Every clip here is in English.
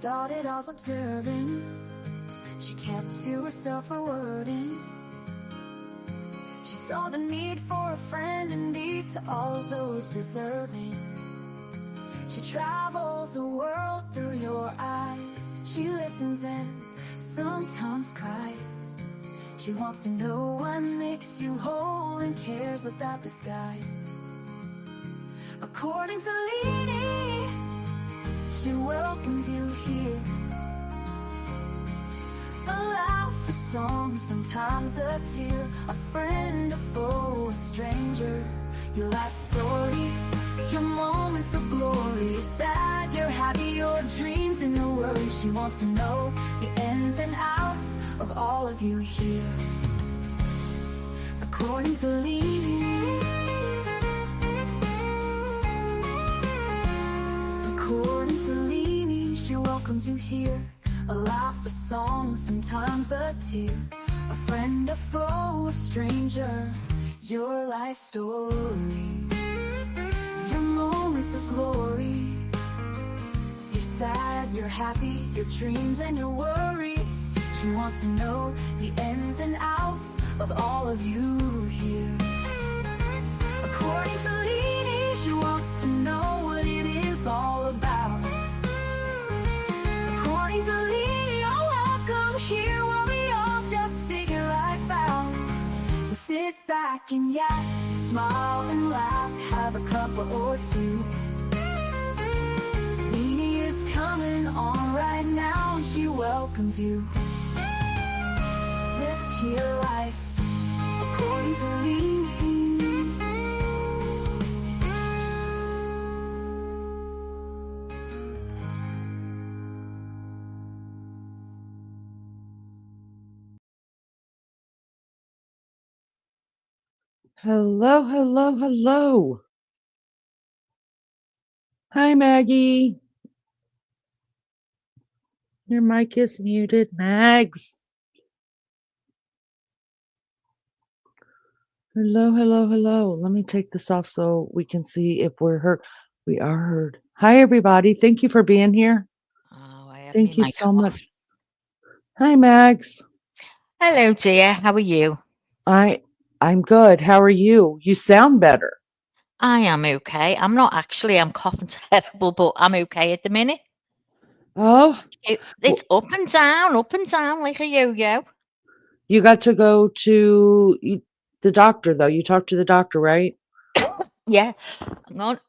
started off observing. She kept to herself her wording. She saw the need for a friend indeed to all those deserving. She travels the world through your eyes. She listens and sometimes cries. She wants to know what makes you whole and cares without disguise. According to Leanie, she welcomes you here. A laugh, a song, sometimes a tear. A friend, a foe, a stranger. Your life story, your moments of glory. You're sad, you're happy, your dreams and your worries. She wants to know the ins and outs of all of you here. According to Leanie, according to Leanie, she welcomes you here. A laugh, a song, sometimes a tear. A friend, a foe, a stranger. Your life story, your moments of glory. You're sad, you're happy, your dreams and your worry. She wants to know the ins and outs of all of you here. According to Leanie, she wants to know what it is all about. According to Leanie, you're welcome here while we all just figure life out. So sit back and yak, smile and laugh, have a cuppa or two. Leanie is coming on right now and she welcomes you. Let's hear life according to Leanie. Hello, hello, hello. Hi, Maggie. Your mic is muted, Mags. Hello, hello, hello. Let me take this off so we can see if we're heard. We are heard. Hi, everybody. Thank you for being here. Oh, I have Thank my you mic so off. much. Hi, Mags. Hello, dear. How are you? I'm good. How are you? You sound better. I am okay. I'm not actually. I'm coughing terrible, but I'm okay at the minute. Oh, It's up and down like a yo-yo. you got to go to the doctor, though. You talked to the doctor, right? Yeah, hang on.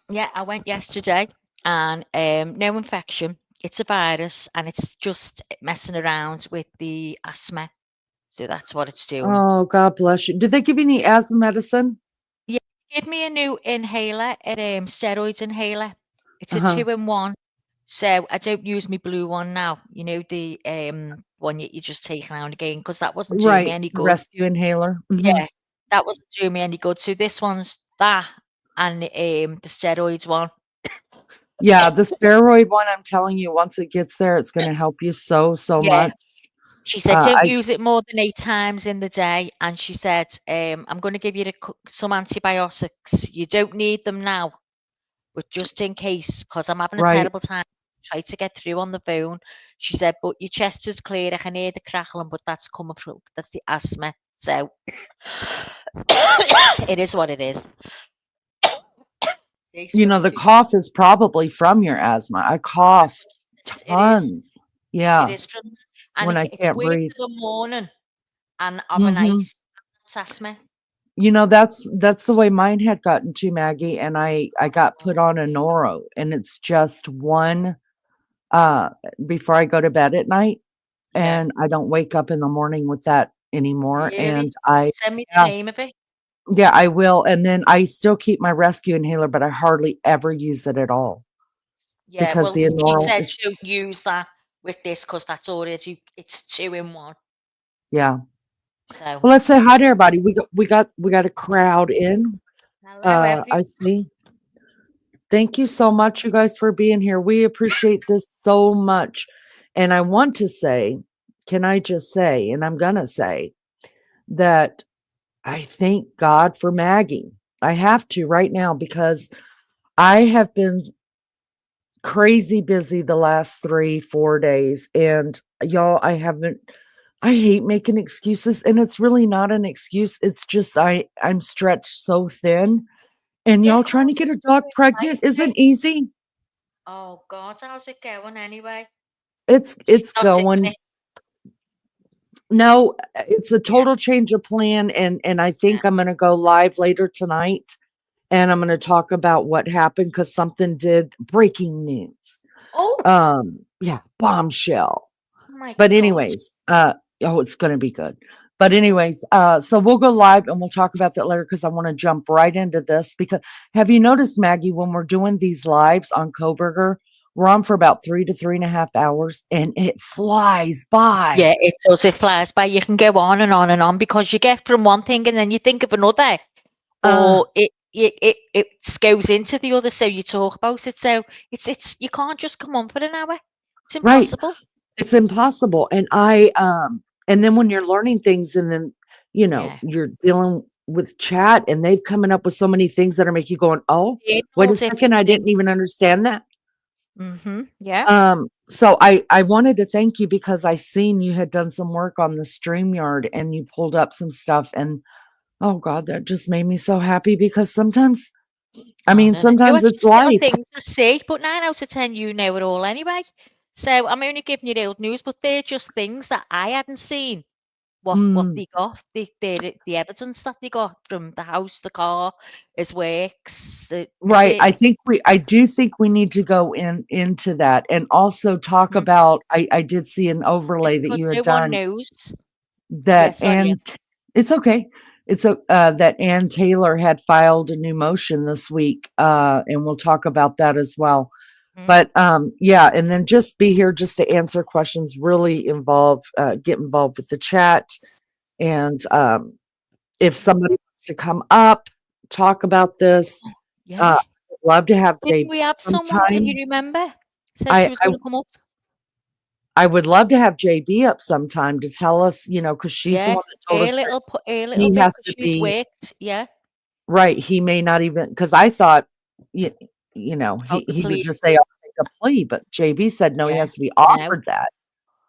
Yeah, I went yesterday, and no infection. It's a virus, and it's just messing around with the asthma. So that's what it's doing. Oh, God bless you. Did they give you any asthma medicine? Yeah, give me a new inhaler, a steroids inhaler. It's a Uh-huh. 2-in-1. So I don't use my blue one now. You know, the one you just take now and again, because that wasn't doing me Right. any The good. rescue inhaler. Mhm. Yeah, that wasn't doing me any good. So this one's that and the steroids one. Yeah, the steroid one, I'm telling you, once it gets there, it's going to help you so Yeah. much. She said, don't I use it more than 8 times in the day. And she said, I'm going to give you some antibiotics. You don't need them now, but just in case, because I'm having a right. terrible time. Try to get through on the phone. She said, but your chest is clear. I can hear the crackling, but that's coming from, that's the asthma. So it is what it is. You know, the cough is probably from your asthma. I cough It is. tons. Yeah, It is from, and when I it's can't weird breathe. for the morning and of a Hmm. night. That's asthma. You know, that's the way mine had gotten to, Maggie, and I got put on a Noro, and it's just one before I go to bed at night, Yeah. and I don't wake up in the morning with that anymore. Really? And I Send me the yeah, name of it. yeah, I will. And then I still keep my rescue inhaler, but I hardly ever use it at all Yeah, because well, the she Noro said is don't use that with this because that's already, it's 2-in-1. yeah. So Well, let's say hi to everybody. We got a crowd in. hello, I everyone. see. Thank you so much, you guys, for being here. We appreciate this so much. And I want to say, can I just say, and I'm gonna say that I thank God for Maggie. I have to right now because I have been crazy busy the last 3-4 days, and y'all, I hate making excuses, and it's really not an excuse. It's just I'm stretched so thin, and Yeah, y'all of trying to course. get a dog pregnant Life, isn't mate. easy. Oh God, how's it going anyway? She's It's not taking going. it. No, it's a Yeah, total change of plan, and I yeah. think I'm gonna go live later tonight, and I'm gonna talk about what happened because something did breaking news. Oh, Yeah, bombshell. my But God. anyways, oh, it's gonna be good. But anyways, so we'll go live and we'll talk about that later because I want to jump right into this because have you noticed, Maggie, when we're doing these lives on Kohberger, we're on for about 3 to 3.5 hours and it flies by. Yeah, it does. It flies by. You can go on and on and on because you get from one thing and then you think of another, Uh, or it goes into the other. So you talk about it. So it's you can't just come on for an hour. It's right. impossible. It's impossible. And then when you're learning things and then, Yeah. you're dealing with chat and they've coming up with so many things that are make you going, oh, Doing wait all a second, different I things. didn't even understand that. Yeah. So I wanted to thank you because I seen you had done some work on the StreamYard and you pulled up some stuff and oh God, that just made me so happy because Oh, no, no. sometimes It's it's just little life. things to see, but 9 out of 10 you know it all anyway. So I'm only giving you the old news, but they're just things that I hadn't seen. What Mm, they got, the evidence that they got from the house, the car, his works. right. I do think we need to go into that and also talk Mhm. about I did see an Yeah, overlay that because you had no one done knows. Yeah, that sorry. Yeah. and it's okay. That Ann Taylor had filed a new motion this week, and we'll talk about that as well. Mhm. But yeah, and then just be here just to answer questions. Really get involved with the chat, and if somebody wants to come up, talk about this, Yeah. I'd love to have Didn't JB we have someone? Can you sometime. remember? Said I, she was I going to come up. I would love to have JB up sometime to tell us, because she's the Yeah, one that told us that a little he bit has because to she's be worked. Yeah, right. He may not even because I thought, you, out the he would police. just say, "I'll take a plea," but JB said no, he Yeah, has to be no. offered that.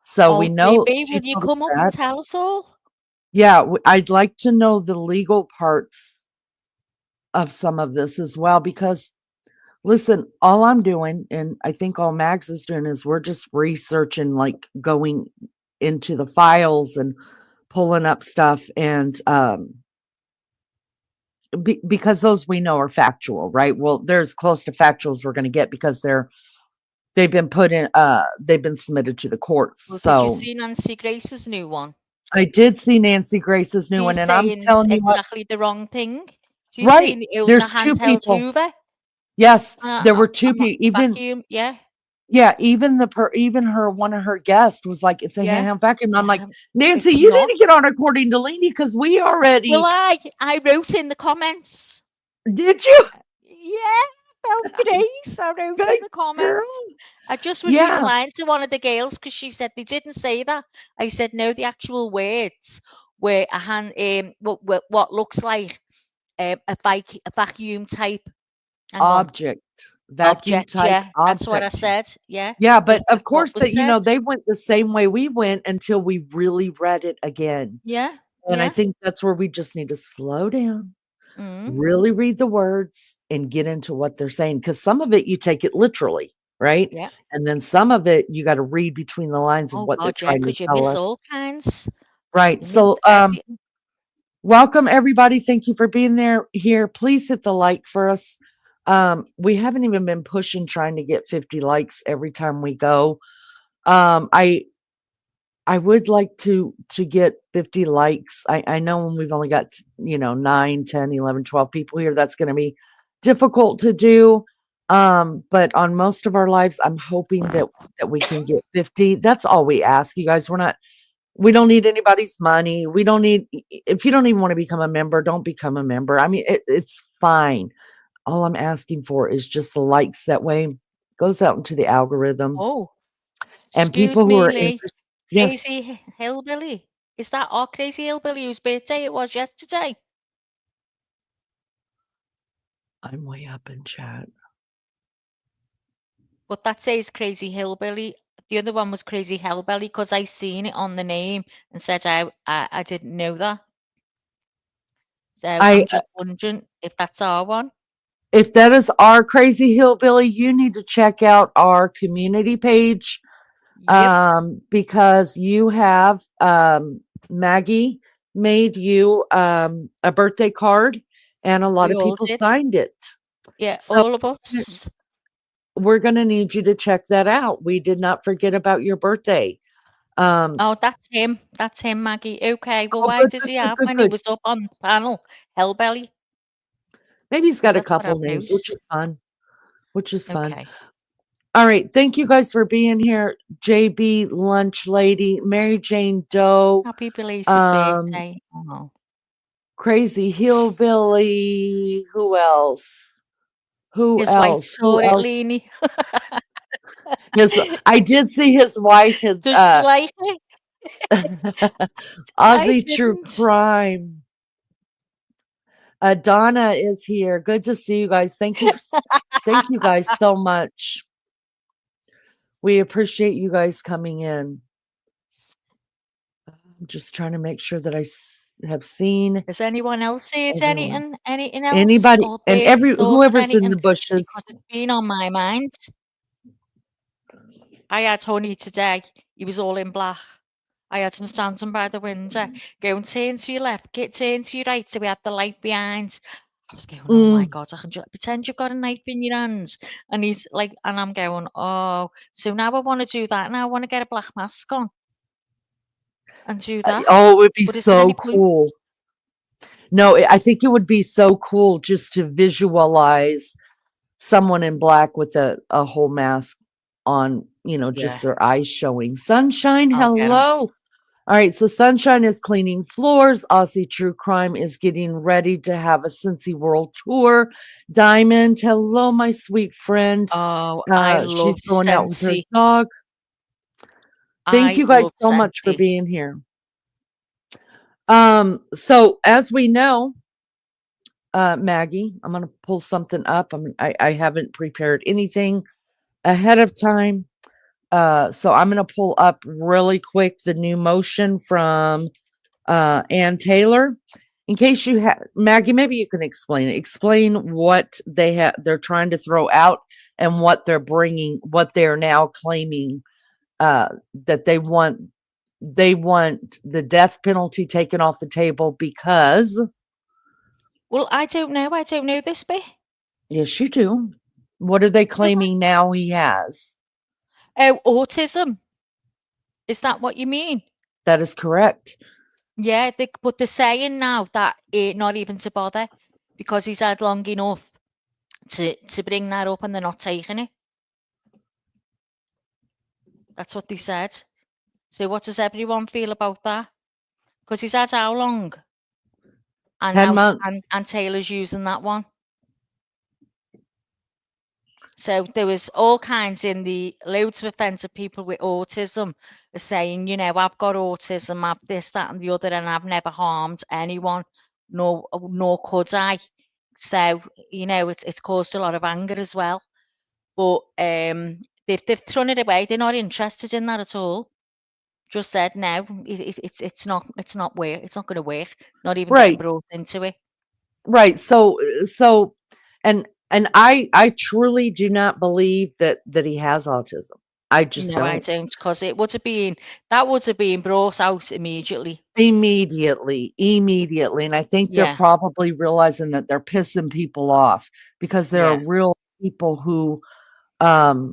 So we Oh, know JB, she will you told us come up and that. tell us all? Yeah, I'd like to know the legal parts of some of this as well because listen, all I'm doing, and I think all Max is doing, is we're just researching, like going into the files and pulling up stuff, and because those we know are factual, right? Well, they're as close to factuals we're going to get because they've been submitted to the courts. Well, did you So see Nancy Grace's new one? I did see Nancy Grace's new She's one, and I'm saying telling you what, exactly the wrong thing. She's right? saying it was a There's two handheld people. Hoover Yes, and there were two not people. a Even vacuum. Yeah, yeah, even her one of her guests was like, "It's a yeah. handheld vacuum." I'm like, Nancy, It's you need not. to get on according to Leany because we Well, already I wrote in the comments. did you. Yeah, felt grace. I wrote in Good the girl. comments. I just was Yeah, replying to one of the girls because she said they didn't say that. I said no. The actual words were a hand, what looks like a vacuum type. Hang on, object, vacuum object. type Yeah, that's what I object. said. Yeah, Yeah, but of that's what course was said. they went the same way we went until we really read it again. Yeah, And I yeah. think that's where we just need to slow down, Mm, really read the words and get into what they're saying. Cause some of it you take it literally, right? yeah. And then some of it you got to read between the lines of Oh what they're God, yeah. trying to Because you tell miss us. all kinds. Right. You miss So everything. welcome everybody. Thank you for being there here. Please hit the like for us. We haven't even been pushing trying to get 50 likes every time we go. Um, I I would like to get 50 likes. I know when we've only got, 9, 10, 11, 12 people here, that's going to be difficult to do. But on most of our lives, I'm hoping that we can get 50. That's all we ask you guys. We don't need anybody's money. We don't need if you don't even want to become a member, don't become a member. I mean, it's fine. All I'm asking for is just the likes. That way it goes out into the algorithm Oh, and excuse people who me, are Lee. interested. Yes, Hillbilly. Is that our crazy hillbilly whose birthday it was yesterday? I'm way up in chat. But that says Crazy Hillbilly. The other one was Crazy Hellbilly because I seen it on the name and said I didn't know that. So I I'm just wondering if that's our one. if that is our Crazy Hillbilly, you need to check out our community page, Yep. because you have Maggie made you a birthday card, and a lot We of all people did. signed it. Yeah, So all of us. we're going to need you to check that out. We did not forget about your birthday. Oh, that's him. That's him, Maggie. Okay. Well, Oh, why good, does good, he good, have good, when he good. was up on the panel? Hellbelly? Maybe he's Because got a that's what couple I've names, which noticed. is fun. Which is fun. Okay. All right. Thank you guys for being here. JB, Lunch Lady, Mary Jane Doe, Happy belated um, birthday. Oh. Crazy Hillbilly. Who else? Who His wife else? saw Who it, else? Leanie. Yes, I did see his wife had Did you like it? I Aussie True didn't. Crime. Donna is here. Good to see you guys. Thank you guys so much. We appreciate you guys coming in. I'm just trying to make sure that I have seen Has anyone else said everyone. anything else Anybody or and thought of whoever's in anything? the bushes. Because it's been on my mind. I had Honey today. He was all in black. I had him standing by the window. Go and turn to your left, turn to your right. So we had the light behind. I was going, oh my God, I can just pretend you've got a knife in your hands. And he's like, and I'm going, oh, so now I want to do that. Now I want to get a black mask on and do that. Oh, it would be But is there so any point? cool. No, I think it would be so cool just to visualize someone in black with a whole mask on, Yeah, just their eyes showing. Sunshine, I'll get him. hello. All right, so Sunshine is cleaning floors. Aussie True Crime is getting ready to have a Cincy World Tour. Diamond, hello, my sweet friend. Oh, I She's love going out with her Scentsy. dog. Thank I you guys love so much for Scentsy. being here. So as we know, Maggie, I'm going to pull something up. I haven't prepared anything ahead of time. So I'm going to pull up really quick the new motion from Ann Taylor. In case you have, Maggie, maybe you can explain it. Explain what they're trying to throw out and what they're bringing, what they're now claiming that they want. They want the death penalty taken off the table because. Well, I don't know. I don't know this bit. Yes, you do. What are they claiming now he has? Oh, autism. Is that what you mean? That is correct. Yeah, but they're saying now that not even to bother because he's had long enough to bring that up and they're not taking it. That's what they said. So what does everyone feel about that? Because he's had how long? And 10 now months. and Taylor's using that one. So there was all kinds in the loads of offensive people with autism are saying, I've got autism, I've this, that, and the other, and I've never harmed anyone, nor could I. So it's caused a lot of anger as well. But they've thrown it away. They're not interested in that at all. Just said no. It's not work. It's not going to work. Not even getting brought into it. Right. So and I truly do not believe that he has autism. I just No, I don't. don't, because that would have been brought out immediately. Immediately. And I think they're Yeah. probably realizing that they're pissing people off because there are Yeah. real people who have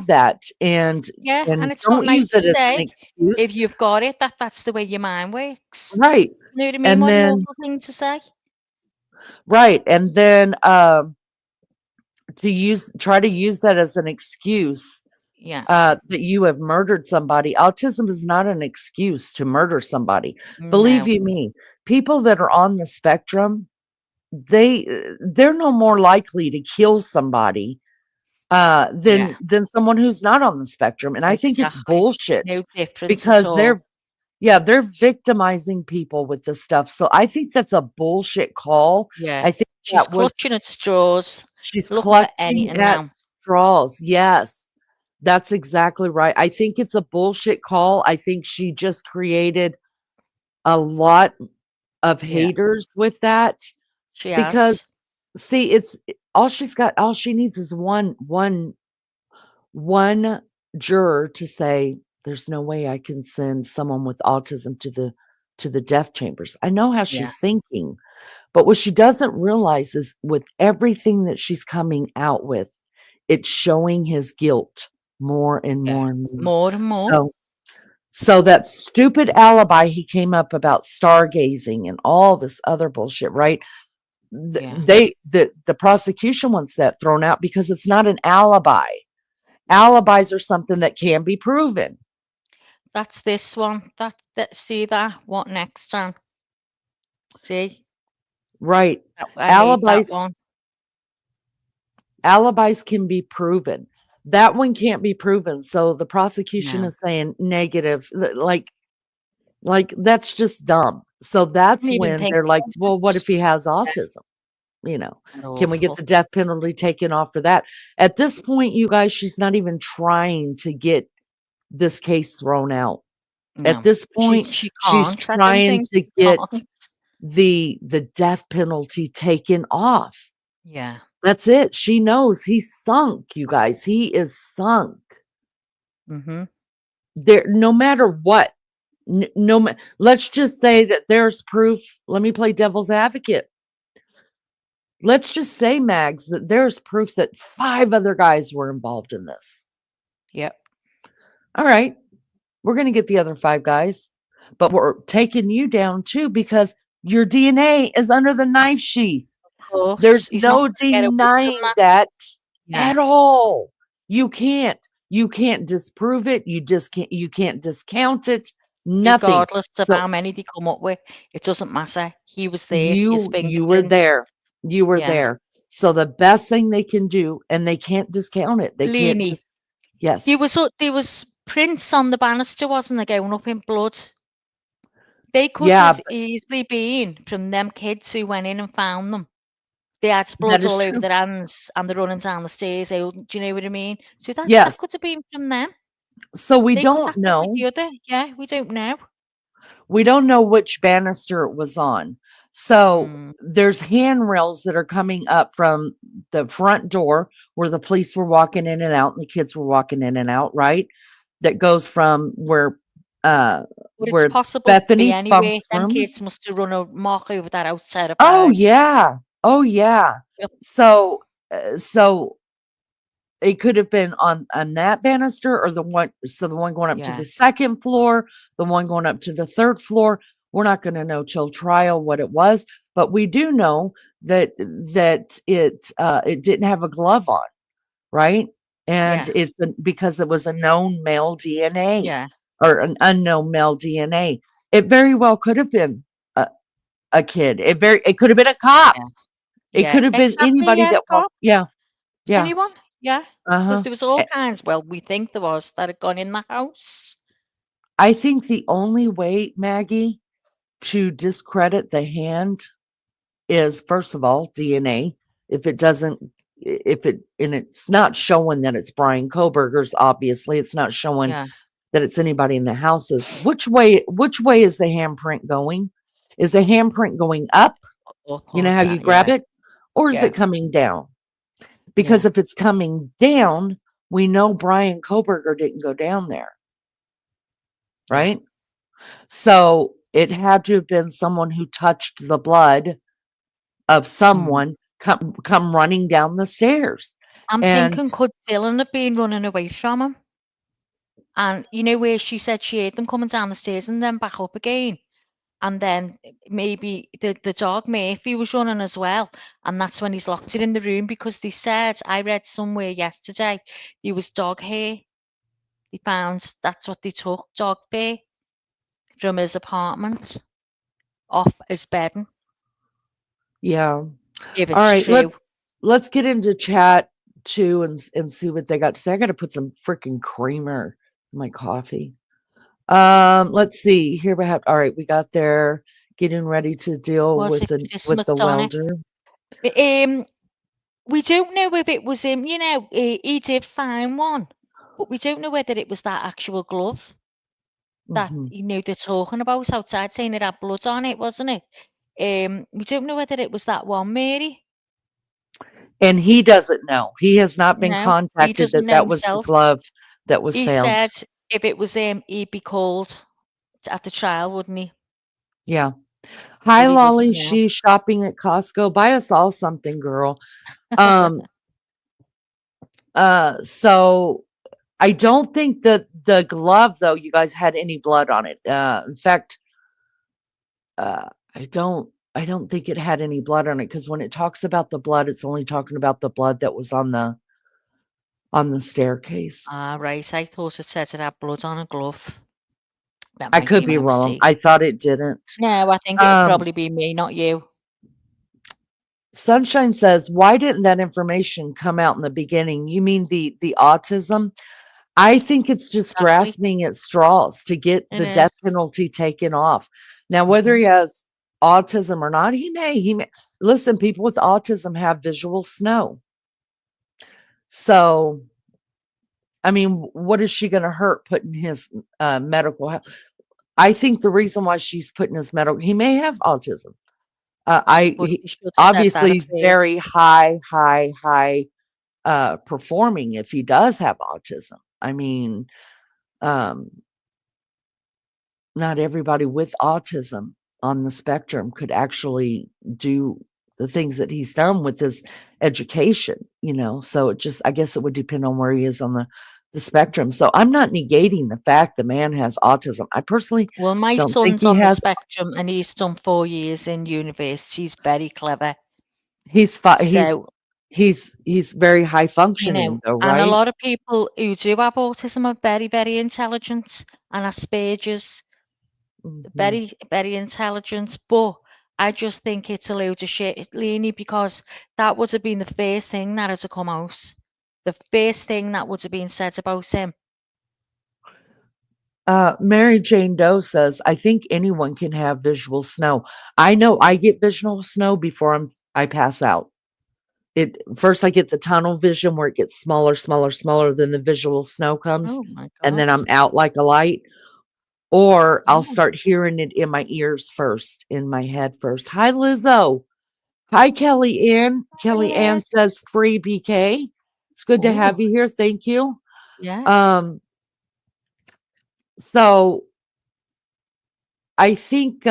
that and and it's not don't nice use to it as an say excuse. if you've got it, that's the way your mind works. Right. You know what I mean? And What an then awful thing to say. right. And then try to use that as an excuse that you have murdered somebody. Autism is not an excuse to murder somebody. Believe you me, people that are on the spectrum, they're no more likely to kill somebody than someone who's not on the spectrum. And I think it's bullshit No difference because at all. they're victimizing people with this stuff. So I think that's a bullshit call. Yeah. I think She's clutching at straws. she's Looking for clutching anything at now. straws. Yes. That's exactly right. I think it's a bullshit call. I think she just created a lot of Yeah, haters with that she because has. see, it's all she needs is one juror to say, "There's no way I can send someone with autism to the death chambers." I know how Yeah, she's thinking, but what she doesn't realize is with everything that she's coming out with, it's showing his guilt more and yeah. more and more. More and more. So so that stupid alibi he came up about stargazing and all this other bullshit, right? Yeah. The prosecution wants that thrown out because it's not an alibi. Alibis are something that can be proven. That's this one. That see that? What next time? See? Right. I made that Alibis one. alibis can be proven. That one can't be proven. So the prosecution No. is saying negative, like that's just dumb. So that's Didn't even when think they're like, about well, what if he it. has Yeah, autism? You know, not can we get awful. the death penalty taken off for that? At this point, you guys, she's not even trying to get this case thrown out. At No. this She point, she she's can't. I don't trying think to she get can't. the death penalty taken off. Yeah. That's it. She knows he's sunk, you guys. He is sunk. Mm-hmm. There, no matter what. Let's just say that there's proof. Let me play devil's advocate. Let's just say, Mags, that there's proof that 5 other guys were involved in this. Yep. All right, we're going to get the other 5 guys, but we're taking you down too because your DNA is under the knife sheath. Of course. There's He's not no gonna get away from denying that. that Yeah. at all. You can't. You can't disprove it. You can't discount it. Nothing. Regardless of So how many they come up with, it doesn't matter. He was there, his you were fingerprints. there. You were Yeah. there. So the best thing they can do, and they can't discount it. They can't Leanie. just yes. There was prints on the banister, wasn't there, going up in blood? They could Yeah, have easily been from them kids who went in and found them. They had that blood is all over true. their hands and they're running down the stairs. Do you know what I mean? So that Yes. could have been from them. So we That don't could be know. the other. Yeah, we don't know. We don't know which banister it was on. So Mm, there's handrails that are coming up from the front door where the police were walking in and out and the kids were walking in and out, right? That goes from but it's where possible to be Bethany anywhere. Funk's Them room is. kids must have run a mark over that outside of Oh Pies. yeah. Oh yeah. Yep. So it could have been on that banister or the one going up to Yeah. the second floor, the one going up to the third floor. We're not going to know till trial what it was, but we do know that it didn't have a glove on, right? And Yeah. because it was a known male DNA Yeah. or an unknown male DNA. It very well could have been a kid. It could have been a cop. Yeah. It Yeah. could have been Exactly. anybody Yeah. that walked. Cop. Yeah, yeah. Anyone? Yeah. Because Uh-huh. there was all kinds. Well, we think there was that had gone in the house. I think the only way, Maggie, to discredit the hand is first of all DNA. If it doesn't, if it and it's not showing that it's Brian Kohberger's, obviously, it's not showing Yeah. that it's anybody in the houses. Which way? Which way is the handprint going? Is the handprint going up? Up You or know how you down. Yeah. grab it, or is Yeah. it coming down? Yeah. Because if it's coming down, we know Brian Kohberger didn't go down there, Yeah. right? So it had to have been someone who touched the blood of Mm. someone come running down the stairs. I'm And thinking, could Dylan have been running away from him? And you know where she said she heard them coming down the stairs and then back up again. And then maybe the dog Murphy was running as well. And that's when he's locked it in the room because they said, I read somewhere yesterday, there was dog hair. They found that's what they took, dog hair, from his apartment off his bedding. yeah. If All it's right, true. let's get into chat too and see what they got to say. I got to put some freaking creamer in my coffee. Let's see. Here we have all right, we got there getting ready to deal Was with it the Christmas on it? welder. We don't know if it was him. He did find one, but we don't know whether it was that actual glove that Mhm. they're talking about outside, saying it had blood on it, wasn't it? We don't know whether it was that one, Mary. And he doesn't know. He has not been No, he contacted doesn't that know that was the himself. glove that was He found. said if it was him, he'd be called at the trial, wouldn't he? Yeah. Hi, But he doesn't Lolly. know. She's shopping at Costco. Buy us all something, girl. Um, so I don't think that the glove, though, you guys had any blood on it. In fact, I don't think it had any blood on it because when it talks about the blood, it's only talking about the blood that was on the staircase. Ah, right. I thought it said it had blood on a glove. That I might be could be my wrong. mistake. I thought it didn't. No, I think it'd probably be me, not you. Sunshine says, "Why didn't that information come out in the beginning? You mean the autism? I think it's just Exactly. grasping at straws to get It the is. death penalty taken off. Now, whether he has autism or not, he may. Listen, people with autism have visual snow. So, I mean, what is she going to hurt putting his medical help? I think the reason why she's putting his medical, he may have autism. But you should have said that Obviously at he's first. very high performing if he does have autism. I mean, um, not everybody with autism on the spectrum could actually do the things that he's done with his education. So I guess it would depend on where he is on the spectrum. So I'm not negating the fact the man has autism. I personally Well, my don't think son's he on the has. spectrum and he's done 4 years in university. He's very clever. He's So, he's very high functioning though, and a right? lot of people who do have autism are very, very intelligent, and Asperger's, Mhm. very, very intelligent. But I just think it's a load of shit, Leanie, because that would have been the first thing that had to come out. The first thing that would have been said about him. Mary Jane Doe says, I think anyone can have visual snow. I know I get visual snow before I pass out. First I get the tunnel vision where it gets smaller, smaller, smaller, then the visual snow comes, Oh my and then God. I'm out like a light. Or I'll Oh, start hearing it in my ears first, in my head first. Hi, Lizzo. Hi, Kelly Ann. Kelly Ann yes. says free BK. It's good to have Oh, you here. Thank you. yes. Um, so I think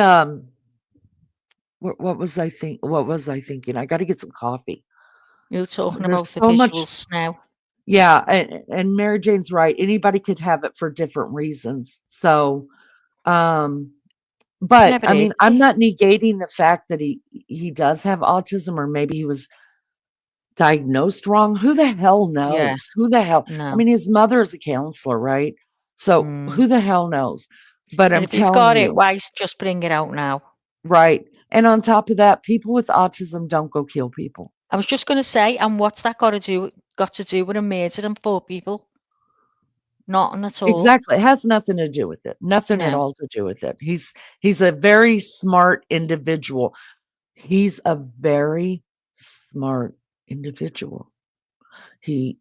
what was I thinking? I got to get some coffee. You're talking There's about the so visual much. snow. Yeah, and Mary Jane's right. Anybody could have it for different reasons. So, um, but Never I heard mean, of I'm it. not negating the fact that he does have autism, or maybe he was diagnosed wrong. Who the hell Yeah, knows? Who the hell? I no. mean, his mother is a counselor, right? So Mm. who the hell knows? But And I'm if he's telling got it, you, why just bring it out now? right? And on top of that, people with autism don't go kill people. I was just going to say, and what's that got to do with him murdering 4 people? Nothing at all. Exactly. It has nothing to do with it. Nothing at No. all to do with it. He's a very smart individual. He's a very smart individual. He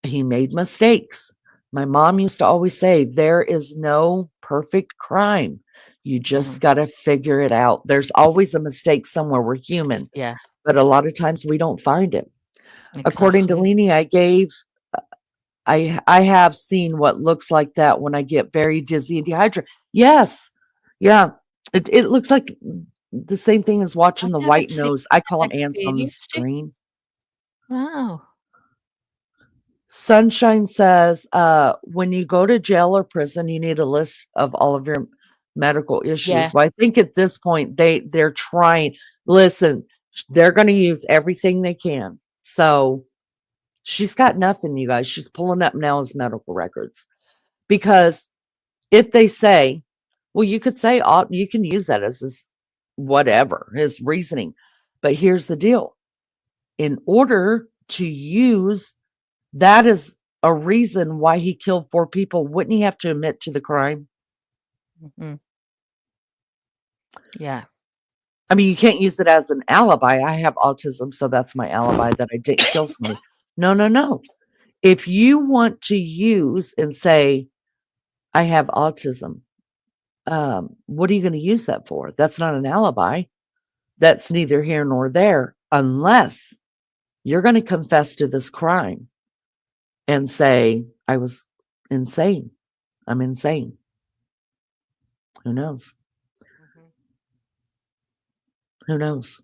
he made mistakes. My mom used to always say, there is no perfect crime. You just Mm. got to figure it out. There's always a mistake somewhere. We're human, Yeah, but a lot of times we don't find it. According to exactly. Leanie, I have seen what looks like that when I get very dizzy and dehydrated. Yes. Yeah. It looks like the same thing as watching I've the never white seen nose. I call never them ants on the experienced it. screen. Wow. Sunshine says, when you go to jail or prison, you need a list of all of your medical Yeah. issues. Well, I think at this point they're trying. Listen, they're going to use everything they can. So she's got nothing, you guys. She's pulling up now his medical records because if they say, well, you could say you can use that as his whatever his reasoning, but here's the deal: in order to use that is a reason why he killed 4 people. Wouldn't he have to admit to the crime? Mhm. Yeah. I mean, you can't use it as an alibi. I have autism, so that's my alibi that I didn't kill somebody. No, no, no. If you want to use and say, I have autism, what are you going to use that for? That's not an alibi. That's neither here nor there, unless you're going to confess to this crime and say, I was insane. I'm insane. Who knows? Mhm. Who knows?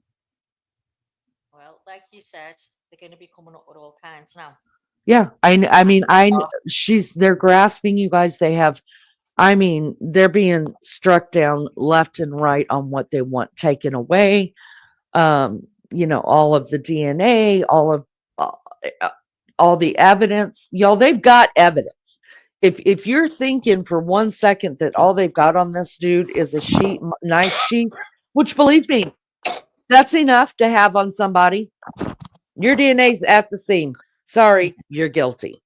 Well, like you said, they're going to be coming up with all kinds now. Yeah. They're grasping, you guys. They're being struck down left and right on what they want taken away. All of the DNA, uh, all the evidence. Y'all, they've got evidence. If you're thinking for 1 second that all they've got on this dude is a knife sheath, which believe me, that's enough to have on somebody. Your DNA's at the scene. Sorry, you're guilty.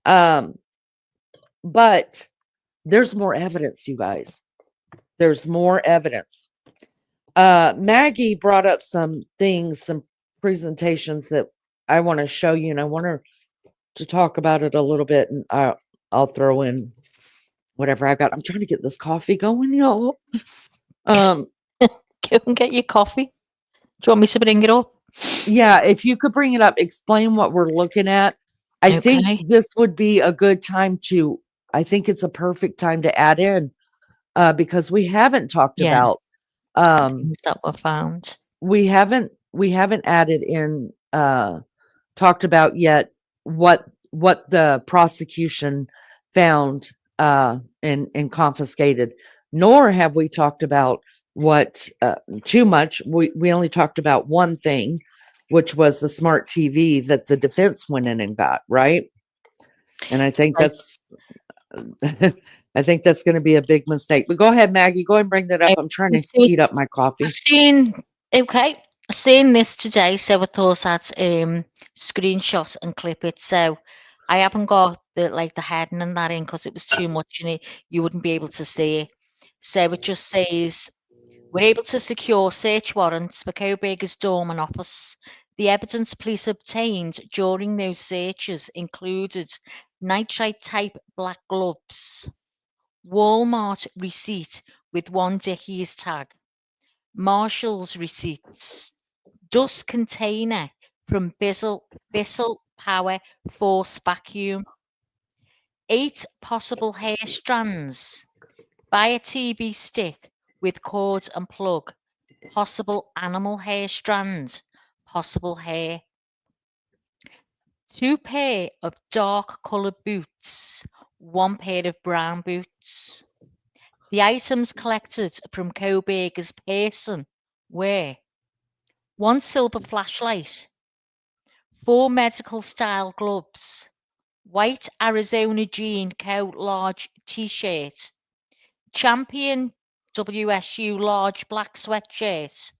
But there's more evidence, you guys. There's more evidence. Maggie brought up some presentations that I want to show you, and I want her to talk about it a little bit, and I'll throw in whatever I got. I'm trying to get this coffee going, y'all. Go and get your coffee. Do you want me to bring it up? Yeah, if you could bring it up, explain what we're looking at. I think this would be a good time I think it's a perfect time to add in, because we haven't talked about things that were found. We haven't added in, talked about yet what the prosecution found and confiscated, nor have we talked about what too much. We only talked about one thing, which was the smart TV that the defense went in and got, right? And I think that's I think that's going to be a big mistake. But go ahead, Maggie. Go ahead and bring that up. I'm trying to heat up my coffee. Seeing this today, so I thought I'd screenshot and clip it. So I haven't got the heading and that in because it was too much and you wouldn't be able to see it. So it just says, we're able to secure search warrants for Kohberger's dorm and office. The evidence police obtained during those searches included nitrite-type black gloves, Walmart receipt with 1 Dickies tag, Marshall's receipts, dust container from Bissell Power Force Vacuum, 8 possible hair strands, Fire TV stick with cord and plug, possible animal hair strand, possible hair, 2 pair of dark coloured boots, 1 pair of brown boots. The items collected from Kohberger's person were 1 silver flashlight, 4 medical style gloves, white Arizona Jean Co. large t-shirt, Champion WSU large black sweatshirt,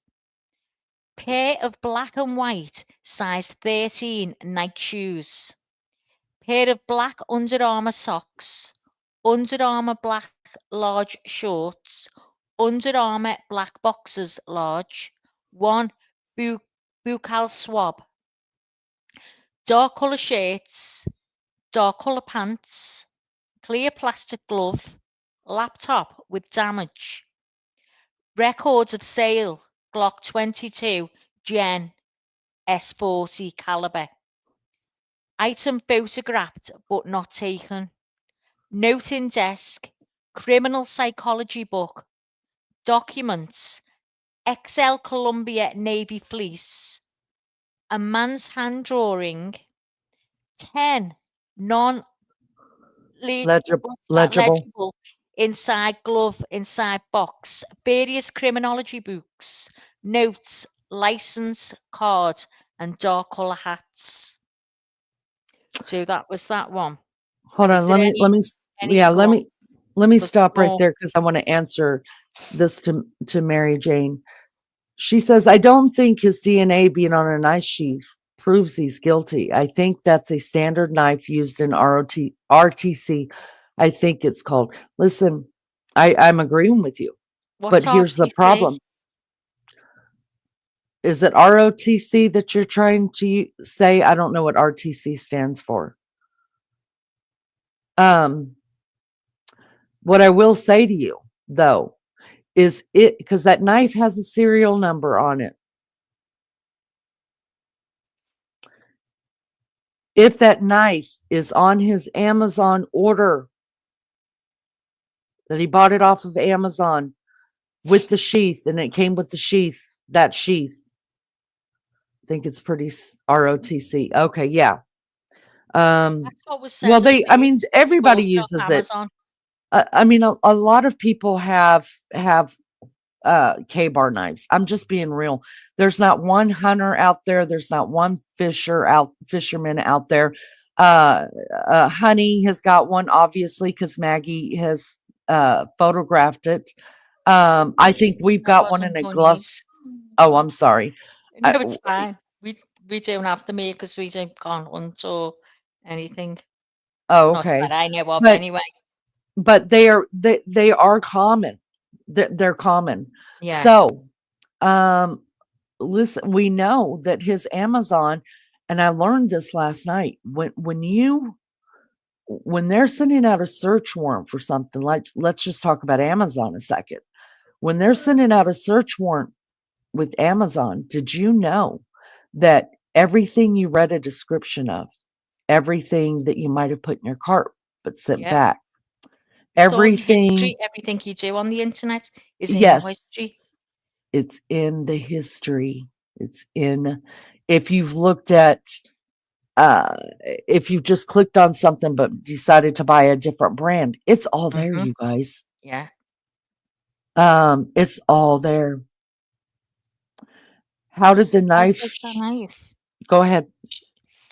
pair of black and white size 13 Nike shoes, pair of black Under Armour socks, Under Armour black large shorts, Under Armour black boxers large, 1 buccal swab, dark colour shirts, dark colour pants, clear plastic glove, laptop with damage, records of sale, Glock 22 Gen S40 caliber, item photographed but not taken, note in desk, criminal psychology book, documents, XL Columbia Navy fleece, a man's hand drawing, 10 non legible inside glove, inside box, various criminology books, notes, license card, and dark colour hats. So that was that one. Hold on, let me stop right there because I want to answer this to Mary Jane. She says, I don't think his DNA being on a knife sheath proves he's guilty. I think that's a standard knife used in RTC. I think it's called. Listen, I'm agreeing with you. What's but here's RTC? the problem. Is it ROTC that you're trying to say? I don't know what RTC stands for. What I will say to you, though, is it because that knife has a serial number on it. If that knife is on his Amazon order, that he bought it off of Amazon with the sheath, and it came with the sheath, that sheath, I think it's pretty ROTC. Okay, yeah. That's what was Well, said at I mean, first. He everybody bought it off uses it. Amazon. I mean, a lot of people have K-bar knives. I'm just being real. There's not one hunter out there. There's not one fisherman out there. Honey has got one, obviously, because Maggie has photographed it. I think we've That got one in wasn't a glove. bunnies. Oh, I'm sorry. No, it's fine. We don't have to make because we don't can't hunt or anything. Oh, Not okay. that I know of, But anyway. they are common. They're common. Yeah. So, listen, we know that his Amazon, and I learned this last night. When they're sending out a search warrant for something, like let's just talk about Amazon a second. When they're sending out a search warrant with Amazon, did you know that everything you read a description of, everything that you might have put in your cart but sent Yeah. back, It's all your everything, history. Everything you do on the internet is in your yes, history. it's in the history. It's in, if you've looked at, if you just clicked on something but decided to buy a different brand, it's all there, Mm-hmm. you guys. Yeah. It's all there. How did the How knife? does the knife? Go ahead.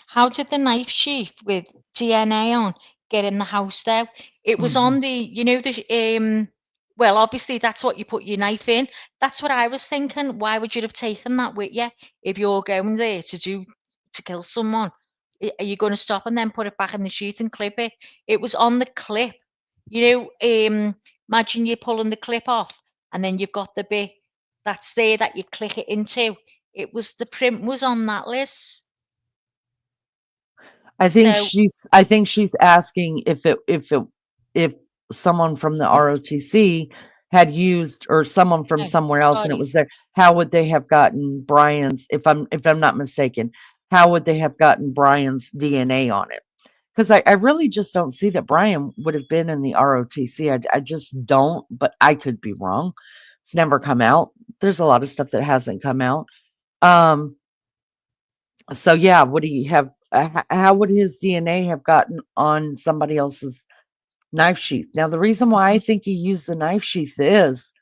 How did the knife sheath with DNA on get in the house though? It was Mhm. on the, well, obviously that's what you put your knife in. That's what I was thinking. Why would you have taken that with you if you're going there to kill someone? Are you going to stop and then put it back in the sheath and clip it? It was on the clip. Imagine you're pulling the clip off and then you've got the bit that's there that you click it into. The print was on that, Liz. I think So she's asking if someone from the ROTC had used, or someone from no, somewhere else and it sorry. was there, how would they have gotten Brian's, if I'm not mistaken, how would they have gotten Brian's DNA on it? Because I really just don't see that Brian would have been in the ROTC. I just don't, but I could be wrong. It's never come out. There's a lot of stuff that hasn't come out. So yeah, would he have? How would his DNA have gotten on somebody else's knife sheath? Now, the reason why I think he used the knife sheath is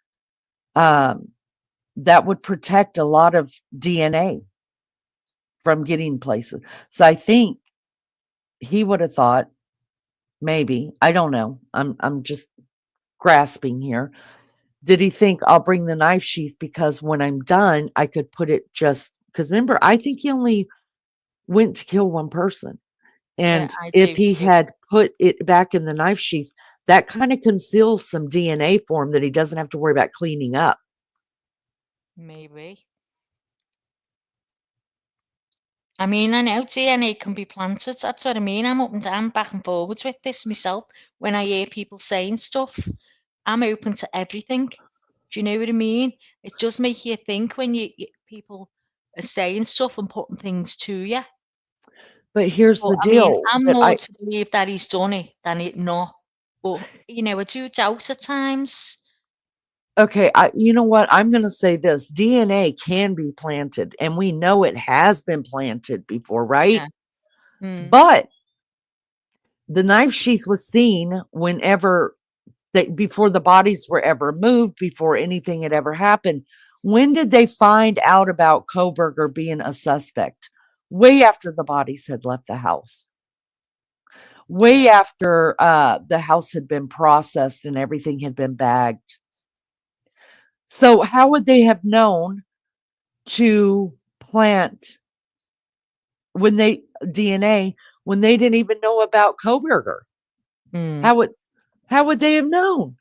that would protect a lot of DNA from getting places. So I think he would have thought, maybe, I don't know. I'm just grasping here. Did he think I'll bring the knife sheath because when I'm done, I could put it just because remember, I think he only went to kill one person. Yeah, And I if do he too. had put it back in the knife sheath, that kind of conceals some DNA for him that he doesn't have to worry about cleaning up. Maybe. I mean, I know DNA can be planted. That's what I mean. I'm up and down, back and forwards with this myself. When I hear people saying stuff, I'm open to everything. Do you know what I mean? It does make you think when people are saying stuff and putting things to you. But here's But the I mean, deal I'm that more to believe that he's done it than it not. But I do doubt at times. okay, you know what? I'm going to say this. DNA can be planted, and we know it has been planted before, right? Yeah. Mm. But the knife sheath was seen whenever before the bodies were ever moved, before anything had ever happened. When did they find out about Kohberger being a suspect? Way after the bodies had left the house. Way Yeah. after the house had been processed and everything had been bagged. So how would they have known to plant when they DNA when they didn't even know about Kohberger? Mm. How would they have known?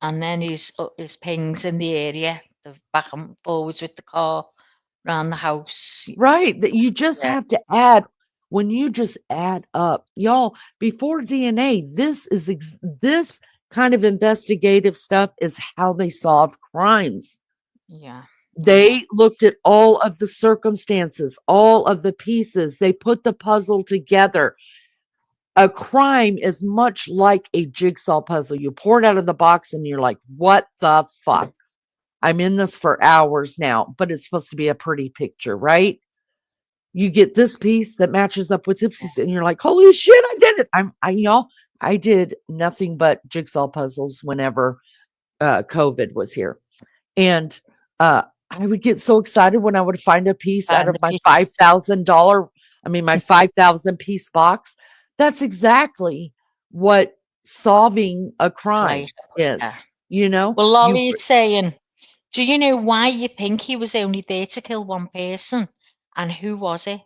And then his pings in the area, the back and forwards with the car. around the house. Right, that you just Yeah. have to add when you just add up. Y'all, before DNA, this kind of investigative stuff is how they solved crimes. Yeah. They looked at all of the circumstances, all of the pieces. They put the puzzle together. A crime is much like a jigsaw puzzle. You pour it out of the box and you're like, what the fuck? I'm in this for hours now, but it's supposed to be a pretty picture, right? You get this piece that matches up with Ipsy's, and you're like, holy shit, I did it. I did nothing but jigsaw puzzles whenever COVID was here. And I would get so excited when I would find a piece out Find of the my piece. my 5,000 piece box. That's exactly what solving a It's crime like, is. yeah. You know, Well, you Lolly's saying, do you know why you think he was only there to kill one person? And who was it?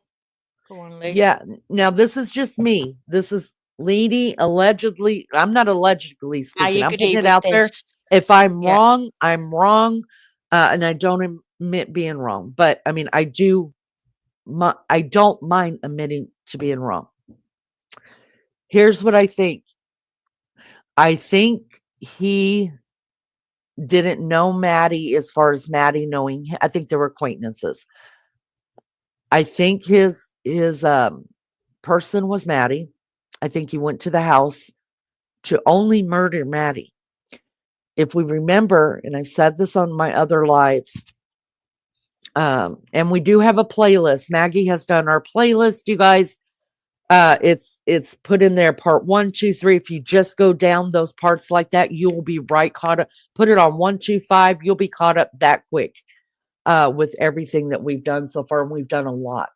Go on, Lee. yeah. Now this is just me. This is Leedy allegedly. I'm not allegedly I speaking. I'm agree putting it with out there. this. If I'm Yeah. wrong, I'm wrong, and I don't admit being wrong. But I mean, I don't mind admitting to being wrong. Here's what I think. I think he didn't know Maddie as far as Maddie knowing. I think they were acquaintances. I think his person was Maddie. I think he went to the house to only murder Maddie. If we remember, and I've said this on my other lives, and we do have a playlist. Maggie has done our playlist, you guys. It's put in there part 1, 2, 3. If you just go down those parts like that, you will be right caught up. Put it on 1, 2, 5. You'll be caught up that quick with everything that we've done so far, and we've done a lot.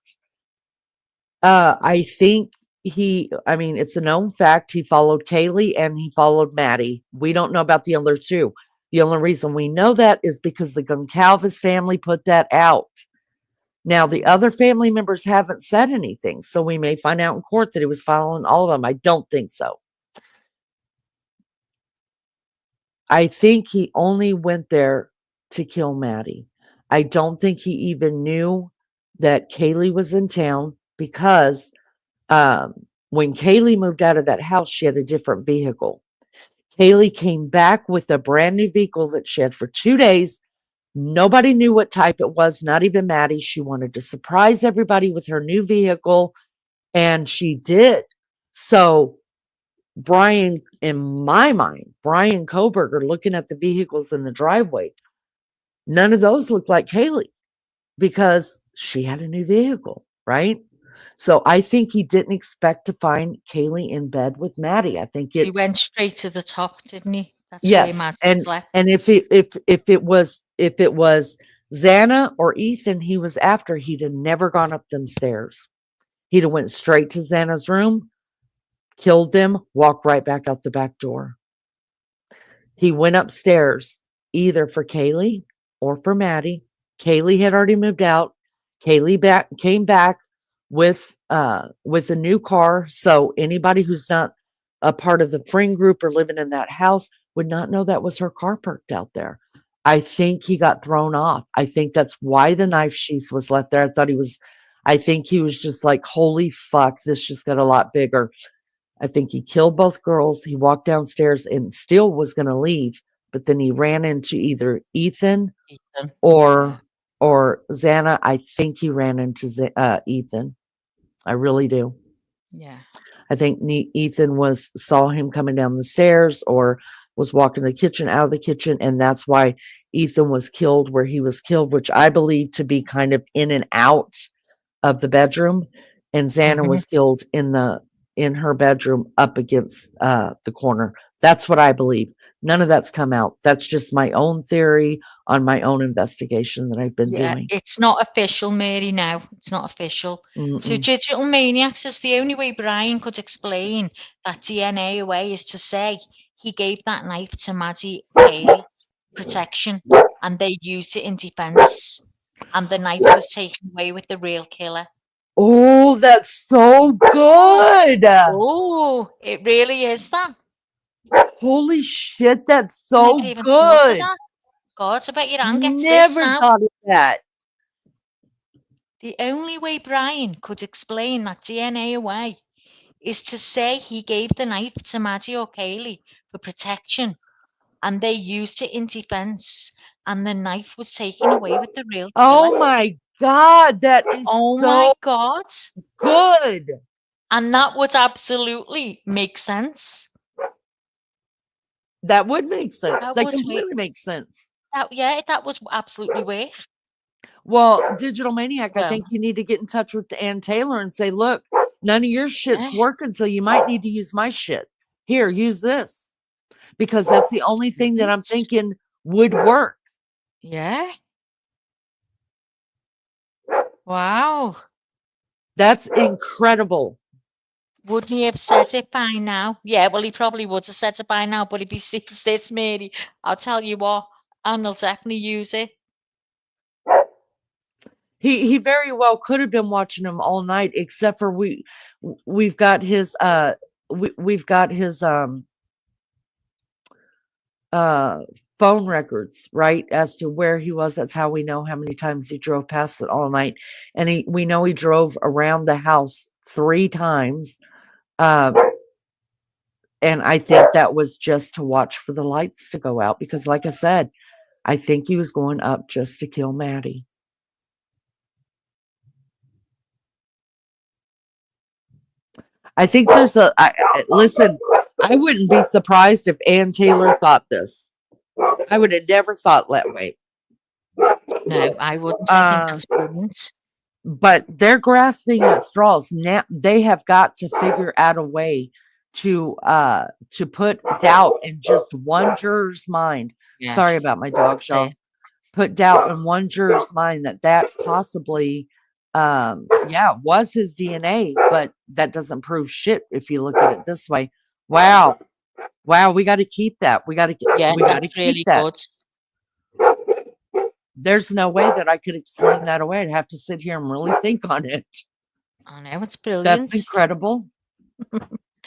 I think it's a known fact. He followed Kaylee and he followed Maddie. We don't know about the other two. The only reason we know that is because the Goncalves family put that out. Now, the other family members haven't said anything, so we may find out in court that he was following all of them. I don't think so. I think he only went there to kill Maddie. I don't think he even knew that Kaylee was in town because when Kaylee moved out of that house, she had a different vehicle. Kaylee came back with a brand new vehicle that she had for 2 days. Nobody knew what type it was, not even Maddie. She wanted to surprise everybody with her new vehicle, and she did. So Brian, in my mind, Brian Kohberger, looking at the vehicles in the driveway, none of those looked like Kaylee because she had a new vehicle, right? So I think he didn't expect to find Kaylee in bed with Maddie. I think He went straight to the top, didn't he? That's where yes, Maddie slept. and if it was Xana or Ethan he was after, he'd have never gone up them stairs. He'd have went straight to Xana's room, killed them, walked right back out the back door. He went upstairs either for Kaylee or for Maddie. Kaylee had already moved out. Kaylee came back with a new car, so anybody who's not a part of the friend group or living in that house would not know that was her car parked out there. I think he got thrown off. I think that's why the knife sheath was left there. I think he was just like, holy fuck, this just got a lot bigger. I think he killed both girls. He walked downstairs and still was going to leave, but then he ran into either Ethan or Xana. I think he ran into Ethan. I really do. Yeah. I think Ethan saw him coming down the stairs or was walking the kitchen out of the kitchen, and that's why Ethan was killed where he was killed, which I believe to be kind of in and out of the bedroom, and Xana was killed in her bedroom up against the corner. That's what I believe. None of that's come out. That's just my own theory on my own investigation that I've been doing. It's not official, Mary, now. It's not official. So Digital Maniac says the only way Brian could explain that DNA away is to say he gave that knife to Maddie Kaylee protection and they used it in defense and the knife was taken away with the real killer. Oh, that's so good. Oh, it really is that. Holy shit, that's so Never even thought of good. that. God, I bet your aunt gets this Never now. thought of that. The only way Brian could explain that DNA away is to say he gave the knife to Maddie or Kaylee for protection, and they used it in defense, and the knife was taken away with the real killer. Oh my God, that is Oh my so God. good. And that would absolutely make sense. That would make sense. That That would completely makes sense. that would absolutely work. Well, Digital Maniac, I Well, think you need to get in touch with Ann Taylor and say, look, none of your shit's yeah, working, so you might need to use my shit. Here, use this. Because that's the only thing that I'm brilliant. thinking would work. Yeah. Wow. That's incredible. Wouldn't he have said it by now? Yeah, well, he probably would have said it by now, but if he sees this, Mary, I'll tell you what, and he'll definitely use it. He very well could have been watching him all night, except for we've got his we've got his phone records, right, as to where he was. That's how we know how many times he drove past it all night. And we know he drove around the house 3 times. And I think that was just to watch for the lights to go out, because like I said, I think he was going up just to kill Maddie. I think there's listen, I wouldn't be surprised if Ann Taylor thought this. I would have never thought that way. No, I wouldn't. I think that's brilliant. But they're grasping at straws. Now they have got to figure out a way to put doubt in just one juror's mind. Yeah. Sorry about my dog, y'all. Put doubt in one juror's mind that possibly was his DNA, but that doesn't prove shit if you look at it this way. Wow, we got to keep that. We got to keep really that. Good. There's no way that I could explain that away. I'd have to sit here and really think on it. I know, it's brilliant. That's incredible.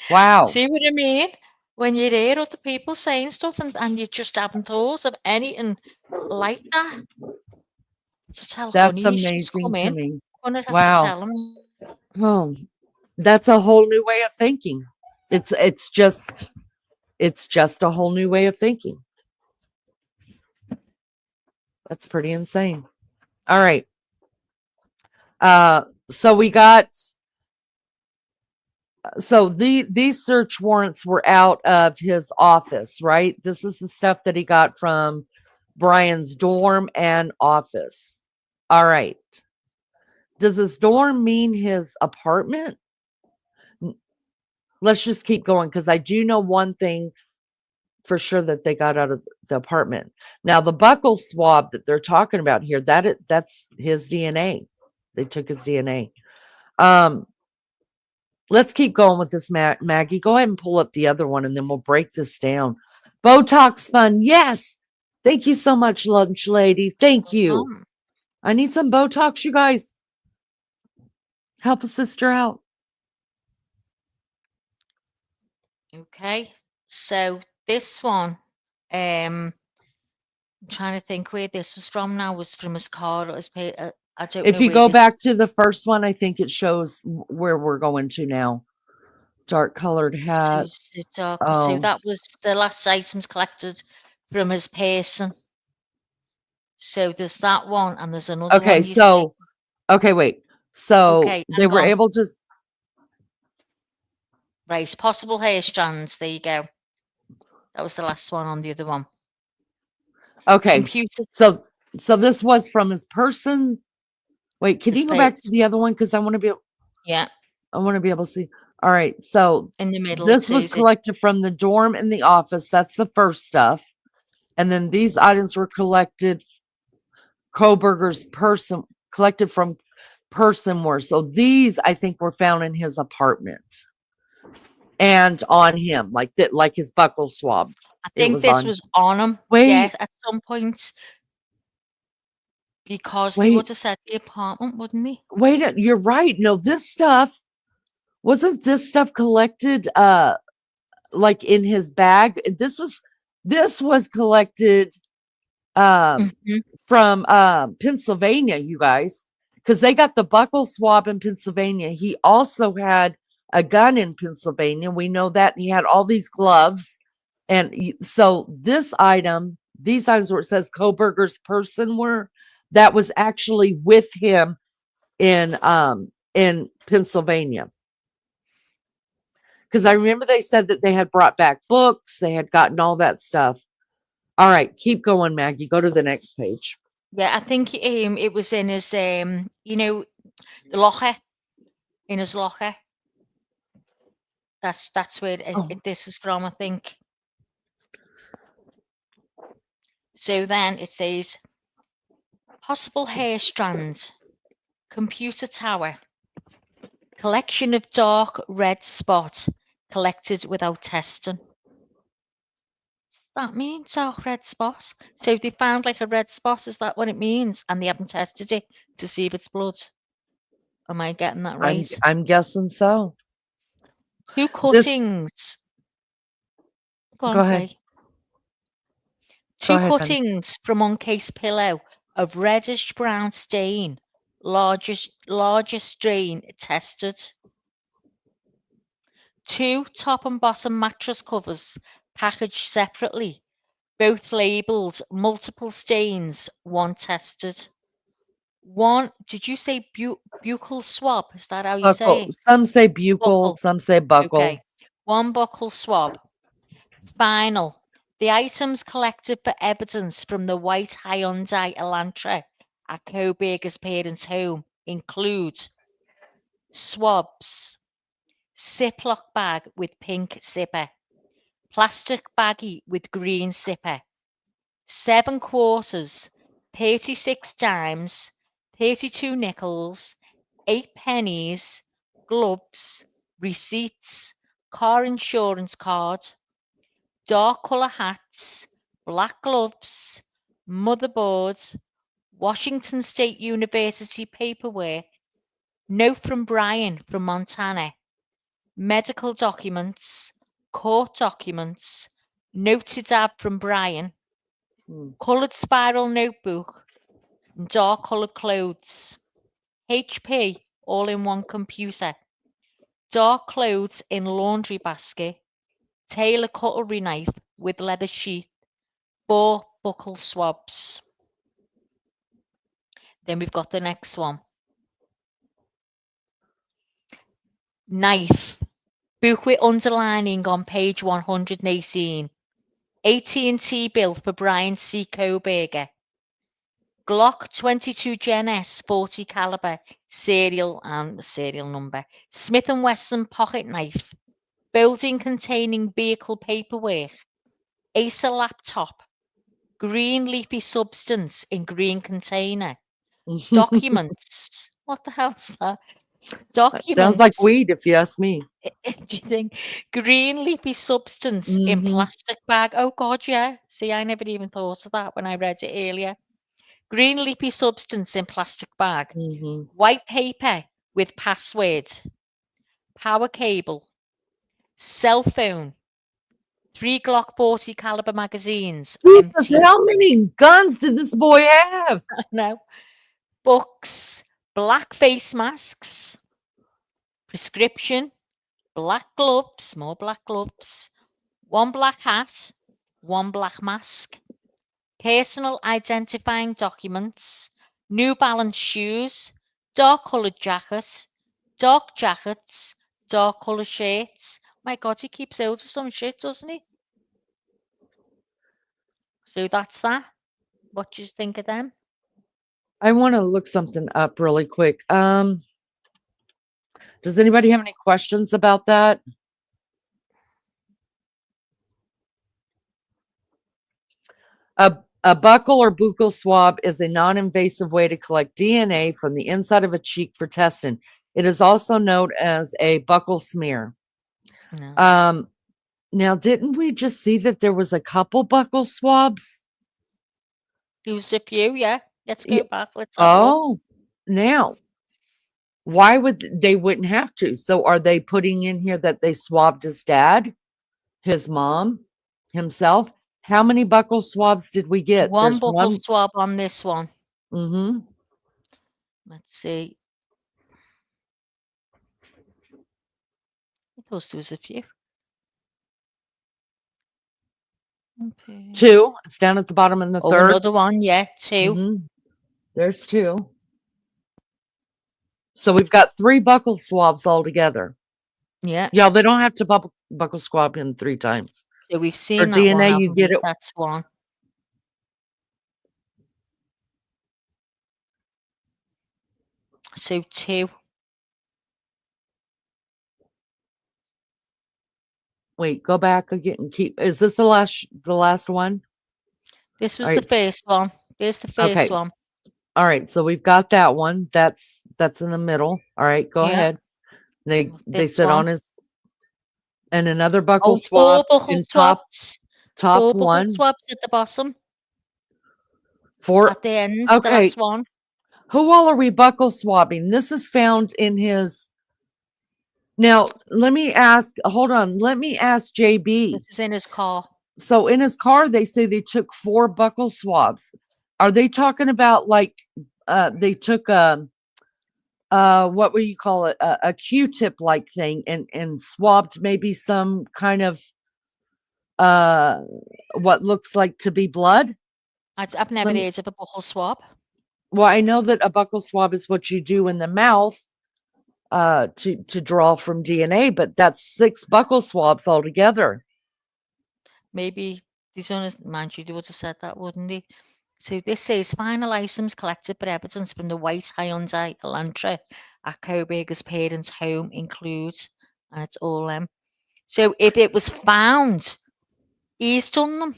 Wow. See what I mean? When you hear other people saying stuff and you just haven't thought of anything like that. To tell That's Honey, amazing to me. Wow. To tell him. Oh, that's a whole new way of thinking. It's just a whole new way of thinking. That's pretty insane. All right. So we got, these search warrants were out of his office, right? This is the stuff that he got from Brian's dorm and office. All right. Does his dorm mean his apartment? Let's just keep going, because I do know one thing for sure that they got out of the apartment. Now, the buccal swab that they're talking about here, that's his DNA. They took his DNA. Let's keep going with this, Maggie. Go ahead and pull up the other one, and then we'll break this down. Botox fun. Yes. Thank you so much, lunch lady. Thank you. I need some Botox, you guys. Help a sister out. Okay. So this one, I'm trying to think where this was from now. Was from his car or his pay. I don't know. If you go back to the first one, I think it shows where we're going to now. Dark colored hats. So that was the last items collected from his person. So there's that one, and there's another one. Okay, wait. So they were able to. Right, possible hair strands. There you go. That was the last one on the other one. Okay. So this was from his person. Wait, can you go back to the other one? Because I want to be. Yeah. I want to be able to see. All right. So in the middle, this was collected from the dorm and the office. That's the first stuff. And then these items were collected. Kohberger's person collected from person were. So these, I think, were found in his apartment and on him, like that, like his buccal swab. I think this was on him. Wait. Yes, at some point. Because he would have said the apartment, wouldn't he? Wait, you're right. No, this stuff wasn't collected like in his bag. This was collected from Pennsylvania, you guys. because they got the buccal swab in Pennsylvania. He also had a gun in Pennsylvania. We know that. He had all these gloves. And so these items where it says Kohberger's person that was actually with him in Pennsylvania. Because I remember they said that they had brought back books, they had gotten all that stuff. All right, keep going, Maggie. Go to the next page. Yeah, I think it was in his the locker, in his locker. That's where this is from, I think. So then it says possible hair strands, computer tower, collection of dark red spot collected without testing. Does that mean dark red spot? So if they found like a red spot, is that what it means? And they haven't tested it to see if it's blood. Am I getting that right? I'm guessing so. 2 cuttings. Go ahead. Clay. 2 cuttings from uncased pillow of reddish brown stain, largest strain tested. 2 top and bottom mattress covers packaged separately, both labelled multiple stains, 1 tested. 1, did you say buccal swab? Is that how you say it? Some say buccal, some say buccal. Okay. 1 buccal swab. Final. The items collected for evidence from the white Hyundai Elantra at Kohberger's parents' home include swabs, Ziploc bag with pink zipper, plastic baggie with green zipper, 7 quarters, 36 dimes, 32 nickels, 8 pennies, gloves, receipts, car insurance card, dark colour hats, black gloves, motherboard, Washington State University paperwork, note from Brian from Montana, medical documents, court documents, note to Dad from Brian, coloured spiral notebook, and dark coloured clothes, HP all-in-one computer, dark clothes in laundry basket, tailor cutlery knife with leather sheath, 4 buccal swabs. Then we've got the next one. Knife, book with underlining on page 118. AT&T bill for Brian C. Kohberger. Glock 22 Gen S 40 caliber serial number. Smith & Wesson pocket knife. Building containing vehicle paperwork. Acer laptop. Green leafy substance in green container. Documents. What the hell's that? Documents. Sounds like weed, if you ask me. Do you think? Green leafy substance in plastic bag. Oh God, yeah. See, I never even thought of that when I read it earlier. Green leafy substance in plastic bag. White paper with password. Power cable. Cell phone. 3 Glock 40 caliber magazines. Jesus, how many guns did this boy have? No. Books. Black face masks. Prescription. Black gloves. More black gloves. 1 black hat. 1 black mask. Personal identifying documents. New Balance shoes. Dark coloured jacket. Dark jackets. Dark coloured shirts. My God, he keeps out of some shit, doesn't he? So that's that. What do you think of them? I want to look something up really quick. Does anybody have any questions about that? A buccal or buccal swab is a non-invasive way to collect DNA from the inside of a cheek for testing. It is also known as a buccal smear. No. Now, didn't we just see that there was a couple buccal swabs? There was a few, yeah. Let's go back. Let's have a look. Now, why wouldn't have to? So are they putting in here that they swabbed his dad, his mom, himself? How many buccal swabs did we get? 1 buccal swab on this one. Let's see. I thought there was a few. Okay. 2. It's down at the bottom in the Oh, third. another one. Yeah, 2. There's 2. So we've got 3 buccal swabs altogether. Yeah. Yeah, they don't have to buccal swab in 3 times. So we've For seen that one. DNA, you haven't get we? it. That's 1. So 2. Wait, go back again and keep. Is this the last one? This was All the right. first one. There's the first Okay. one. All right. So we've got that one. That's in the middle. All right. Go Yeah. ahead. They This said one. on his and another buccal Oh, 4 swab buccal in swabs. 4 buccal one. swabs at the bottom. 4 At the end. Okay. The last one. Who all are we buccal swabbing? This is found in his. Now, let me ask, hold on. Let me ask JB. This is in his car. So in his car, they say they took 4 buccal swabs. Are they talking about like they took what would you call it? A Q-tip like thing and swabbed maybe some kind of what looks like to be blood? I've never heard of a buccal swab. Well, I know that a buccal swab is what you do in the mouth to draw from DNA, but that's 6 buccal swabs altogether. Maybe these owners, mind you, they would have said that, wouldn't they? So this says final items collected by evidence from the white Hyundai Elantra at Kohberger's parents' home include, and it's all them. So if it was found, he's done them.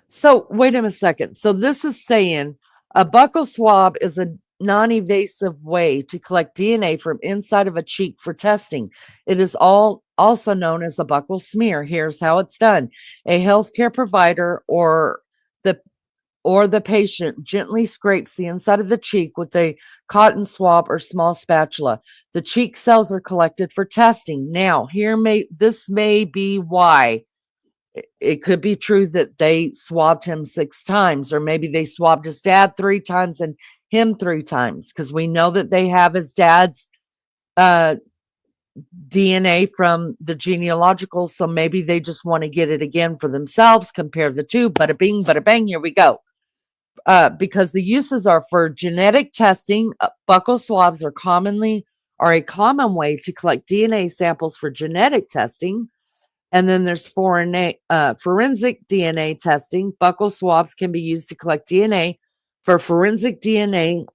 So wait a second. So this is saying a buccal swab is a non-invasive way to collect DNA from inside of a cheek for testing. It is also known as a buccal smear. Here's how it's done. A healthcare provider or the patient gently scrapes the inside of the cheek with a cotton swab or small spatula. The cheek cells are collected for testing. Now, this may be why it could be true that they swabbed him 6 times, or maybe they swabbed his dad 3 times and him 3 times, because we know that they have his dad's DNA from the genealogical. So maybe they just want to get it again for themselves, compare the two, bada bing, bada bang, here we go. Because the uses are for genetic testing. Buccal swabs are a common way to collect DNA samples for genetic testing. And then there's forensic DNA testing. Buccal swabs can be used to collect DNA for forensic DNA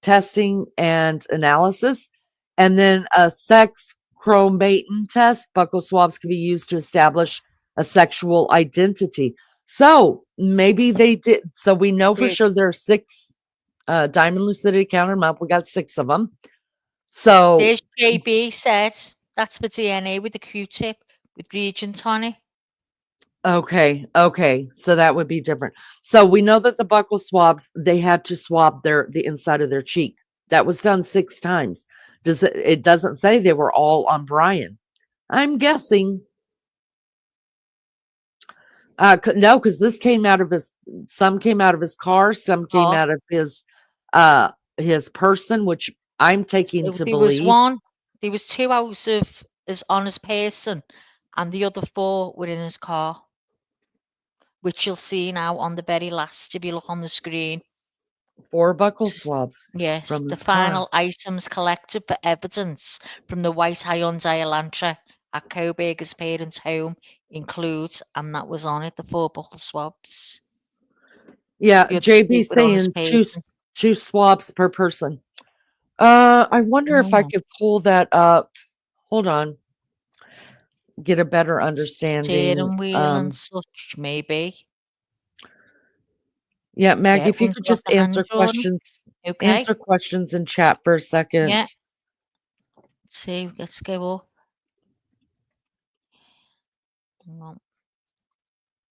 testing and analysis. And then a sex chromatin test. Buccal swabs can be used to establish a sexual identity. So maybe they did. So we know for sure there are 6 diamond lucidity counter them up. We got 6 of them. So there's JB said that's for DNA with the Q-tip with reagent on it. Okay. So that would be different. So we know that the buccal swabs, they had to swab the inside of their cheek. That was done 6 times. It doesn't say they were all on Brian. I'm guessing. No, because some came out of his car, some came out of his person, which I'm taking to believe. There was 2 out of his on his person, and the other 4 were in his car, which you'll see now on the very last if you look on the screen. 4 buccal swabs. Yes, from the his final car. items collected for evidence from the white Hyundai Elantra at Kohberger's parents' home includes, and that was on it, the 4 buccal swabs. Yeah, JB saying 2 swabs per person. I wonder if I could pull that up. Hold on. Get a better understanding. Steering wheel and such, maybe. Yeah, Maggie, if you could just answer questions. Okay. Answer questions in chat for a second. Yeah. Let's see, let's go up.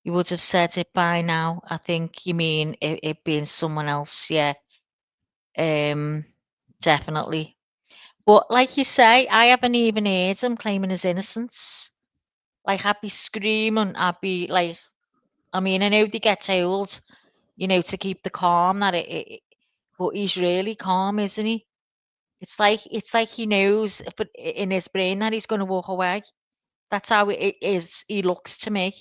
You would have said it by now. I think you mean it being someone else, yeah. Definitely. But like you say, I haven't even heard him claiming his innocence. Like, I'd be screaming. I'd be like, I mean, I know they get told, to keep the calm, that but he's really calm, isn't he? It's like he knows, but in his brain that he's going to walk away. That's how it is. He looks to me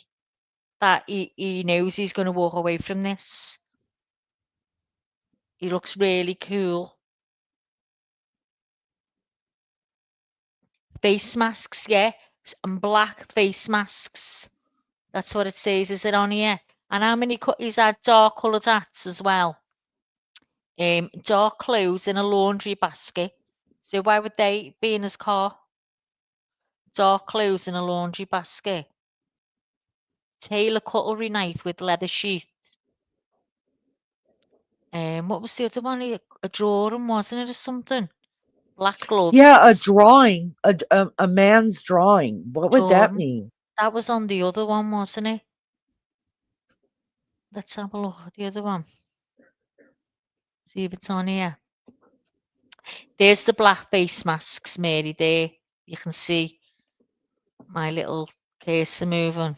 that he knows he's going to walk away from this. He looks really cool. Face masks, yeah, and black face masks. That's what it says. Is it on here? And how many he's had dark coloured hats as well. Dark clothes in a laundry basket. So why would they be in his car? Dark clothes in a laundry basket. Tailor cutlery knife with leather sheath. What was the other one? A drawing, wasn't it, or something? Black gloves. Yeah, a drawing, a man's drawing. What would that Drawing. mean? That was on the other one, wasn't it? Let's have a look at the other one. See if it's on here. There's the black face masks, Mary, there. You can see my little cursor moving.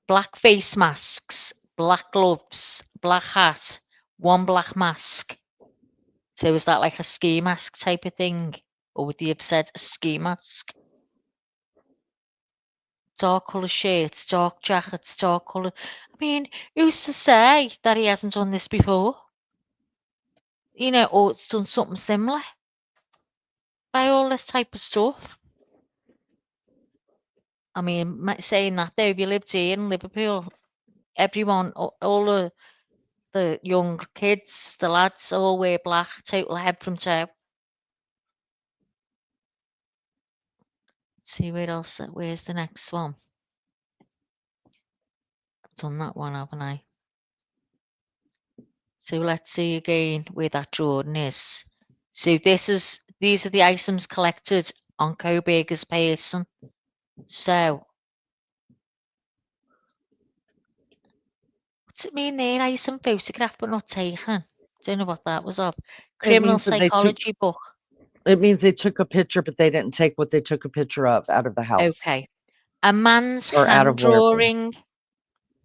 Black face masks, black gloves, black hat, one black mask. So is that like a ski mask type of thing? Or would they have said a ski mask? Dark colour shirts, dark jackets, dark colour. I mean, who's to say that he hasn't done this before? You know, or it's done something similar. By all this type of stuff. I mean, saying that though, if you lived here in Liverpool, everyone, all the young kids, the lads, all wear black, total head from toe. Let's see where else. Where's the next one? I've done that one, haven't I? So let's see again where that drawing is. So these are the items collected on Kohberger's person. So what's it mean there? Item photograph but not taken. Don't know what that was of. Criminal psychology book. It means they took a picture, but they didn't take what they took a picture of out of the house. Okay. A man's Or out hand of wherever. drawing.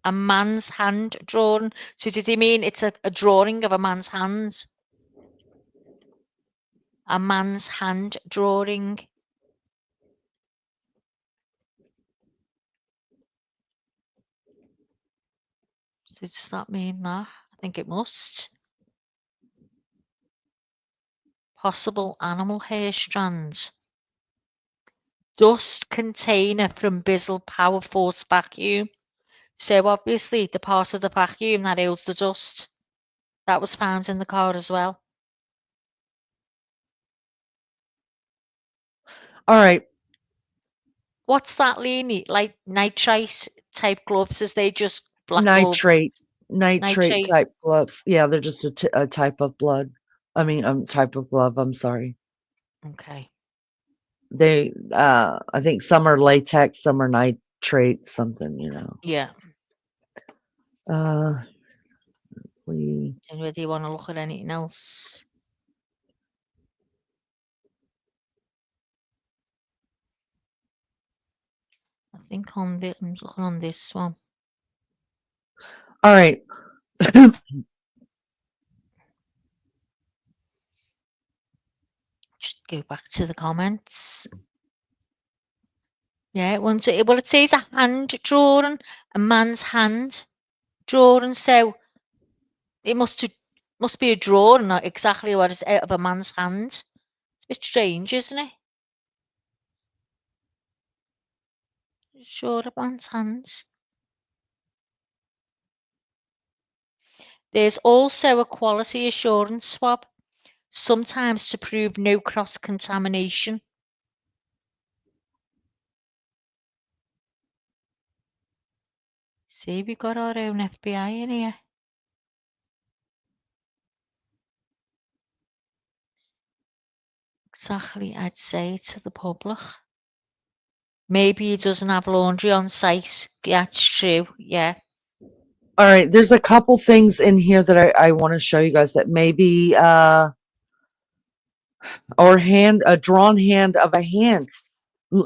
A man's hand drawing. So did they mean it's a drawing of a man's hands? A man's hand drawing. So does that mean that? I think it must. Possible animal hair strands. Dust container from Bizzle Power Force vacuum. So obviously the part of the vacuum that holds the dust, that was found in the car as well. All right. What's that, Leanie? Like nitrite type gloves? Is they just black Nitrate Nitrate. type gloves. Yeah, they're just a type of blood. I mean, type of glove. I'm sorry. Okay. They, I think some are latex, some are nitrate, something, you know. Yeah. And whether you want to look at anything else. I think I'm looking on this one. All right. Just go back to the comments. Yeah, well, it says a hand drawing, a man's hand drawing. So it must be a drawing, not exactly what is out of a man's hand. It's a bit strange, isn't it? Sure, a man's hands. There's also a quality assurance swab, sometimes to prove no cross-contamination. See, we've got our own FBI in here. Exactly, I'd say to the public. Maybe he doesn't have laundry on site. Yeah, it's true. Yeah. All right. There's a couple things in here that I want to show you guys that maybe a drawn hand of a hand.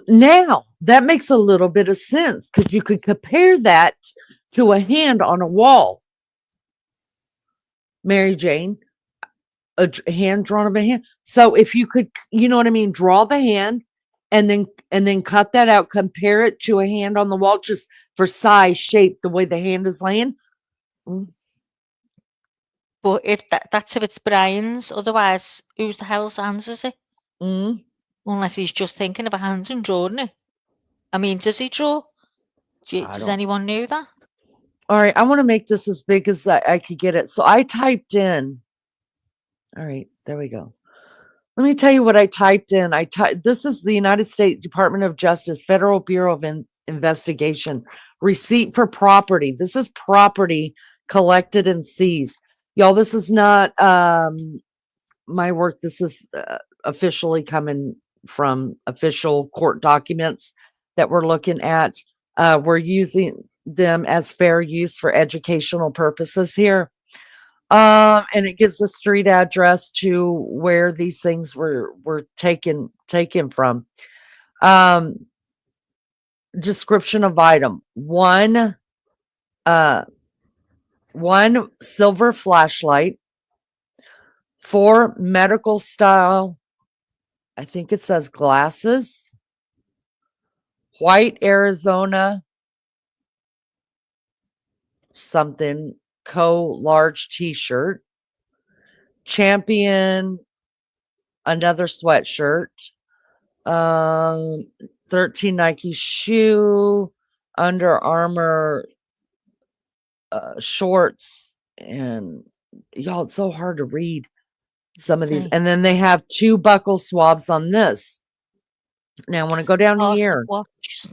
Now that makes a little bit of sense because you could compare that to a hand on a wall. Mary Jane, hand drawn of a hand. So if you could, you know what I mean, draw the hand and then cut that out, compare it to a hand on the wall, just for size, shape, the way the hand is laying. But if that's if it's Brian's, otherwise, whose the hell's hands is it? Mm. Unless he's just thinking of a hand and drawing it. I mean, does he draw? Does anyone know that? All right, I want to make this as big as I could get it. So I typed in. All right, there we go. Let me tell you what I typed in. This is the United States Department of Justice, Federal Bureau of Investigation, receipt for property. This is property collected and seized. Y'all, this is not my work. This is officially coming from official court documents that we're looking at. We're using them as fair use for educational purposes here. And it gives the street address to where these things were taken from. Description of item: one silver flashlight, 4 medical style, I think it says glasses, white Arizona something large t-shirt, Champion, another sweatshirt, 13 Nike shoe, Under Armour shorts, and y'all, it's so hard to read some of these. And then they have 2 buckle swabs on this. Now I want to go down here. Watch.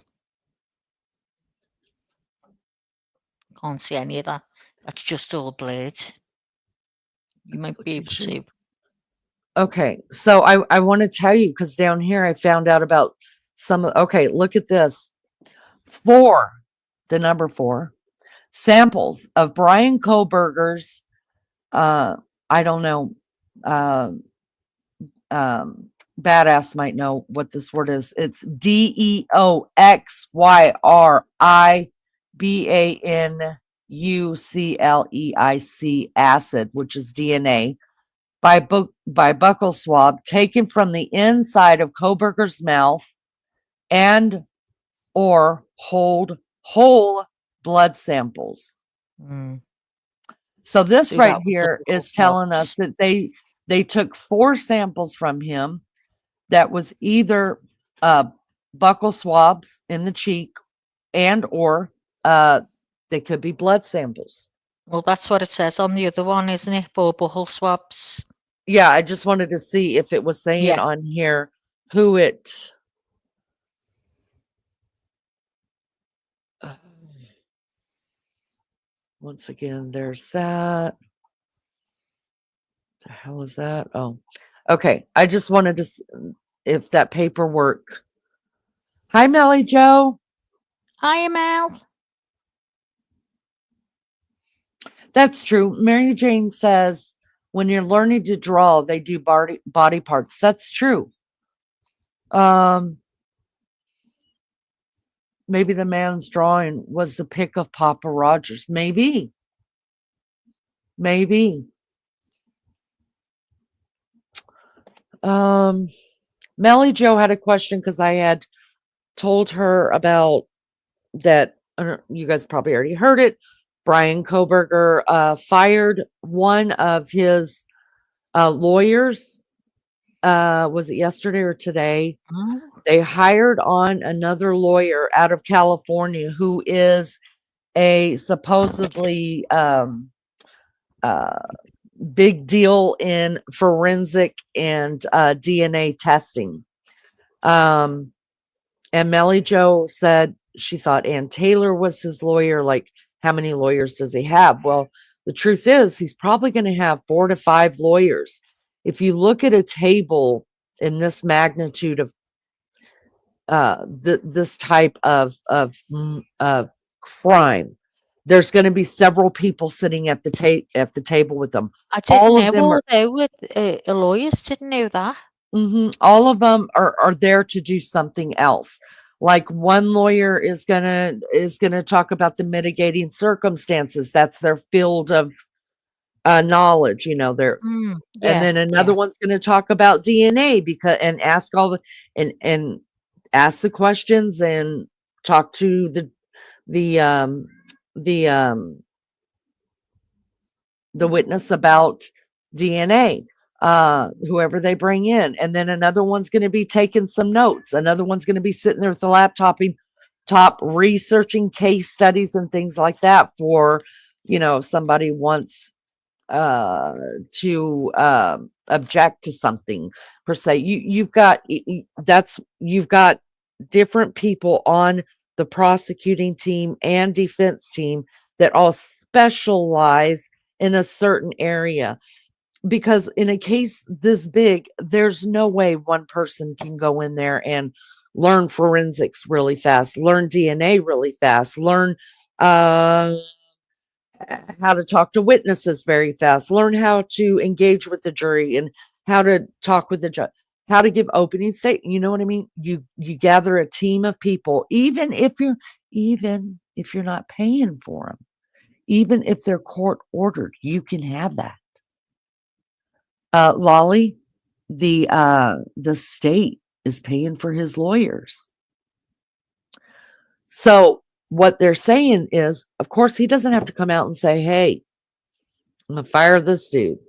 Can't see any of that. That's just all blades. You might be able to. Okay, so I want to tell you, because down here I found out about some of. Okay, look at this. 4, the number 4 samples of Brian Kohberger's. I don't know. Badass might know what this word is. It's deoxyribonucleic acid, which is DNA, by buccal swab taken from the inside of Kohberger's mouth and or whole blood samples. So this right here is telling us that they took 4 samples from him. That was either buccal swabs in the cheek and or they could be blood samples. Well, that's what it says on the other one, isn't it? 4 buccal swabs. Yeah, I just wanted to see if it was saying on here who it. Once again, there's that. The hell is that? Oh, okay. I just wanted to see if that paperwork. Hi, Melly Joe. Hi, Mel. That's true. Mary Jane says when you're learning to draw, they do body parts. That's true. Maybe the man's drawing was the pick of Papa Rogers. Maybe. Melly Joe had a question because I had told her about that. You guys probably already heard it. Brian Kohberger fired one of his lawyers. Was it yesterday or today? They hired on another lawyer out of California who is a supposedly big deal in forensic and DNA testing. And Melly Joe said she thought Ann Taylor was his lawyer. Like, how many lawyers does he have? Well, the truth is he's probably going to have 4 to 5 lawyers. If you look at a table in this magnitude of this type of crime, there's going to be several people sitting at the table with them. I didn't know lawyers didn't know that. All of them are there to do something else. Like, one lawyer is gonna talk about the mitigating circumstances. That's their field of knowledge, they're, and Yeah, then another yeah. one's going to talk about DNA because, and ask all the, and ask the questions and talk to the, the, the witness about DNA, whoever they bring in. And then another one's going to be taking some notes. Another one's going to be sitting there with a top researching case studies and things like that for, if somebody wants to object to something per se. You've got different people on the prosecuting team and defense team that all specialize in a certain area, because in a case this big, there's no way one person can go in there and learn forensics really fast, learn DNA really fast, learn uh how to talk to witnesses very fast, learn how to engage with the jury and how to talk with the judge, how to give opening statement. You know what I mean? You gather a team of people, even if you're not paying for them, even if they're court ordered, you can have that. Lolly, the state is paying for his lawyers. So what they're saying is, of course, he doesn't have to come out and say, hey, I'm gonna fire this dude.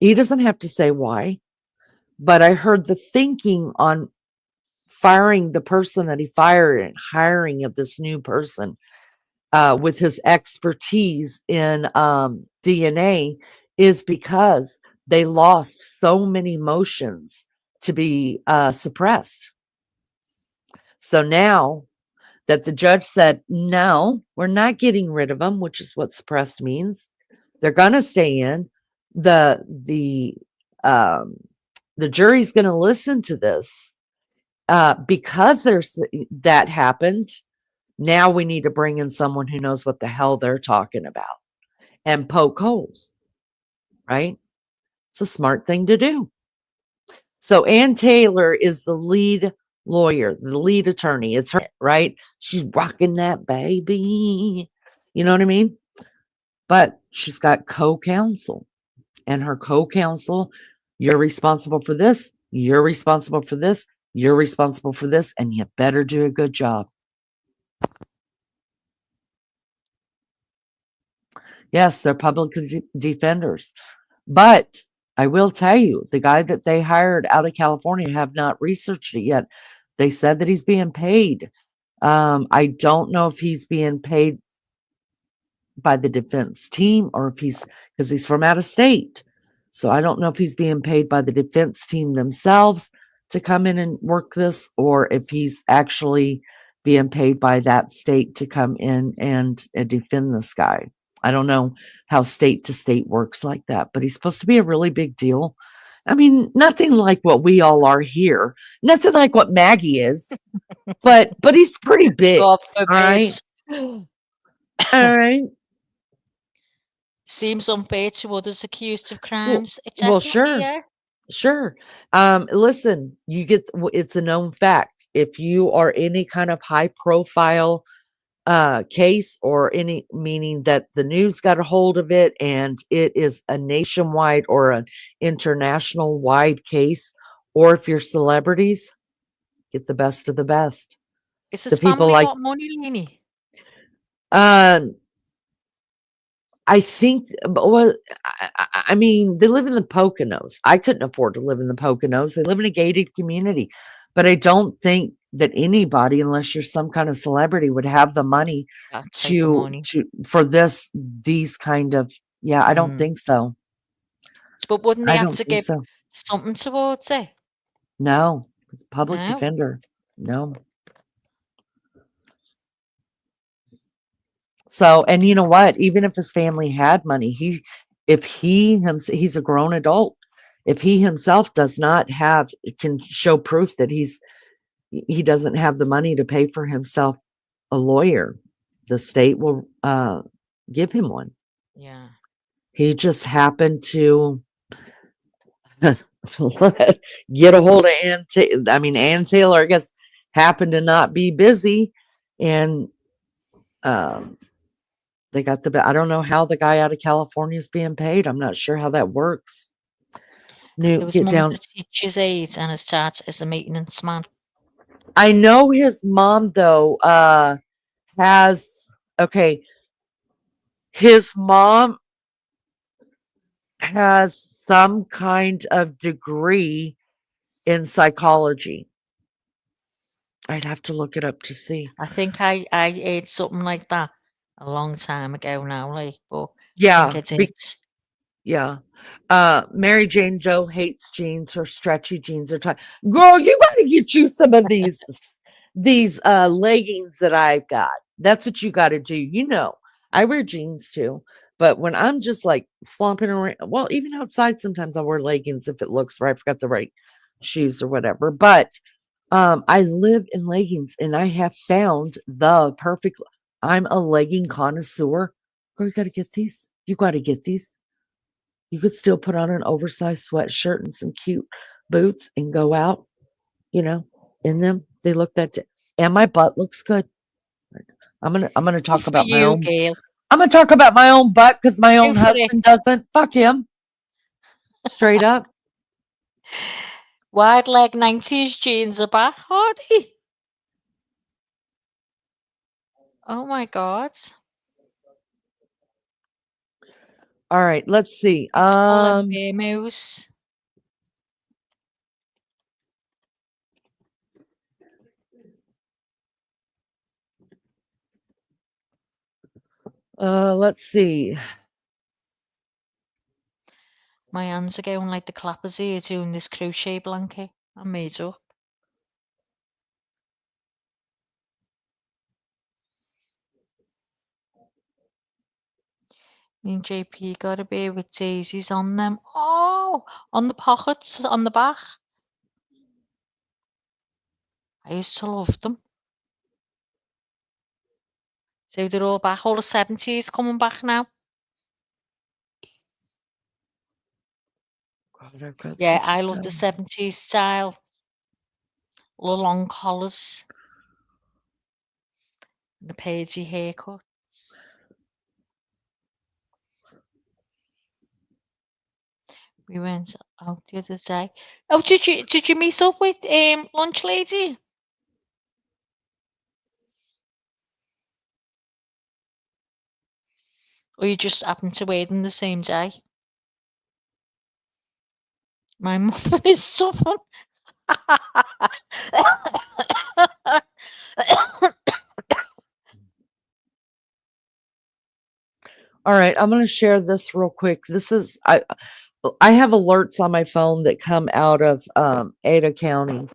He doesn't have to say why, but I heard the thinking on firing the person that he fired and hiring of this new person with his expertise in DNA is because they lost so many motions to be suppressed. So now that the judge said, no, we're not getting rid of them, which is what suppressed means. They're going to stay in. The jury's going to listen to this because there's that happened. Now we need to bring in someone who knows what the hell they're talking about and poke holes, right? It's a smart thing to do. So Ann Taylor is the lead lawyer, the lead attorney. It's her, right? She's rocking that baby. You know what I mean? But she's got co-counsel, and her co-counsel, you're responsible for this, you're responsible for this, you're responsible for this, and you better do a good job. Yes, they're public defenders. But I will tell you, the guy that they hired out of California have not researched it yet. They said that he's being paid. I don't know if he's being paid by the defense team or if because he's from out of state. So I don't know if he's being paid by the defense team themselves to come in and work this, or if he's actually being paid by that state to come in and defend this guy. I don't know how state to state works like that, but he's supposed to be a really big deal. I mean, nothing like what we all are here, nothing like what Maggie is, but he's pretty big. God All right. forbid. All right. Seems unfair to others accused of Well, crimes. It well, definitely, sure. yeah. Sure. Listen, it's a known fact. If you are any kind of high profile case, or any, meaning that the news got a hold of it and it is a nationwide or an international wide case, or if you're celebrities, get the best of the best. Is The his people family like, got money, Lenny? I think, well, I mean, they live in the Poconos. I couldn't afford to live in the Poconos. They live in a gated community, but I don't think that anybody, unless you're some kind of celebrity, would have the money That type of money. for these kind of. Yeah, I don't think so. But wouldn't they I have don't to think give so. something towards it? No, it's public No. defender. No. So, and you know what? Even if his family had money, he's a grown adult. If he himself can show proof that he doesn't have the money to pay for himself a lawyer, the state will give him one. Yeah. He just happened to get a hold of Ann Taylor, I guess, happened to not be busy, and they they got I don't know how the guy out of California is being paid. I'm not sure how that works. So his Get mum's down. a teacher's aide and his dad is a maintenance man. I know his mom though has okay. His mom has some kind of degree in psychology. I'd have to look it up to see. I think I ate something like that a long time ago now, like, but I Yeah, think I did. yeah. Mary Jane Joe hates jeans. Her stretchy jeans are tight. Girl, you got to get you some of these leggings that I've got. That's what you got to do. You know, I wear jeans too, but when I'm just like flomping around, well, even outside, sometimes I wear leggings if it looks right. I forgot the right shoes or whatever. But I live in leggings, and I have found the perfect. I'm a legging connoisseur. Girl, you got to get these. You got to get these. You could still put on an oversized sweatshirt and some cute boots and go out, you know, in them. They look and my butt looks good. I'm gonna Good talk for about my you, own. girl. I'm gonna talk about my own butt because my Go own for it. husband doesn't. Fuck him. Straight up. Wide leg 90s jeans are back, Hardy. Oh my God. All right, let's see. Skull and Moose. Let's see. My hands are going like the clappers here doing this crochet blanket I made up. Me and JP got a beer with daisies on them. Oh, on the pockets, on the back. I used to love them. So they're all back, all the 70s coming back now. God, I've got Yeah, such I love the 70s style. All the long collars. And the pagey haircuts. We went out the other day. Oh, did you meet up with lunch lady? Or you just happened to wear them the same day? My mother is stubborn. All right, I'm going to share this real quick. This is I have alerts on my phone that come out of Ada County,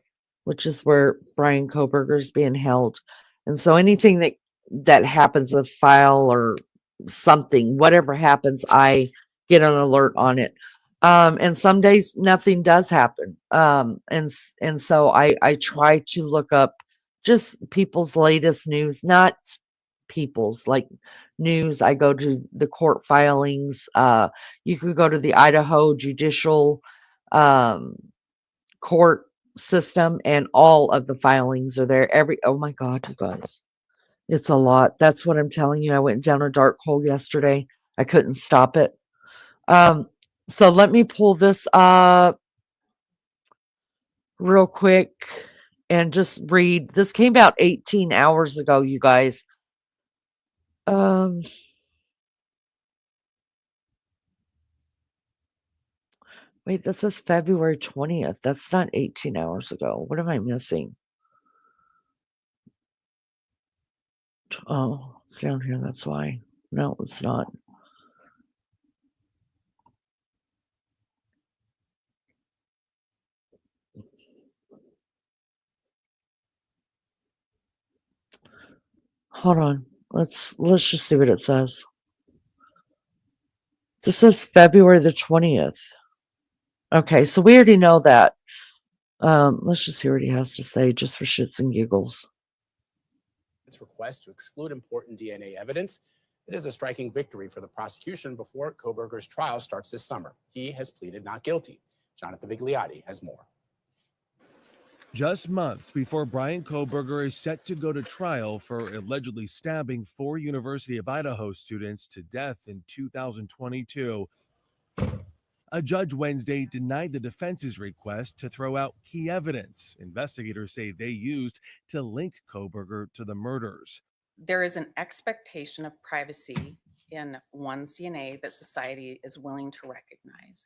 which is where Brian Kohberger is being held. And so anything that happens, a file or something, whatever happens, I get an alert on it. And some days nothing does happen. And so I try to look up just people's latest news, not people's like news. I go to the court filings. You could go to the Idaho judicial court system, and all of the filings are there. Oh my God, you guys, it's a lot. That's what I'm telling you. I went down a dark hole yesterday. I couldn't stop it. So let me pull this up real quick and just read. This came out 18 hours ago, you guys. Wait, this is February 20th. That's not 18 hours ago. What am I missing? Oh, it's down here. That's why. No, it's not. Hold on. Let's just see what it says. This is February the 20th. Okay, so we already know that. Let's just hear what he has to say, just for shits and giggles. Its request to exclude important DNA evidence. It is a striking victory for the prosecution before Kohberger's trial starts this summer. He has pleaded not guilty. Jonathan Vigliotti has more. Just months before Brian Kohberger is set to go to trial for allegedly stabbing 4 University of Idaho students to death in 2022, a judge Wednesday denied the defense's request to throw out key evidence investigators say they used to link Kohberger to the murders. There is an expectation of privacy in one's DNA that society is willing to recognize.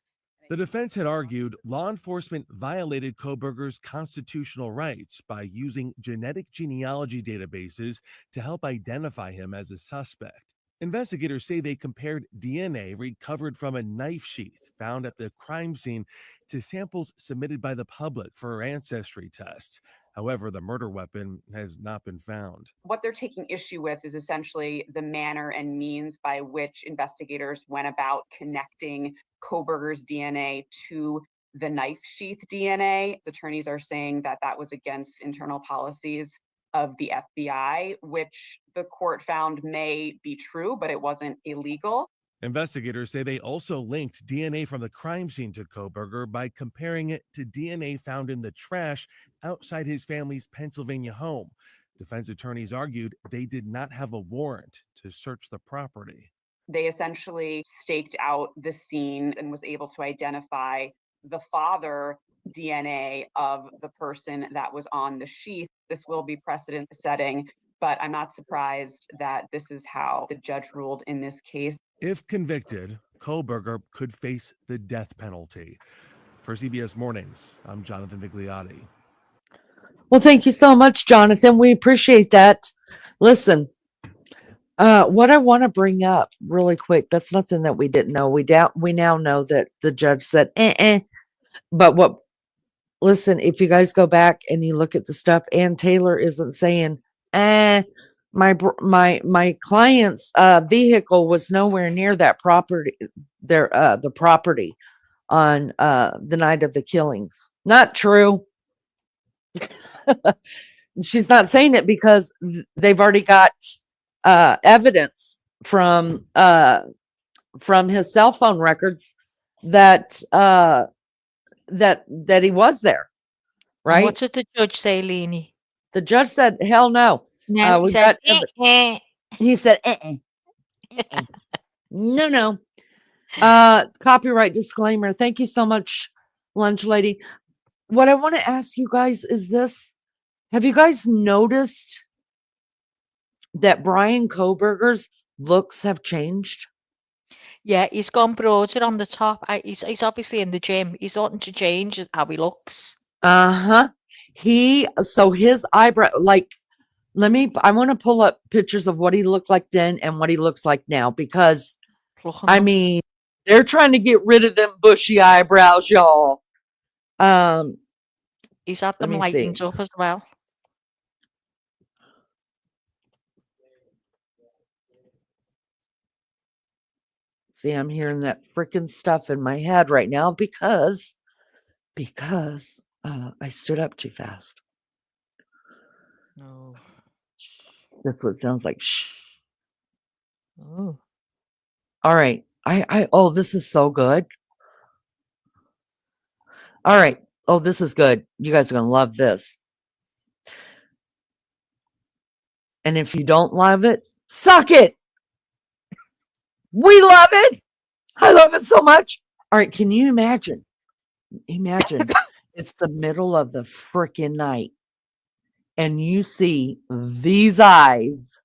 The defense had argued law enforcement violated Kohberger's constitutional rights by using genetic genealogy databases to help identify him as a suspect. Investigators say they compared DNA recovered from a knife sheath found at the crime scene to samples submitted by the public for ancestry tests. However, the murder weapon has not been found. What they're taking issue with is essentially the manner and means by which investigators went about connecting Kohberger's DNA to the knife sheath DNA. Attorneys are saying that that was against internal policies of the FBI, which the court found may be true, but it wasn't illegal. Investigators say they also linked DNA from the crime scene to Kohberger by comparing it to DNA found in the trash outside his family's Pennsylvania home. Defense attorneys argued they did not have a warrant to search the property. They essentially staked out the scene and was able to identify the father DNA of the person that was on the sheath. This will be precedent setting, but I'm not surprised that this is how the judge ruled in this case. If convicted, Kohberger could face the death penalty. For CBS Mornings, I'm Jonathan Vigliotti. Well, thank you so much, Jonathan. We appreciate that. Listen, what I want to bring up really quick, that's nothing that we didn't know. We now know that the judge said, But listen, if you guys go back and you look at the stuff, Ann Taylor isn't saying, my client's vehicle was nowhere near that property, the property on the night of the killings. Not true. She's not saying it because they've already got evidence from his cell phone records that that he was there, right? What did the judge say, Leanie? The judge said, "Hell no." No, we he said, got he said, no. Copyright disclaimer. Thank you so much, lunch lady. What I want to ask you guys is this: have you guys noticed that Brian Kohberger's looks have changed? Yeah, he's gone broader on the top. He's obviously in the gym. He's starting to change how he looks. So his eyebrow, like, I want to pull up pictures of what he looked like then and what he looks like now, because I mean, they're trying to get rid of them bushy eyebrows, y'all. He's had them lightened up as well. See, I'm hearing that freaking stuff in my head right now because I stood up too fast. No. That's what it sounds like. Shh. Oh. All right. Oh, this is so good. All right. Oh, this is good. You guys are going to love this. And if you don't love it, suck it. We love it. I love it so much. All right. Can you imagine? It's the middle of the freaking night and you see these eyes.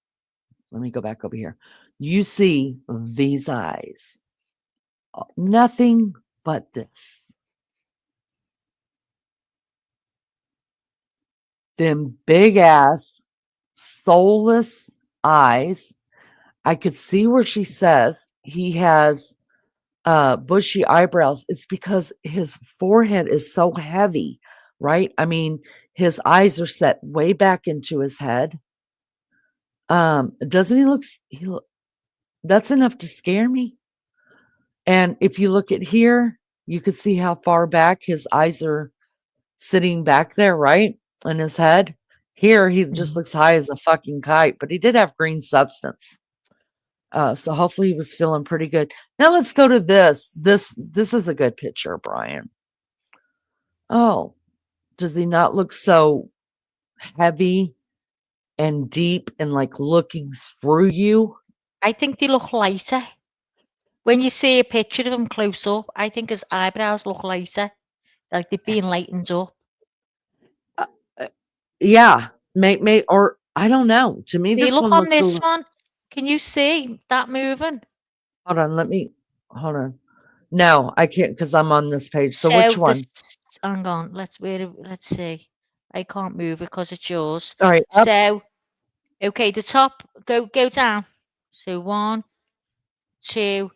Let me go back over here. You see these eyes. Nothing but this. Them big ass, soulless eyes. I could see where she says he has bushy eyebrows. It's because his forehead is so heavy, right? I mean, his eyes are set way back into his head. Doesn't he look, that's enough to scare me. And if you look at here, you could see how far back his eyes are sitting back there, right? In his head. Here, he just looks high as a fucking kite, but he did have green substance. So hopefully he was feeling pretty good. Now let's go to this. This is a good picture, Brian. Oh, Does he not look so heavy and deep and like looking through you? I think they look lighter. When you see a picture of him close up, I think his eyebrows look lighter, like they're being lightened up. Yeah, may or I don't know. To me, See, this look one on looks a this little. one. Can you see that moving? Hold on, hold on. No, I can't because I'm on this page. So which So one? this, hang on, let's see. I can't move it because it's yours. All right, up, So, okay, the top, go down. So 1, 2,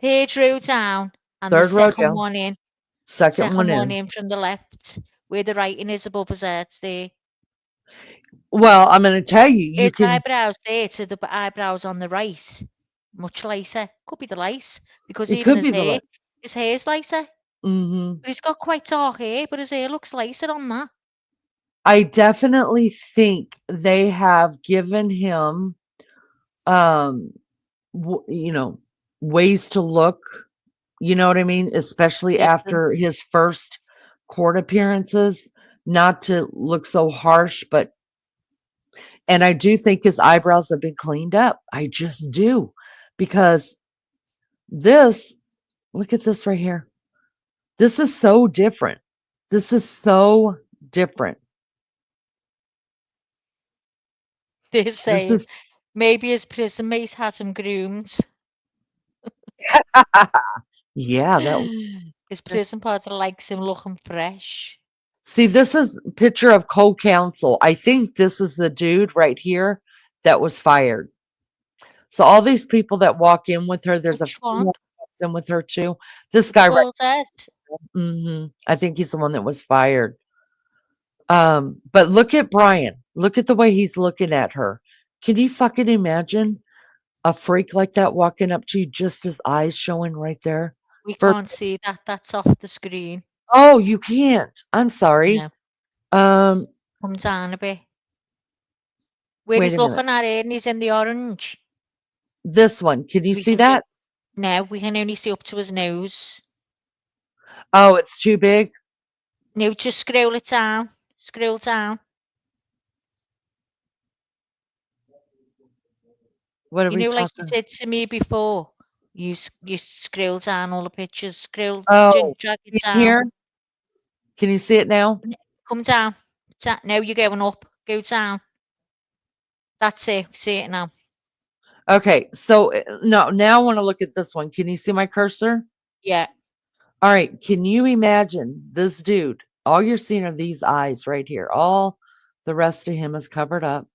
third row down, and the third row second down, one in. second Second one one in. in from the left, where the writing is above his head there. Well, I'm going to tell you, you His can. eyebrows there to the eyebrows on the right, much lighter. Could be the light, because It even could be the light. his hair's lighter. Hmm. But he's got quite dark hair, but his hair looks lighter on that. I definitely think they have given him, um, you know, ways to look. You know what I mean? Especially Different. after his first court appearances, not to look so harsh, but and I do think his eyebrows have been cleaned up. I just do. Because this, look at this right here. This is so different. This is so different. They're This saying is maybe his prison mate had him groomed. yeah, that His prison partner likes him looking fresh. see, this is a picture of co-counsel. I think this is the dude right here that was fired. So all these people that walk in with her, there's a Which friend one? that walks in with her too. This With guy the right, bald head? I think he's the one that was fired. But look at Brian. Look at the way he's looking at her. Can you fucking imagine a freak like that walking up to you, just his eyes showing right there? We For can't see that. That's off the screen. oh, you can't. I'm sorry. No. Um, Come down a bit. Where wait he's a minute. looking at it and he's in the orange. This one. Can you We see can that? No, we can only see up to his nose. Oh, it's too big. No, just scroll it down. Scroll down. What are You we know, like you talking? did to me before. You scroll down all the pictures. Scroll, Oh, drag it in down. here. Can you see it now? Come down. Now you're going up. Go down. That's it. See it now. Okay, so no, now I want to look at this one. Can you see my cursor? Yeah. All right, can you imagine this dude? All you're seeing are these eyes right here. All the rest of him is covered up.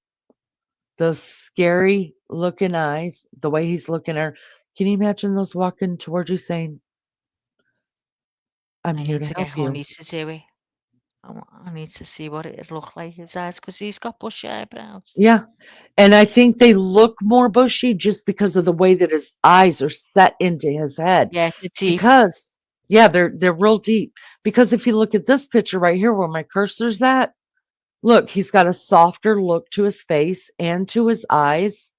Those scary looking eyes, the way he's looking at her. Can you imagine those walking towards you saying, I'm I here need to to get help you? Honey to do it. I need to see what it'd look like his eyes, because he's got bushy eyebrows. Yeah. And I think they look more bushy just because of the way that his eyes are set into his head. Yeah, the deep. Because yeah, they're real deep. Because if you look at this picture right here where my cursor's at, look, he's got a softer look to his face and to his eyes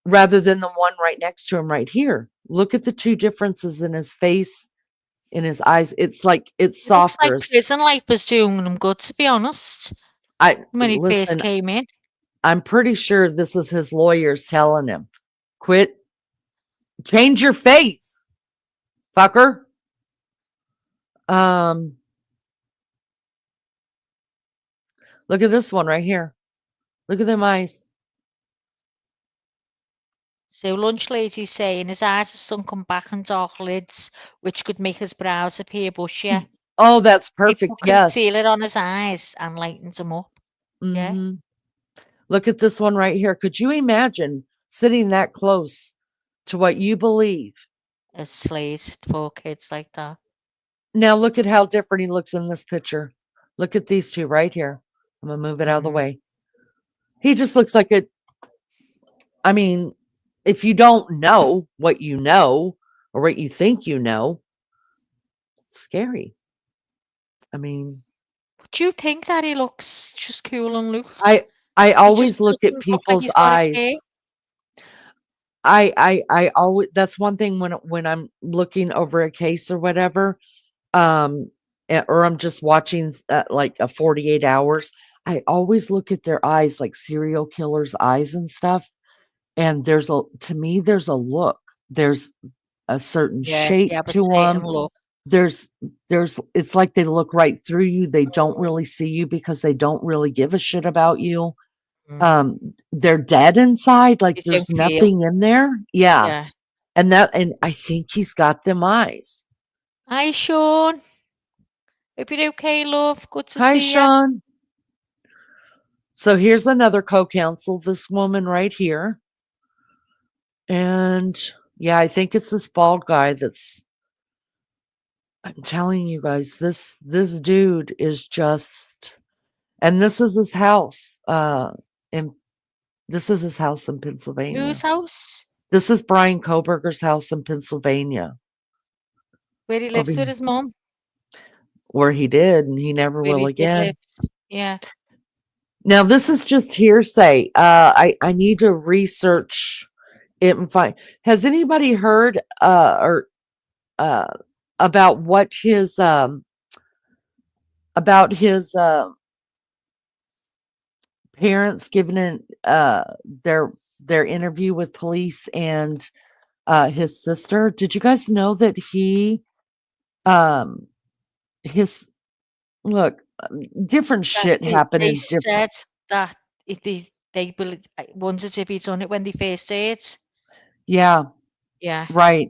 rather than the one right next to him right here. Look at the two differences in his face, in his eyes. It's like it's It looks softer. like prison life was doing him good, to be honest, when he first Listen, came in. I'm pretty sure this is his lawyers telling him, quit, change your face, fucker. Look at this one right here. Look at them eyes. So lunch lady's saying his eyes are sunken back and dark lids, which could make his brows appear bushier. Oh, that's They perfect. put Yes. concealer on his eyes and lightened them up. Yeah. Mm-hmm. Look at this one right here. Could you imagine sitting that close to what you believe? As slaves for kids like that. Now look at how different he looks in this picture. Look at these two right here. I'm gonna move it out of the way. He just looks like a, I mean, if you don't know what you know or what you think you know, it's scary. I mean, Do you think that he looks just cool and loose? I He always just look at doesn't look like people's he's got a eyes. care. I always, that's one thing when I'm looking over a case or whatever. or I'm just watching like a 48 hours, I always look at their eyes like serial killers' eyes and stuff. And to me, there's a look. There's a certain Yeah, shape yeah, but to Satan them. look. There's it's like they look right through you. They don't really see you because they don't really give a shit about you. They're dead inside, like You there's don't feel. nothing in there. Yeah. Yeah. And I think he's got them eyes. Hi, Sean. Hope you're okay, love. Good to Hi, see you. Sean. So here's another co-counsel, this woman right here. And yeah, I think it's this bald guy I'm telling you guys, this dude is just, and this is his house. In This is his house in Pennsylvania. Whose house? This is Brian Kohberger's house in Pennsylvania. Where he lives with his mom? Where he did, and he never Where will he did again. live. Yeah. Now, this is just hearsay. I need to research it and find. Has anybody heard or about what his parents giving in their interview with police and his sister? Did you guys know that his look, different shit happened They in different. said that they wondered if he'd done it when they first did. Yeah. Yeah. Right.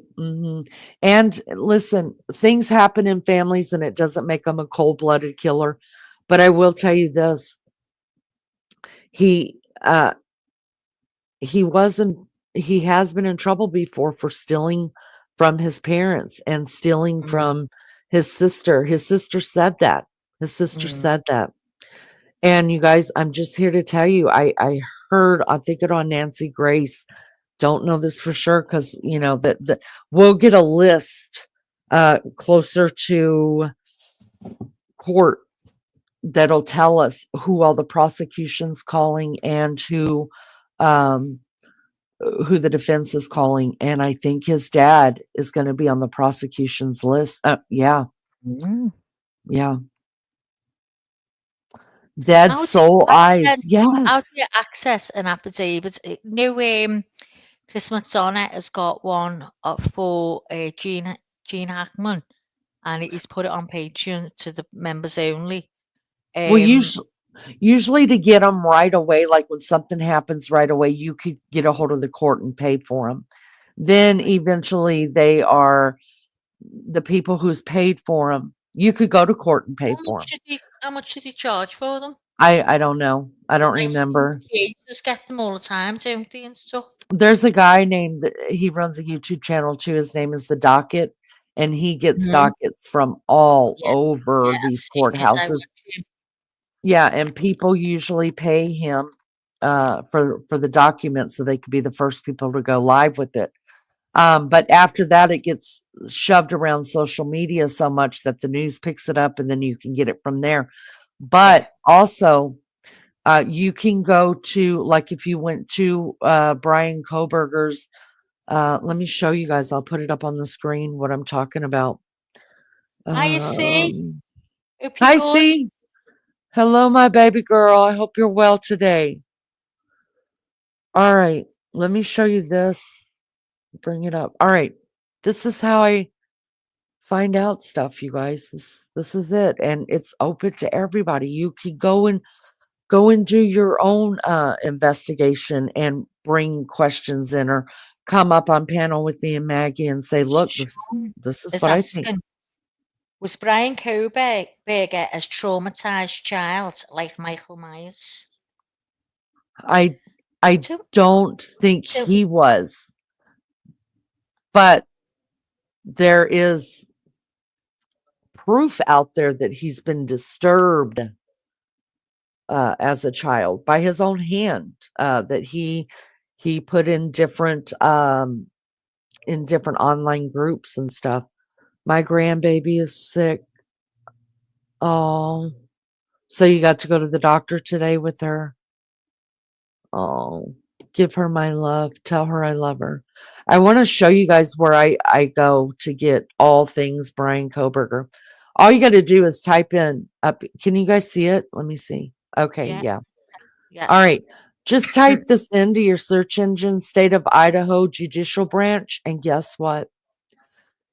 And listen, things happen in families and it doesn't make them a cold-blooded killer. But I will tell you this. He has been in trouble before for stealing from his parents and stealing from his sister. His sister said that. And you guys, I'm just here to tell you, I heard, I think it on Nancy Grace. Don't know this for sure because that we'll get a list closer to court that'll tell us who all the prosecution's calling and who the defense is calling. And I think his dad is going to be on the prosecution's list. Yeah. Yeah. Dead soul eyes. How do Yes. you access an affidavit? Chris McDonough has got one for Gene Hackman, and he's put it on Patreon to the members only. Well, usually to get them right away, like when something happens right away, you could get a hold of the court and pay for them. Then eventually they are the people who's paid for them. You could go to court and pay for them. How much did he charge for them? I don't know. I don't remember. Creators get them all the time, don't they, and stuff? There's a guy he runs a YouTube channel too. His name is The Docket, and he gets dockets from all over these courthouses. Yeah, and people usually pay him for the document so they could be the first people to go live with it. But after that, it gets shoved around social media so much that the news picks it up and then you can get it from there. But also, you can go to, like if you went to Brian Kohberger's, let me show you guys. I'll put it up on the screen what I'm talking about. Hi, C. Hi, C. Hello, my baby girl. I hope you're well today. All right. Let me show you this. Bring it up. All right. This is how I find out stuff, you guys. This is it. And it's open to everybody. You can go and do your own investigation and bring questions in or come up on panel with me and Maggie and say, look, this is what I think. Was Brian Kohberger as traumatized child like Michael Myers? I don't think he was, but there is proof out there that he's been disturbed as a child by his own hand, that he put in different online groups and stuff. My grandbaby is sick. Oh, so you got to go to the doctor today with her? Oh, give her my love. Tell her I love her. I want to show you guys where I go to get all things Brian Kohberger. All you got to do is type in up. Can you guys see it? Let me see. Okay, Yeah. yeah. Yeah. All right. Just type this into your search engine, State of Idaho Judicial Branch, and guess what?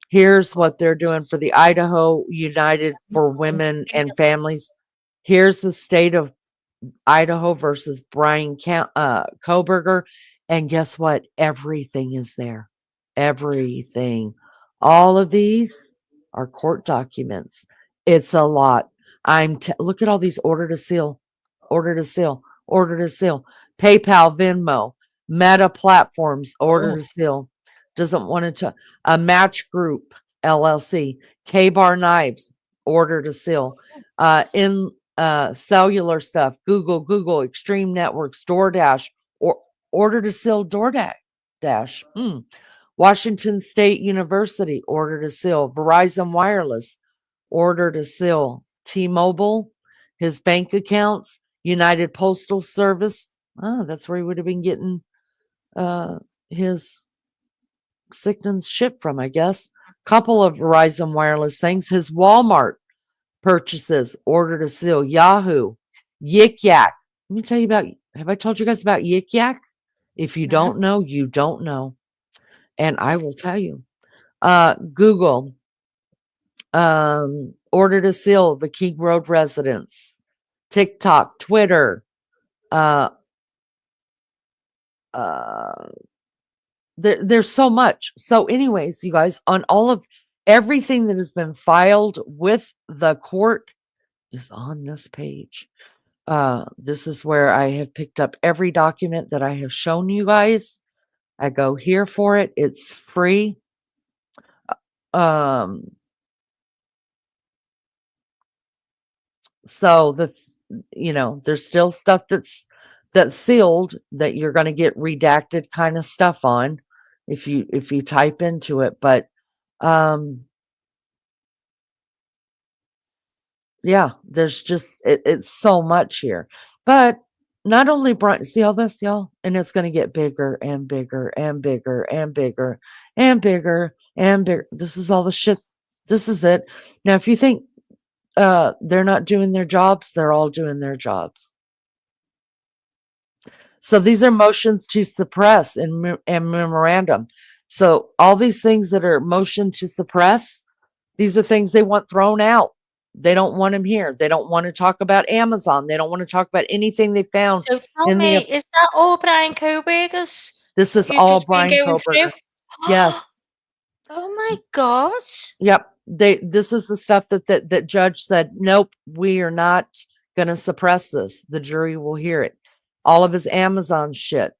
Here's what they're doing for the Idaho United for Women and Families. Here's the state of Idaho versus Brian Kohberger. And guess what? Everything is there. Everything. All of these are court documents. It's a lot. Look at all these order to seal, order to seal, order to seal, PayPal, Venmo, Meta platforms, order to seal. Doesn't want to, a Match Group LLC, K-Bar Knives, order to seal. In cellular stuff, Google, Extreme Networks, DoorDash, or order to seal DoorDash. Washington State University, order to seal. Verizon Wireless, order to seal. T-Mobile, his bank accounts, United Postal Service. Oh, that's where he would have been getting his Signon's ship from, I guess. Couple of Verizon Wireless things. His Walmart purchases, order to seal. Yahoo, Yik Yak. Let me tell you about, have I told you guys about Yik Yak? If you don't know, you don't know. And I will tell you. Google, order to seal the King Road residents. TikTok, Twitter, there's so much. So anyways, you guys, on all of everything that has been filed with the court is on this page. This is where I have picked up every document that I have shown you guys. I go here for it. It's free. So that's, there's still stuff that's sealed that you're going to get redacted kind of stuff on if you type into it. But yeah, there's just it's so much here. But not only Brian, see all this, y'all, and it's going to get bigger and bigger and bigger and bigger and bigger and bigger. This is all the shit. This is it. Now, if you think they're not doing their jobs, they're all doing their jobs. So these are motions to suppress and memorandum. So all these things that are motion to suppress, these are things they want thrown out. They don't want them here. They don't want to talk about Amazon. They don't want to talk about anything they found. So tell me, is that all Brian Kohberger's? This is all Brian Kohberger. Yes. Oh my God. Yep. This is the stuff that judge said, nope, we are not going to suppress this. The jury will hear it. All of his Amazon shit,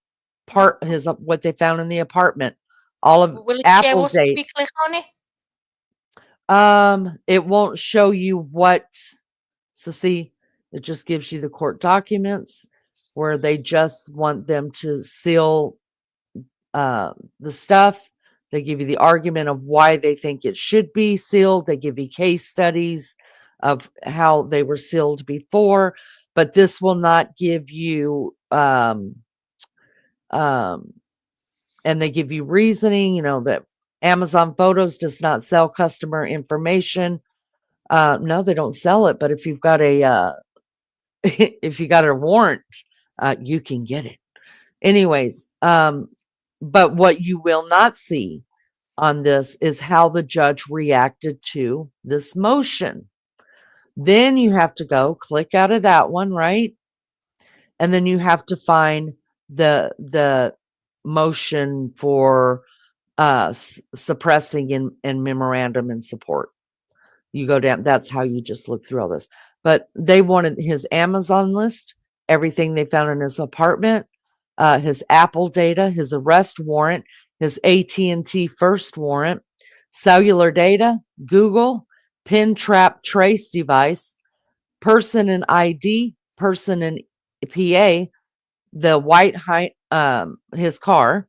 what they found in the apartment, all of Will it Apple show us if date. we click on it? It won't show you what. So see, it just gives you the court documents where they just want them to seal the stuff. They give you the argument of why they think it should be sealed. They give you case studies of how they were sealed before, but this will not give you and they give you reasoning, that Amazon Photos does not sell customer information. No, they don't sell it, but if you've got a if you got a warrant, you can get it. Anyways, but what you will not see on this is how the judge reacted to this motion. Then you have to go click out of that one, right? And then you have to find the motion for suppressing and memorandum and support. You go down, that's how you just look through all this. But they wanted his Amazon list, everything they found in his apartment, his Apple data, his arrest warrant, his AT&T first warrant, cellular data, Google, pin trap trace device, person and ID, person and PA, the white his car,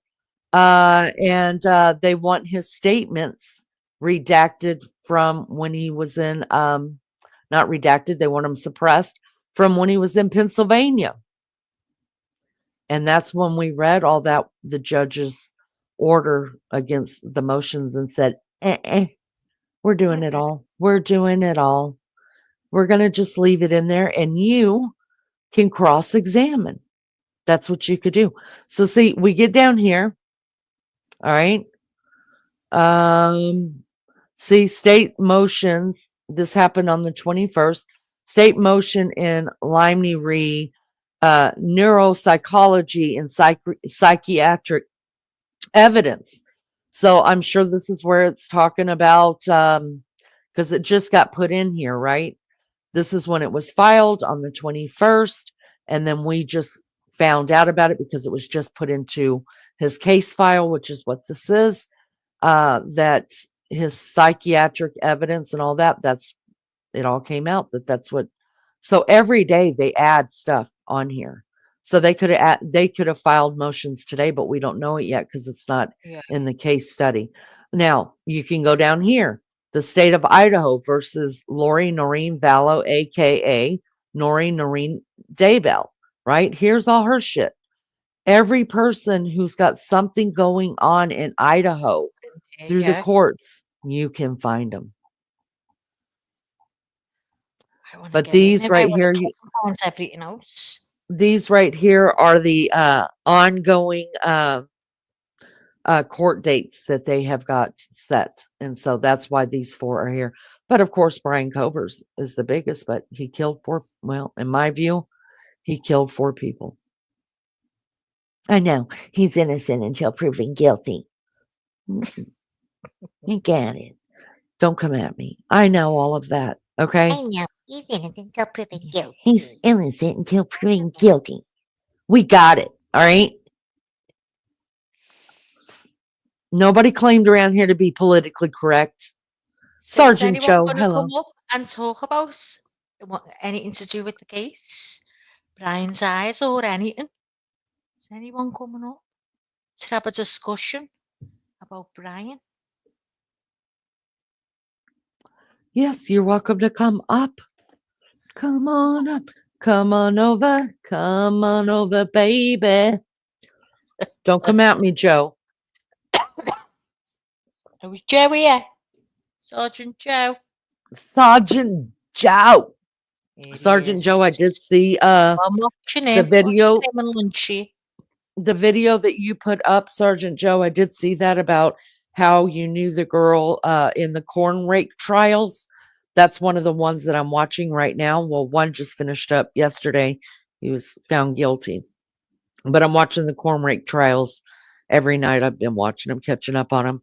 and they want his statements redacted from when he was in not redacted, they want them suppressed from when he was in Pennsylvania. And that's when we read all that, the judge's order against the motions, and said, We're doing it all. We're doing it all. We're going to just leave it in there and you can cross-examine. That's what you could do. So see, we get down here. All right. See, state motions. This happened on the 21st. State motion in Limey Re, neuropsychology and psychiatric evidence. So I'm sure this is where it's talking about, because it just got put in here, right? This is when it was filed on the 21st. And then we just found out about it because it was just put into his case file, which is what this is, that his psychiatric evidence and all that, it all came out that's what. So every day they add stuff on here. So they could have filed motions today, but we don't know it yet because it's not in the case study. Now you can go down here. The state of Idaho versus Lori Noreen Vallow, aka Nori Noreen Daybell. Right? Here's all her shit. Every person who's got something going on in Idaho through the courts, you can find them. But these right here, everything else. These right here are the ongoing court dates that they have got set. And so that's why these 4 are here. But of course, Brian Kohberger is the biggest, but he killed 4. Well, in my view, he killed 4 people. I know he's innocent until proven guilty. You get it. Don't come at me. I know all of that. Okay. I know he's innocent until proven guilty. He's innocent until proven guilty. We got it. All right. Nobody claimed around here to be politically correct. So Sergeant Joe, hello. Come up and talk about anything to do with the case, Brian's eyes, or anything? Is anyone coming up to have a discussion about Brian? Yes, you're welcome to come up. Come on up. Come on over. Come on over, baby. Don't come at me, Joe. It was Joe here. Sergeant Joe. Sergeant Joe. Sergeant Joe, I did see the video. The video that you put up, Sergeant Joe, I did see that about how you knew the girl in the corn rake trials. That's one of the ones that I'm watching right now. Well, one just finished up yesterday. He was found guilty. But I'm watching the corn rake trials every night. I've been watching them, catching up on them.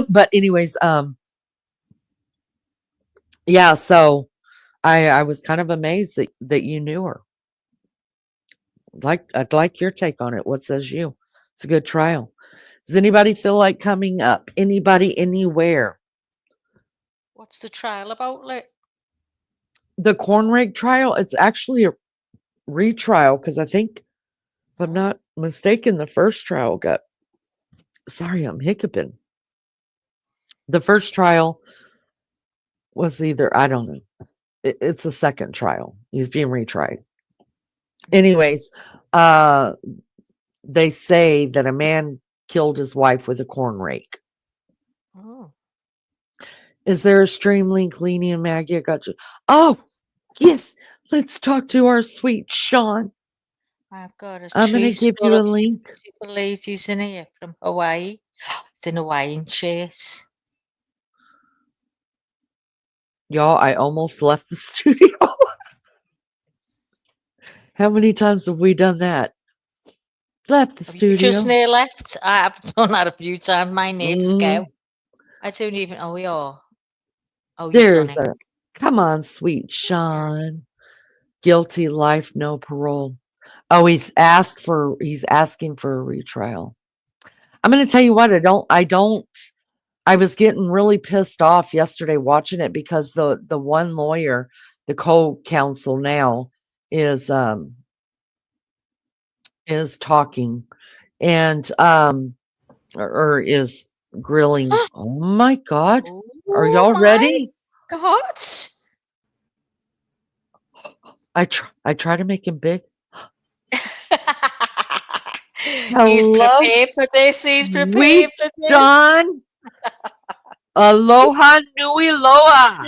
But anyways, yeah, so I was kind of amazed that you knew her. I'd like your take on it. What says you? It's a good trial. Does anybody feel like coming up? Anybody anywhere? What's the trial about? Like the corn rake trial? It's actually a retrial because I think, if I'm not mistaken, the first trial got. Sorry, I'm hiccuping. The first trial was either, I don't know. It's a second trial. He's being retried. Anyways, they say that a man killed his wife with a corn rake. Oh. Is there a stream link, Leanie and Maggie? I got you. Oh, yes. Let's talk to our sweet Sean. I've got I'm going to give you a link. Super ladies in here from Hawaii. It's in Hawaiian chase. Y'all, I almost left the studio. How many times have we done that? Left the studio. Just near left. I've done that a few times. My nerves go. I don't even. Oh, we are. Oh, there's a. Come on, sweet Sean. Guilty, life, no parole. Oh, he's asking for a retrial. I'm going to tell you what. I was getting really pissed off yesterday watching it because the one lawyer, the co-counsel now, is talking and or is grilling. Oh my God. Are y'all ready? God. I try to make him big. He's prepared for this. He's prepared for this. John. Aloha nui loa.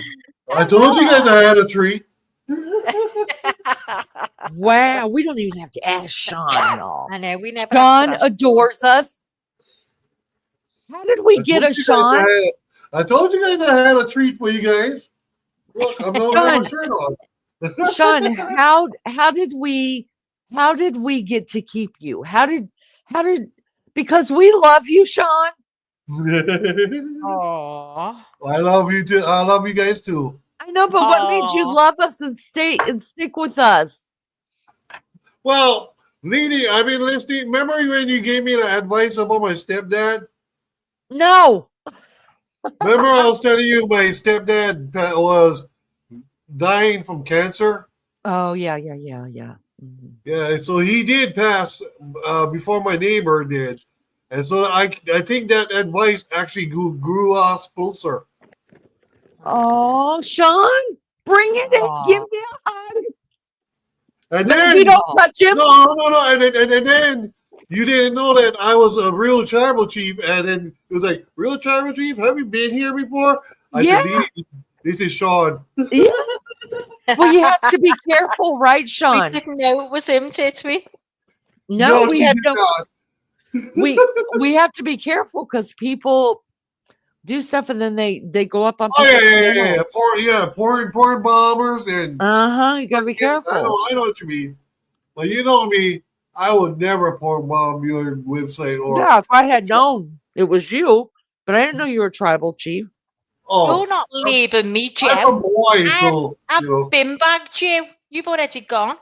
I told you guys I had a treat. Wow, we don't even have to ask Sean, y'all. I know, we never Sean have to ask adores us. How did we get a Sean? I told you guys I had a treat for you guys. Look, I'm not having a shirt on. Sean, how did we get to keep you? How did because we love you, Sean. Aww. I love you too. I love you guys too. I know, but what made you Aw. love us and stick with us? Well, Leanie, I've been listening. Remember when you gave me the advice about my stepdad? No. Remember I was telling you my stepdad was dying from cancer? Oh yeah. Mhm. Yeah, so he did pass before my neighbor did. And so I think that advice actually grew us closer. Oh, Sean, bring it in. Aw. Give me a hug. And But then we don't touch him. no. And then you didn't know that I was a real tribal chief. And then it was like, real tribal chief? Have you been here before? I said, this is Sean. Yeah. Well, you have to be careful, right, We Sean? didn't know it was him, did we? No, we she had did no. not. We have to be careful because people do stuff and then they go up on Oh people's yeah. channels. Pouring bombers and You gotta be careful. I know what you mean. But you know me, I would never pour bomb your website or Yeah, if I had known it was you, but I didn't know you were a tribal chief. You're not leaving me, I'm Joe. from Hawaii, so I've you know. been back, Joe. You've already gone.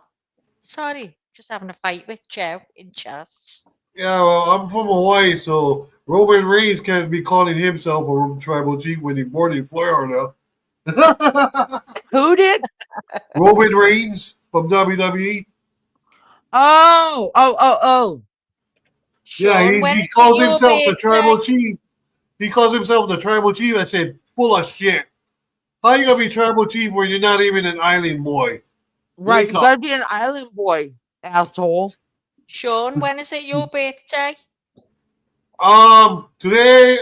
Sorry, just having a fight with Joe in chess. Yeah, well, I'm from Hawaii, so Roman Reigns can't be calling himself a tribal chief when he's born in Florida. Who did? Roman Reigns from WWE. Oh. Yeah, Sean, when he is calls your himself the tribal birthday? chief. He calls himself the tribal chief. I said, full of shit. How you gonna be tribal chief when you're not even an island boy? Right, Wake you up. gotta be an island boy, asshole. Sean, when is it your birthday? Today,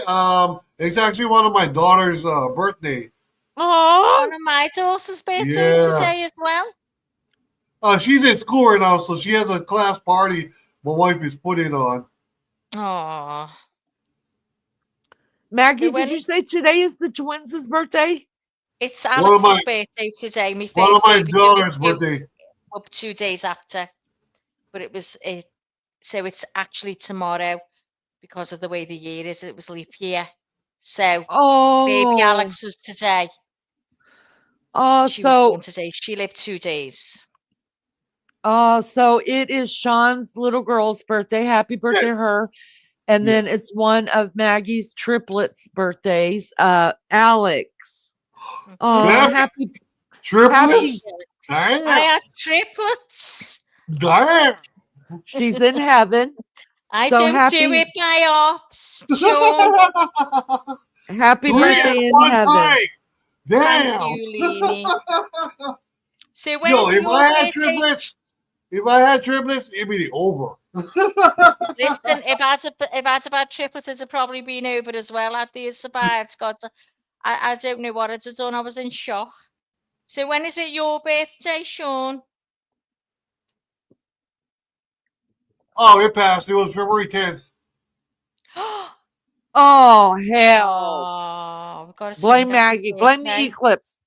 it's actually one of my daughter's birthday. It's Oh, one of my daughter's birthdays Yeah. today as well. She's in school right now, so she has a class party my wife is putting on. Oh, Maggie, So when did you is- say today is the twins' birthday? it's One of Alex's my- birthday today. My One of first my baby daughter's due birthday. up 2 days after, but it was so it's actually tomorrow because of the way the year is. It was leap year, so Oh, baby Alex was today. Oh, She was so born today. She lived 2 days. so it is Sean's little girl's birthday. Happy birthday to Yes. her. And then Yes. it's one of Maggie's triplets' birthdays. Alex. Oh, Yep. happy Triplets? I Damn. had triplets. Damn. she's in heaven. I So don't do happy- it by arts, Sean. Happy Three birthday at in one heaven. time. Damn. Thank you, Leanie. So when Yo, is it if your I had birthday? triplets, it'd be over. Listen, if I'd have had triplets, it'd have probably been over as well. Had these survived, God, I don't know what I'd have done. I was in shock. So when is it your birthday, Sean? Oh, it passed. It was February 10th. Oh, hell. Oh, we've got to Blame sing happy Maggie. Blame the birthday. eclipse.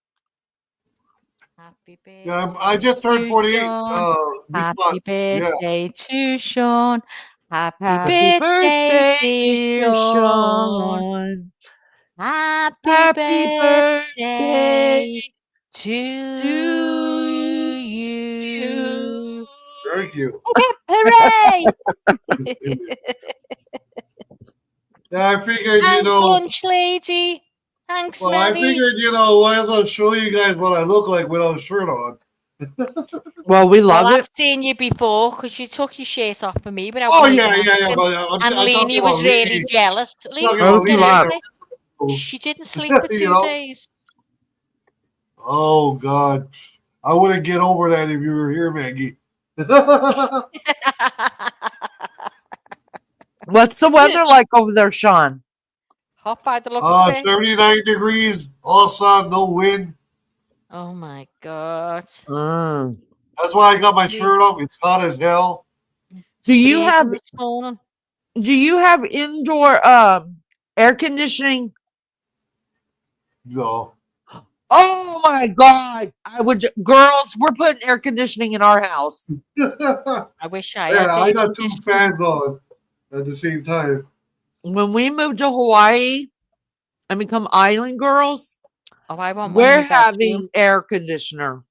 Happy birthday. Yeah, I just turned to 48 Sean. this Happy month. Yeah. birthday to Sean. Happy, Happy birthday, birthday, dear dear Sean. Sean. Happy Happy birthday birthday to to you. Thank you. Hooray! Yeah, I figured, Thanks, lunch lady. Thanks, well, I Melly. figured, might as well show you guys what I look like without a shirt on. Well, we Well, love I've it. seen you before because you took your shirt off for me, but I Oh, wasn't yeah. asking. But And I'm talking Leanie was about really Leanie. jealous. Talking Leanie about was Leanie. jealous. Oh, She didn't sleep for 2 You know? days. Oh, God. I wouldn't get over that if you were here, Maggie. What's the weather like over there, Sean? Hot by the look of it. 79 degrees, all sun, no wind. Oh my God. Mm. That's why I got my Me- shirt off. It's hot as hell. Do you Freezing have this morning. indoor air conditioning? No. Oh my God. Girls, we're putting air conditioning in our house. I wish I Yeah, had I air got 2 conditioning. fans on at the same time. When we moved to Hawaii and become island girls, Oh, I want one in we're my bedroom. having air conditioner.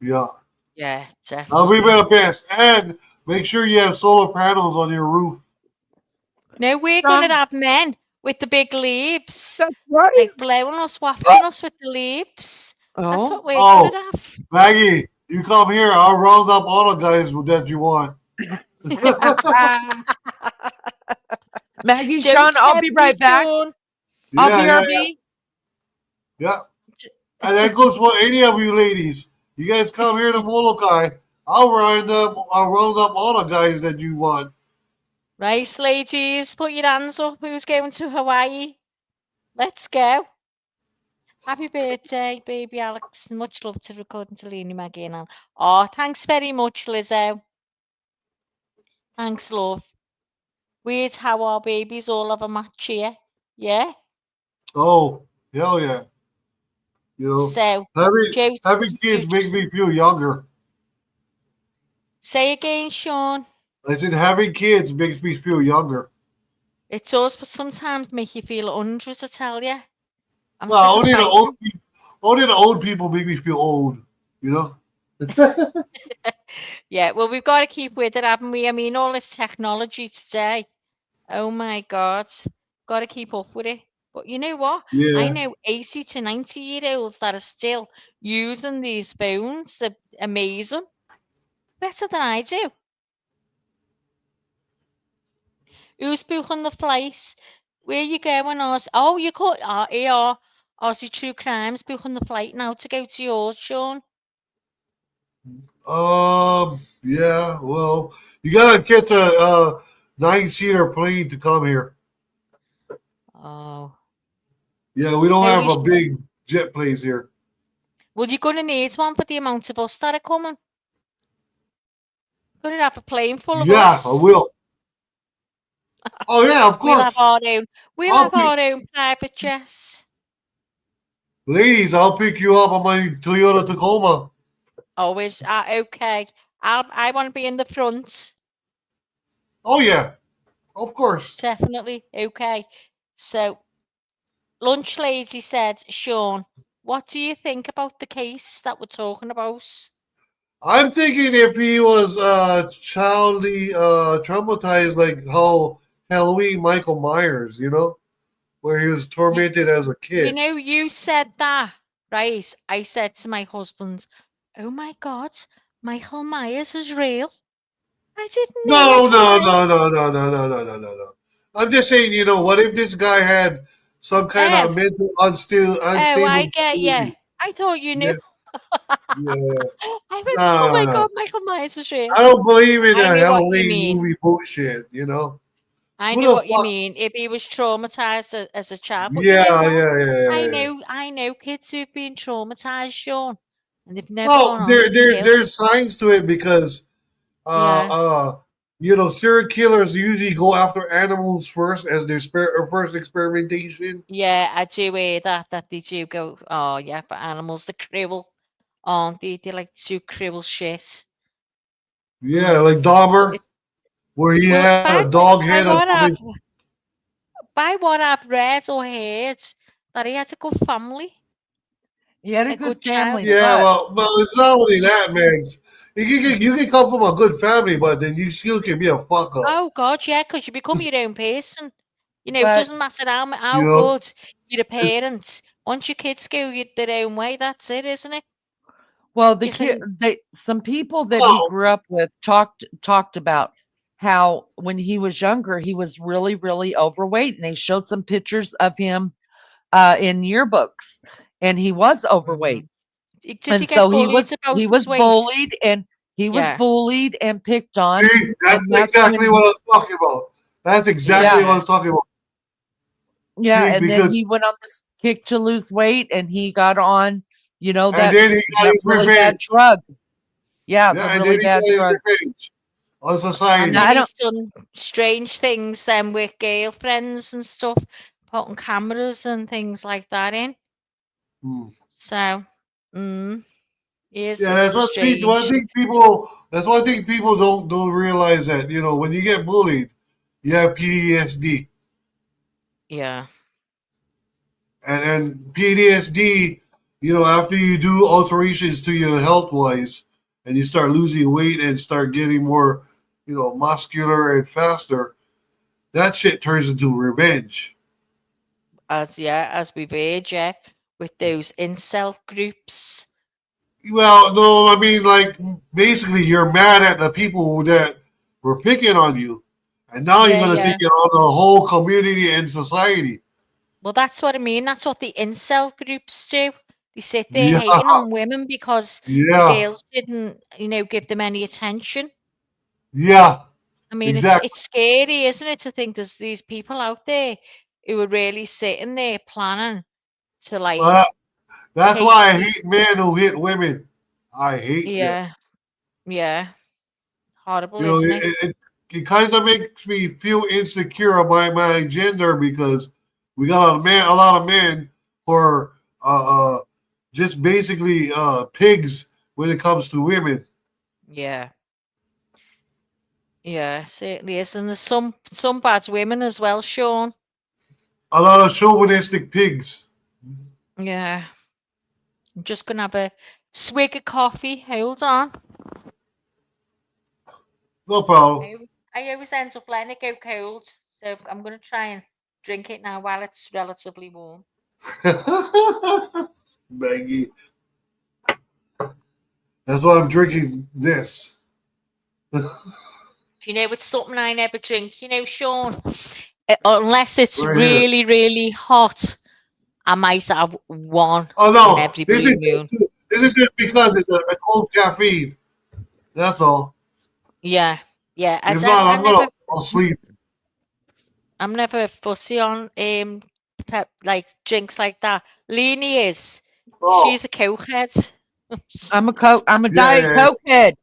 Yeah. Yeah, I'll be definitely. better best. And make sure you have solar panels on your roof. No, we're going to have men with the big leaves, That's right. like blowing us, wafting us with the leaves. That's what Oh, we're going to have. Maggie, you come here. I'll round up all the guys that you want. Maggie, Don't Sean, I'll be tempt me, right back. Sean. I'll Yeah, BRB. yeah. And that goes for any of you ladies. You guys come here to Molokai. I'll round up all the guys that you want. Right, ladies, put your hands up. Who's going to Hawaii? Let's go. Happy birthday, baby Alex. Much love to Recording to Leanie, Maggie and Al. Oh, thanks very much, Lizzo. Thanks, love. Weird how our babies all have a match here. Yeah? Oh, hell yeah. You know, So, having kids make me feel younger. Say again, Sean. I said having kids makes me feel younger. It does, but sometimes make you feel 100, I tell you. I'm Well, sick of fighting. only the old people make me feel old, you know? Yeah, well, we've got to keep with it, haven't we? I mean, all this technology today. Oh my God. Got to keep up with it. But you know what? I Yeah. know 80 to 90-year-olds that are still using these phones. They're amazing. Better than I do. Who's booking the flight? Where you going, Oz? Oh, you call here. Aussie True Crimes booking the flight now to go to yours, Sean. Yeah, well, you gotta get a 9-seater plane to come here. Oh. Yeah, we don't Maybe have you a should- big jet planes here. Well, you're going to need one for the amount of us that are coming. Going to have a plane full of Yeah, us. I will. Oh yeah, of We'll have course. our own. We'll I'll have pick- our own private jets. Ladies, I'll pick you up on my Toyota Tacoma. Always. Okay. I want to be in the front. Oh yeah, of course. Definitely. Okay. So, Lunch Lady said, Sean, what do you think about the case that we're talking about? I'm thinking if he was childly traumatized, like how Halloween Michael Myers, you know, where he was tormented as a You kid. know, you said that, right? I said to my husband, oh my God, Michael Myers is real. I didn't know No, it was real. no. I'm just saying, you know, what if this guy had some kind Oh, of mental oh, I unstable get you. ability? I thought you Yeah, knew. yeah. I went, oh my No. God, Michael Myers is real. I don't believe in I that knew what you Halloween mean. movie bullshit, you know? I Who knew the what you fuck? mean. If he was traumatized as a child, but you Yeah, know what? yeah. I know kids who've been traumatized, Sean, and they've never Well, gone on to kill. there's signs to it because Yeah. you know, serial killers usually go after animals first as their first experimentation. Yeah, I do hear that they do go. Oh yeah, but animals, they're cruel, aren't they? They like to do cruel shit. Yeah, like But Dahmer, where he well, had a dog head on top of his. by what I've read or heard, that he had a good family, He had a a good good family, childhood. Yeah, but well, it's not only that, man. You can come from a good family, but then you still can be a fuck up. Oh God, yeah, because you become your own person. You know, it but doesn't matter how You know, good you're a It's- parent. Once your kids go their own way, that's it, isn't it? well, the You kid, can, some people that he well, grew up with talked about how when he was younger, he was really, really overweight, and they showed some pictures of him in yearbooks, and he was overweight, Did and he so get bullied about he his was weight? bullied and picked on, see, and that's that's exactly when what I was talking about. That's exactly yeah, what I was talking about. Yeah, See, and then because he went on this kick to lose weight, and he got on, and that then he got his really bad revenge. drug. Yeah, Yeah, the and really then he bad got his drug. revenge on And society. Now, then I don't. he's done strange things then with girlfriends and stuff, putting cameras and things like that in. Hmm. So, he is Yeah, that's what people. I strange. think people. That's one thing people don't realize that when you get bullied, you have PTSD, Yeah. and PTSD. After you do alterations to your health wise, and you start losing weight and start getting more, muscular and faster, that shit turns into revenge. As we've heard, with those incel groups. Well, no, I mean, like, basically, you're mad at the people that were picking on you, and now you're Yeah, going to yeah. take it on the whole community and society. Well, that's what I mean. That's what the incel groups do. They sit there Yeah, hating on women because the yeah, girls didn't, give them any attention. yeah, I mean, exactly. it's scary, isn't it, to think there's these people out there who are really sitting there planning to Well, that's take. why I hate men who hit women. I hate them. Yeah, yeah, horrible, isn't it? It kind of makes me feel insecure about my gender because we got a lot of men who are just basically pigs when it comes to women. Yeah, yeah, certainly is. And there's some bad women as well, Sean. A lot of chauvinistic pigs. Yeah, I'm just gonna have a swig of coffee. Hold on. No problem. I always end up letting it go cold, so I'm gonna try and drink it now while it's relatively warm. Maggie. That's why I'm drinking this. It's something I never drink, Sean. Unless it's Right here. really, really hot, I might have one Oh in no, every this blue is moon. just because it's a cold caffeine. That's all. Yeah, yeah. If not, I'll sleep. I'm never fussy on like drinks like that. Leanie is. Oh, She's a cokehead. I'm a Diet yeah. Coke head.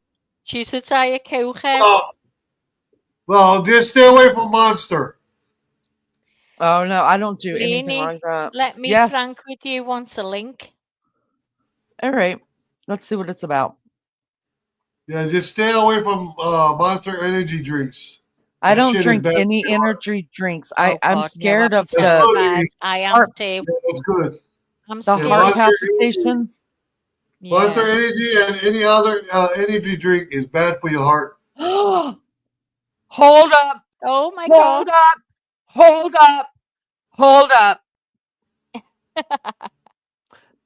She's a Diet cokehead. Well, just stay away from Monster. Oh no, I don't do anything Leanie, like that. let me Yes. prank with you once a link. All right. Let's see what it's about. Yeah, just stay away from Monster energy drinks. I That don't shit is drink bad any for your heart. energy drinks. Oh, I'm God, no, scared I'd of be the terrified. I am heart- too. Yeah, that's good. I'm the scared. heart Monster palpitations. Monster Yeah. energy and any other energy drink is bad for your heart. Hold up. Oh my Hold God. up. Hold up. Hold up.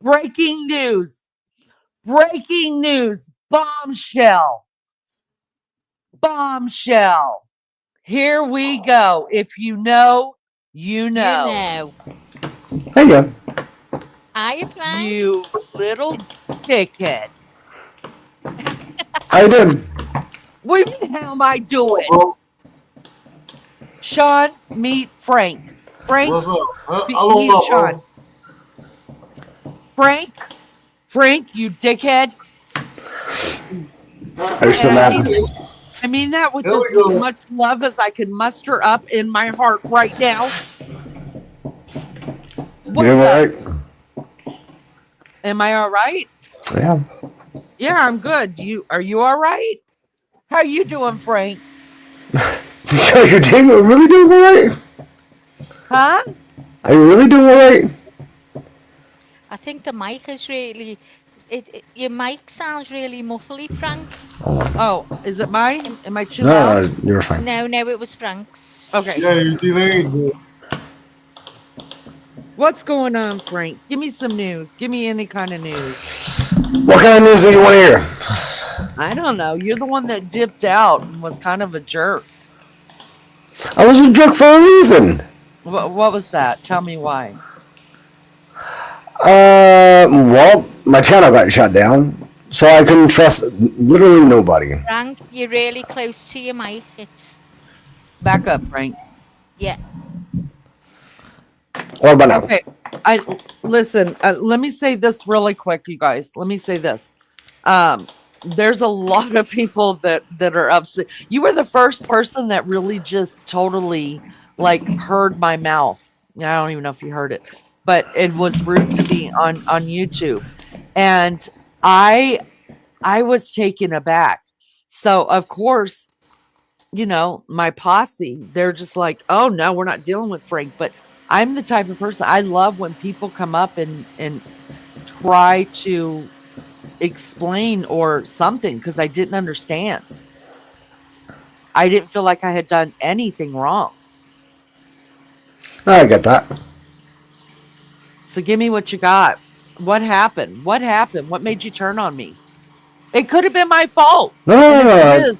Breaking news. Breaking news. Bombshell. Bombshell. Here we go. If you know, you know. You know. There you go. Hiya, Frank. You little dickhead. How you doing? What do you mean, how am I doing? Well, Sean, meet Frank. Frank, what's up? meet Hello, Sean. Frank, you dickhead. Are you still mad? I mean that with There as we go. much love as I can muster up in my heart right now. You What's doing up? all right? Am I all right? Yeah. Yeah, I'm good. Are you all right? How you doing, Frank? Are you really doing all right? Huh? Are you really doing all right? I think the mic is really. Your mic sounds really muffly, Frank. Oh, is it mine? Am I too No, loud? you're fine. No, it was Frank's. Okay. Yeah, you're delayed. Bro. What's going on, Frank? Give me some news. Give me any kind of news. What kind of news do you want to hear? I don't know. You're the one that dipped out and was kind of a jerk. I was a jerk for a reason. What was that? Tell me why. Well, my channel got shut down, so I couldn't trust literally nobody. Frank, you're really close to your mic. It's Back up, Frank. yeah. What about now? Okay, I listen. Let me say this really quick, you guys. Let me say this. There's a lot of people that are upset. You were the first person that really just totally like heard my mouth. I don't even know if you heard it, but it was rude to me on YouTube, and I I was taken aback. So of course, my posse, they're just like, oh no, we're not dealing with Frank. But I'm the type of person, I love when people come up and try to explain or something because I didn't understand. I didn't feel like I had done anything wrong. I get that. So give me what you got. What happened? What happened? What made you turn on me? It could have been my fault. No, And if it no. is,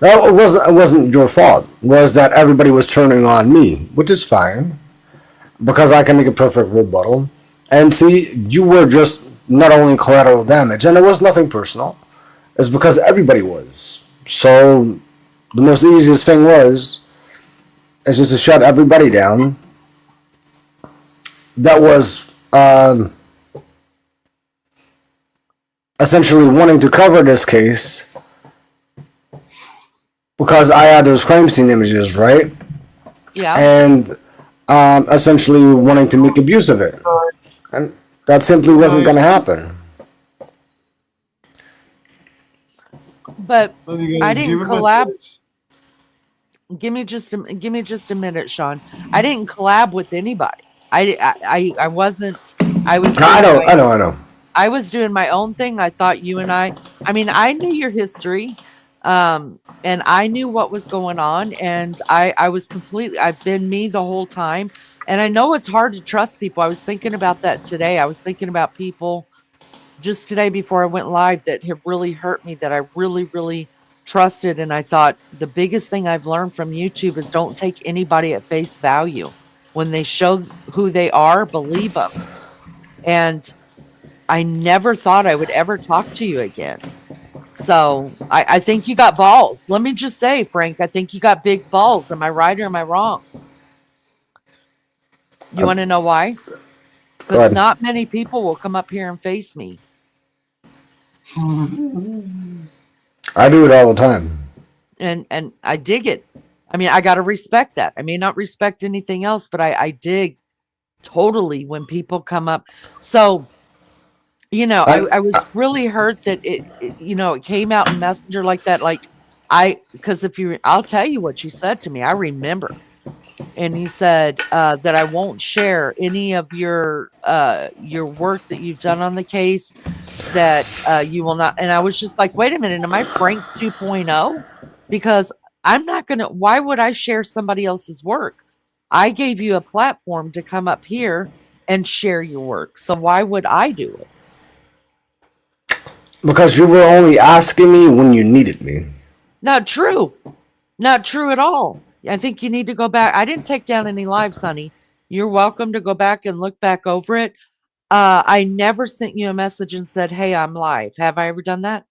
That wasn't your fault. It was that everybody was turning on me, which is fine because I can make a perfect rebuttal. And see, you were just not only collateral damage, and it was nothing personal. It's because everybody was. So the most easiest thing is just to shut everybody down. That was essentially wanting to cover this case because I had those crime scene images, right? yeah. And essentially wanting to make abuse of it. And that simply wasn't going to happen. But Then you I gotta didn't give him a collab. chance. Give me just a minute, Sean. I didn't collab with anybody. I wasn't. I was. I doing know. I was doing my own thing. I thought you and I mean, I knew your history, and I knew what was going on, and I was completely. I've been me the whole time, and I know it's hard to trust people. I was thinking about that today. I was thinking about people just today before I went live that have really hurt me, that I really, really trusted. And I thought the biggest thing I've learned from YouTube is don't take anybody at face value. When they show who they are, believe them. And I never thought I would ever talk to you again. So I think you got balls. Let me just say, Frank, I think you got big balls. Am I right or am I wrong? You want to know why? Go Because ahead. not many people will come up here and face me. I do it all the time. And I dig it. I mean, I got to respect that. I may not respect anything else, but I dig totally when people come up. So, I was really hurt that it came out in Messenger like that. Like because I'll tell you what you said to me. I remember. And you said that I won't share any of your work that you've done on the case, that you will not. And I was just like, wait a minute, am I Frank 2.0? Because I'm not going to, why would I share somebody else's work? I gave you a platform to come up here and share your work. So why would I do it? Because you were only asking me when you needed me. Not true. Not true at all. I think you need to go back. I didn't take down any lives, honey. You're welcome to go back and look back over it. I never sent you a message and said, hey, I'm live. Have I ever done that?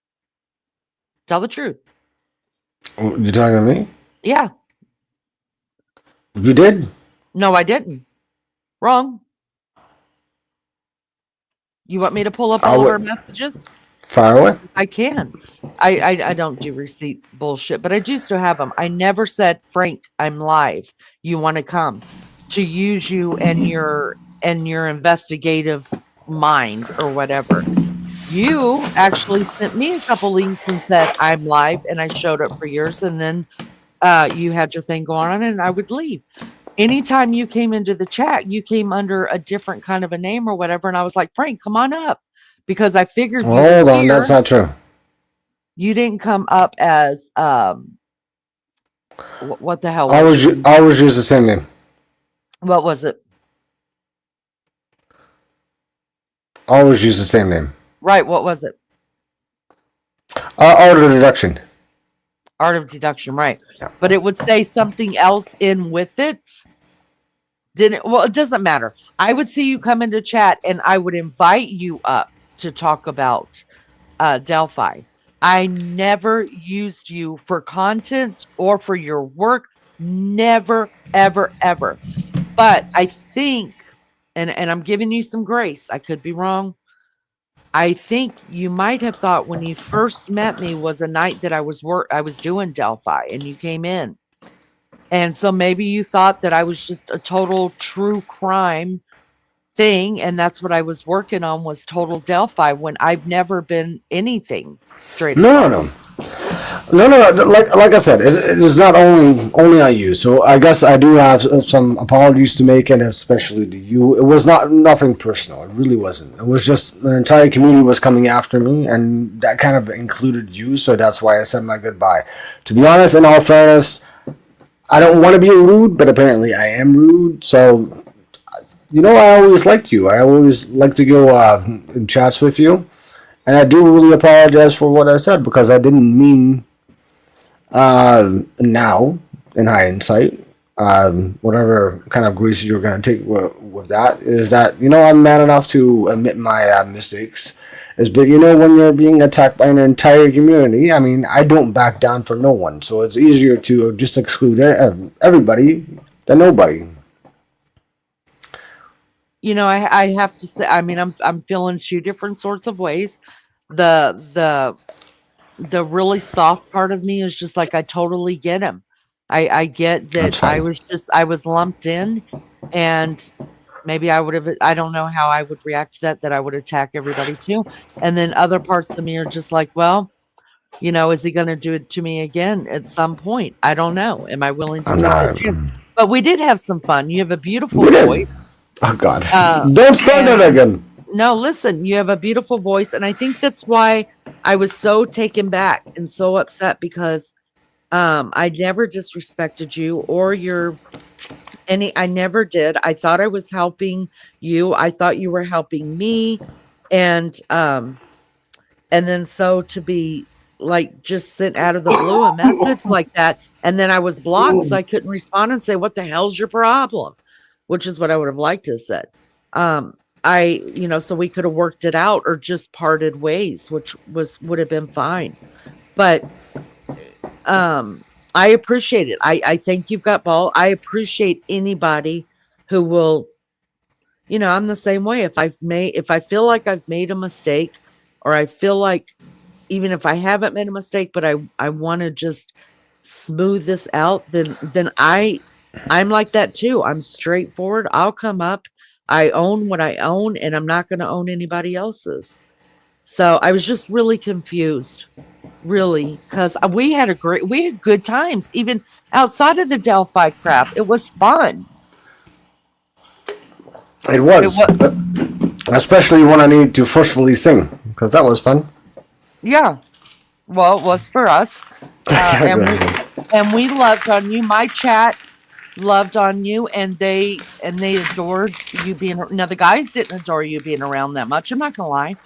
Tell the truth. You talking to me? Yeah. You did? No, I didn't. Wrong. You want me to pull up all of our messages? Fire away. I can. I don't do receipt bullshit, but I do still have them. I never said, Frank, I'm live. You want to come to use you and your investigative mind or whatever. You actually sent me a couple links and said, I'm live, and I showed up for yours, and then you had your thing going on, and I would leave. Anytime you came into the chat, you came under a different kind of a name or whatever, and I was like, Frank, come on up. Because I figured you were Hold on, here. that's not true. You didn't come up as what the hell? I always use the same name. What was it? Always use the same name. Right. What was it? Art of deduction. Art of deduction. Right. Yeah. But it would say something else in with it. Didn't? Well, it doesn't matter. I would see you come into chat, and I would invite you up to talk about Delphi. I never used you for content or for your work. Never, ever, ever. But I think, and I'm giving you some grace, I could be wrong. I think you might have thought when you first met me was a night that I was doing Delphi and you came in. And so maybe you thought that I was just a total true crime thing, and that's what I was working on was total Delphi when I've never been anything straight No, up. no, no. Like I said, it is not only on you. So I guess I do have some apologies to make, and especially to you. It was nothing personal. It really wasn't. It was just the entire community was coming after me, and that kind of included you. So that's why I said my goodbye. To be honest, in all fairness, I don't want to be rude, but apparently I am rude. So I always liked you. I always like to go in chats with you. And I do really apologize for what I said because I didn't mean now, in hindsight, whatever kind of grace you're going to take with that is that, I'm man enough to admit my mistakes. But when you're being attacked by an entire community, I mean, I don't back down for no one. So it's easier to just exclude everybody than nobody. I have to say, I mean, I'm feeling two different sorts of ways. The really soft part of me is just like I totally get him. I get that I was lumped in, and maybe I don't know how I would react to that I would attack everybody too. And then other parts of me are just like, well, is he going to do it to me again at some point? I don't know. Am I willing to take that chance? But we did have some fun. You have a beautiful voice. Oh, God. Don't start that again. No, listen, you have a beautiful voice. And I think that's why I was so taken back and so upset because I never disrespected you or I never did. I thought I was helping you. I thought you were helping me. And then so to be like just sent out of the blue a message like that. And then I was blocked, so I couldn't respond and say, what the hell's your problem? Which is what I would have liked to have said. So we could have worked it out or just parted ways, which would have been fine. But I appreciate it. I think you've got ball. I appreciate anybody who will, I'm the same way. If I feel like I've made a mistake, or I feel like even if I haven't made a mistake, but I want to just smooth this out, then I'm like that too. I'm straightforward. I'll come up. I own what I own, and I'm not going to own anybody else's. So I was just really confused, really, because we had good times, even outside of the Delphi crap. It was fun. It was. Especially when I need to forcefully sing, because that was fun. Yeah. Well, it was for us. And we loved on you. My chat loved on you, and they adored you being. Now the guys didn't adore you being around that much. I'm not gonna lie,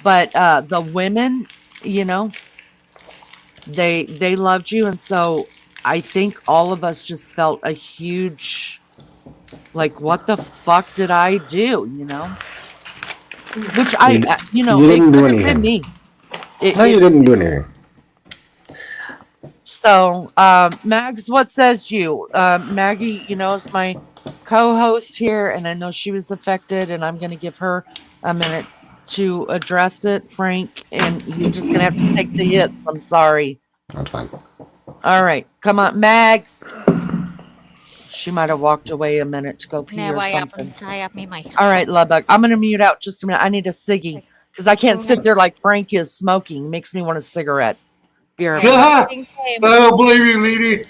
but the women, they loved you, and so I think all of us just felt a huge, like, what the fuck did I do? Which you didn't do anything. Me. You didn't do anything. So, Mags, what says you? Maggie, is my co-host here, and I know she was affected, and I'm going to give her a minute to address it, Frank, and you're just going to have to take the hits. I'm sorry. That's fine. All right. Come on, Mags. She might have walked away a minute to go pee or something. I have me mic. All right, Lubbock. I'm going to mute out just a minute. I need a ciggy because I can't sit there like Frank is smoking. Makes me want a cigarette. I don't blame you, lady.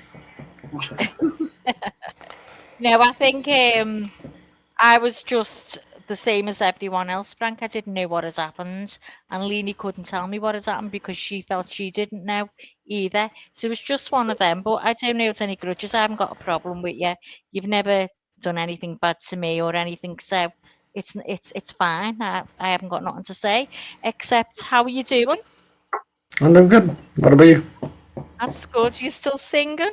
No, I think I was just the same as everyone else, Frank. I didn't know what has happened, and Leanie couldn't tell me what has happened because she felt she didn't know either. So it was just one of them. But I don't know it's any grudges. I haven't got a problem with you. You've never done anything bad to me or anything, so it's fine. I haven't got nothing to say except how are you doing? I'm doing good. What about you? That's good. You still singing?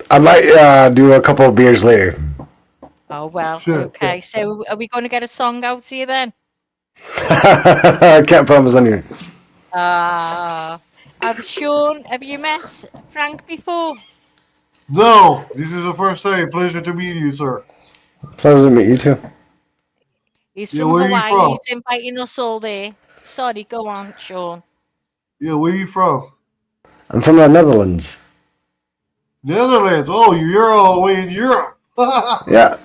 I might do a couple of beers later. Oh, well, Sure. okay. So are we going to get a song out to you then? I can't promise anything. Sean, have you met Frank before? No, this is the first time. Pleasure to meet you, sir. Pleasure to meet you too. He's Yeah, from where you Hawaii. from? He's inviting us all there. Sorry, go on, Sean. Yeah, where you from? I'm from the Netherlands. Netherlands. Oh, you're all the way in Europe. Yeah.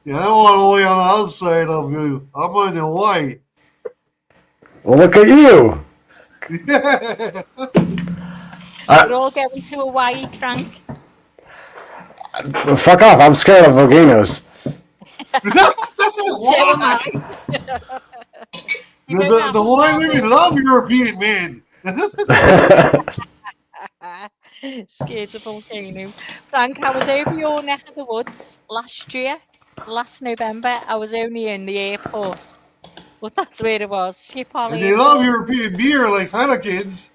Yeah, I'm all the way on the outside of you. I'm in Hawaii. Well, look at you. We're all going to Hawaii, Frank. Fuck off. I'm scared of volcanoes. So am I. You won't have The them Hawaii down women love European men. Scared of volcano. Frank, I was over your neck of the woods last year, last November. I was only in the airport, but that's where it was. Schiphol And they love Airport. European beer like Heinekens.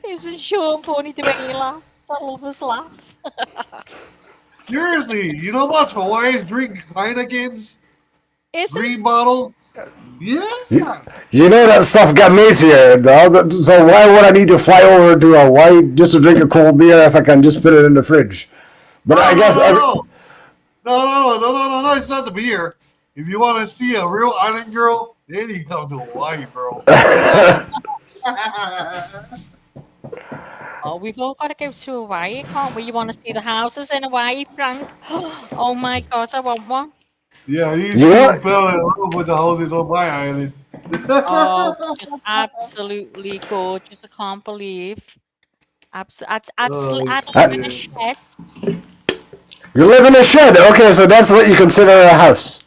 Isn't Sean funny the way he laughs? I love his laugh. Seriously, you know what? Hawaiians drink Heinekens? Isn't Green bottles? Yeah. You know that stuff got made here, though. So why would I need to fly over to Hawaii just to drink a cold beer if I can just put it in the fridge? But I guess No, it's not the beer. If you want to see a real island girl, then you come to Hawaii, bro. Oh, we've all got to go to Hawaii, can't we? You want to see the houses in Hawaii, Frank? Oh my God, I want one. Yeah, these You know people fell in love with the houses on my island. Oh, just absolutely gorgeous. I can't believe. I'd live in a shed. you live in a shed. Okay, so that's what you consider a house.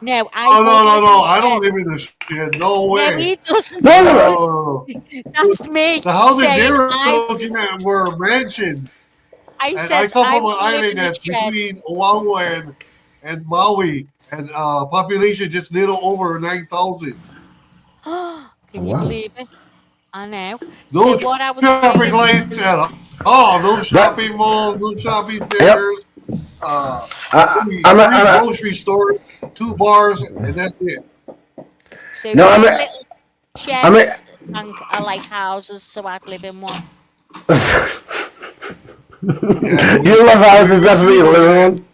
No, No. I don't live in a shed. No way. No, he doesn't. No. That's me. The houses saying they were I- looking at were mansions. I And said I come from would an live island in a that's shed. between Oahu and Maui, and population just little over 9,000. Can you Wow. believe it? I know. No So what I was traffic saying- lights at all. Oh, no shopping malls, no shopping centers. Three grocery stores, 2 bars, and that's it. So No, them I'm a- little sheds I'm a- Frank, are like houses, so I'd live in one. You love houses. That's what you live in.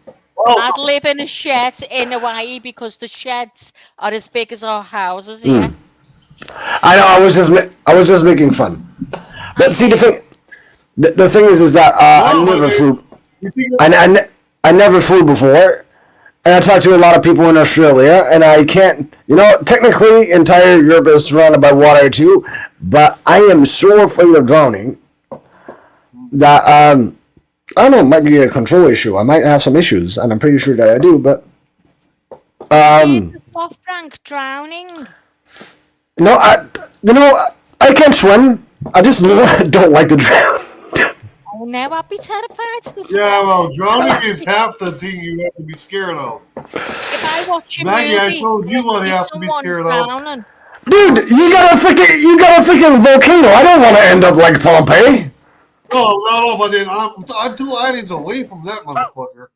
I'd live in a shed in Hawaii because the sheds are as big as our houses here. I know. I was just making fun. But see, the thing is that I never flew. I never flew before, and I talked to a lot of people in Australia, and I can't. You know, technically, entire Europe is surrounded by water too, but I am so afraid of drowning that I don't know. It might be a control issue. I might have some issues, and I'm pretty sure that I do. But Here's the stuff, Frank, drowning. no, I can swim. I just don't like to drown. Oh no, I'd be terrified. Yeah, well, drowning is half the thing you have to be scared of. If I watch a Maggie, movie, I showed you and what see you have to be someone scared of. drowning, Dude, you got a freaking volcano. I don't want to end up like Pompeii. No, but then I'm 2 islands away from that motherfucker.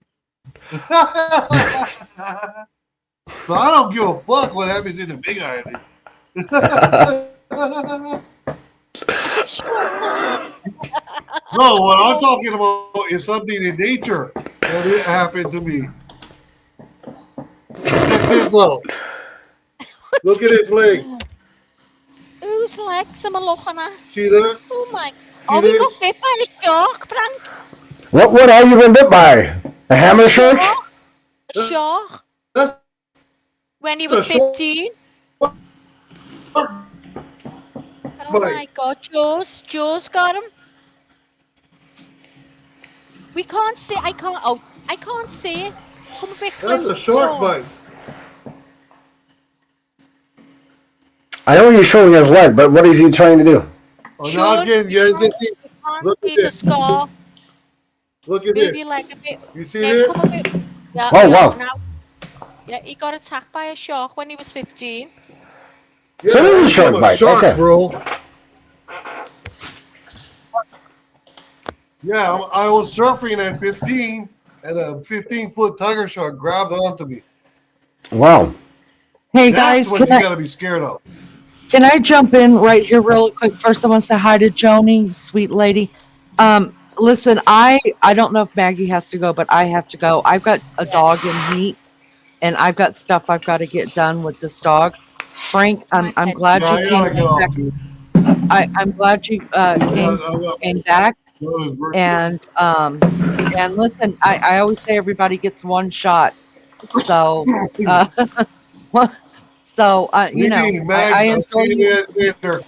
So I don't give a fuck what happens in the big island. No, what I'm talking about is something in nature that it happened to me. Check this out. Look at his leg. whose legs am I looking at? See that? Oh my! Oh, we got bit by a shark, Frank. What have you been bit by? A hammer shark? A shark. That's When he was a shark. 15. Oh my God, Jaws got him. We can't see. I can't see it. Come a bit That's closer. a shark bite. I know he's showing his leg, but what is he trying to do? Oh, now again, you guys can see. Look at See the this. scar. Look at Move this. your leg a bit. You see Yeah, this? come a bit. Yeah, Oh, yeah, wow. now. Yeah, he got attacked by a shark when he was 15. Yeah, So this is a shark I'm bite, Shark, okay. bro. Yeah, I was surfing at 15, and a 15-foot tiger shark grabbed onto me. Wow. Hey That's guys, what can you I, gotta be scared of. Can I jump in right here real quick? First, I want to say hi to Joni, sweet lady. Listen, I don't know if Maggie has to go, but I have to go. I've got a Yeah, dog in heat, and I've got stuff I've got to get done with this dog. Frank, it's my I'm pleasure. glad Yeah, you I came gotta get back. off too. I'm glad you came back. And listen, I always say everybody gets one shot. So uh so you know, Lee, Max, I I'll enjoy see you. you guys later.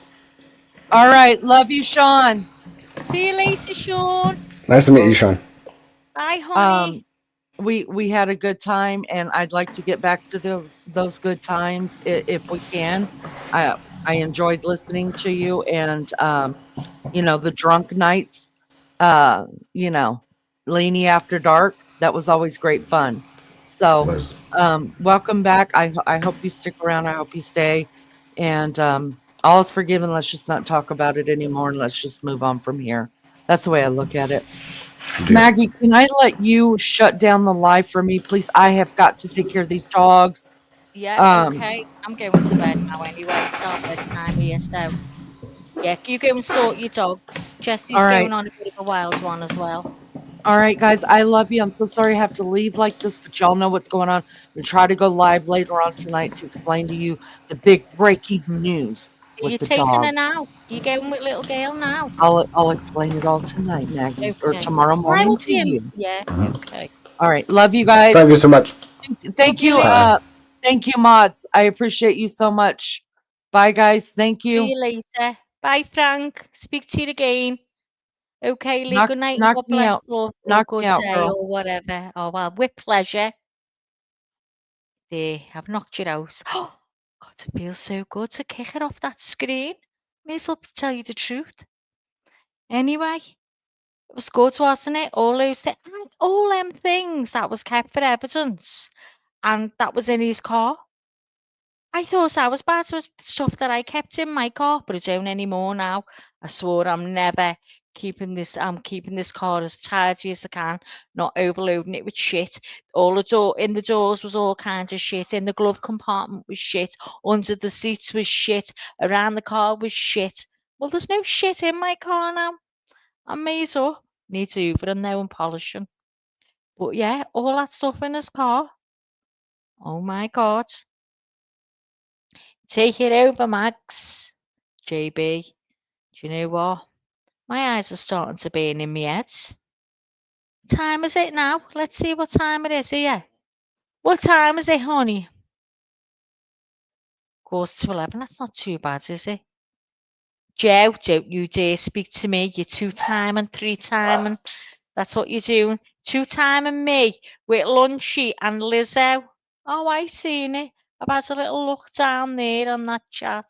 All right, love you, Sean. See you later, Sean. Nice to meet you, Sean. Bye, honey. Um we had a good time, and I'd like to get back to those good times if we can. I I enjoyed listening to you, and you know, the drunk nights, uh, you know, Laney After Dark. That was always great fun. So, Was welcome back. I hope you stick around. I hope you stay. And all is forgiven. Let's just not talk about it anymore, and let's just move on from here. That's the way I look at it. deal. Maggie, can I let you shut down the live for me, please? I have got to take care of these dogs. Yeah, Um, okay. I'm going to bed now anyway. It's our bedtime here, so yeah, you go and sort your dogs. all Jesse's right. going on a bit of a wild one as well. All right, guys, I love you. I'm so sorry I have to leave like this, but y'all know what's going on. We try to go live later on tonight to explain to you the big breaking news Are with you the taking her dog. now? You going with little girl now? I'll explain it all tonight, Maggie, or Okay. tomorrow I morning will to be in. you. Yeah, okay. All right, love you guys. Thank you so much. Love Thank you, you, Lou. Bye. thank you, mods. I appreciate you so much. Bye, guys. Thank See you. you later. Bye, Frank. Speak to you again. Okay, Lee. Good night and Knock God me bless out. or Knock me good out, day girl. or whatever. Oh, well, with pleasure. There, I've knocked you out. God, it feels so good to kick it off that screen. May as well tell you the truth. Anyway, it was good, wasn't it? All them things that was kept for evidence, and that was in his car. I thought I was bad, so it's stuff that I kept in my car, but I don't anymore now. I swore I'm never keeping this. I'm keeping this car as tidy as I can, not overloading it with shit. All the door in the doors was all kinds of shit. In the glove compartment was shit. Under the seats was shit. Around the car was shit. Well, there's no shit in my car now. I may as well need to hoover and now and polishing. But yeah, all that stuff in his car. Oh my god. Take it over, Max. JB. Do you know what? My eyes are starting to burn in my head. Time is it now? Let's see what time it is here. What time is it, honey? 11:15. That's not too bad, is it? Joe, don't you dare speak to me. You're two-timing, three-timing. That's what you're doing. Two-timing me with Lunchy and Lizzo. Oh, I seen it. I've had a little look down there on that chat.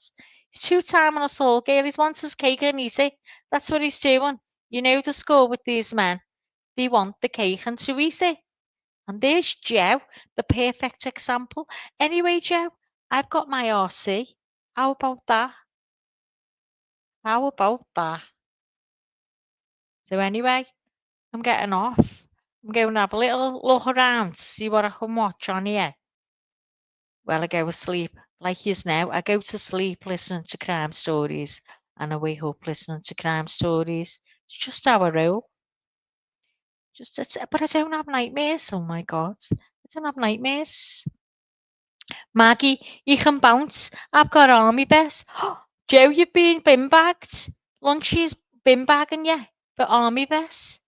He's two-timing us all, girl. He wants his cake and easy. That's what he's doing. You know the score with these men. They want the cake and too easy. And there's Joe, the perfect example. Anyway, Joe, I've got my RC. How about that? How about that? So anyway, I'm getting off. I'm going to have a little look around to see what I can watch on here. Well, I go to sleep. Like you know, I go to sleep listening to crime stories and I wake up listening to crime stories. It's just how I roll. But I don't have nightmares. Oh my god, I don't have nightmares. Maggie, you can bounce. I've got army best. Joe, you've been bin bagged. Lunchy's bin bagging you for army best.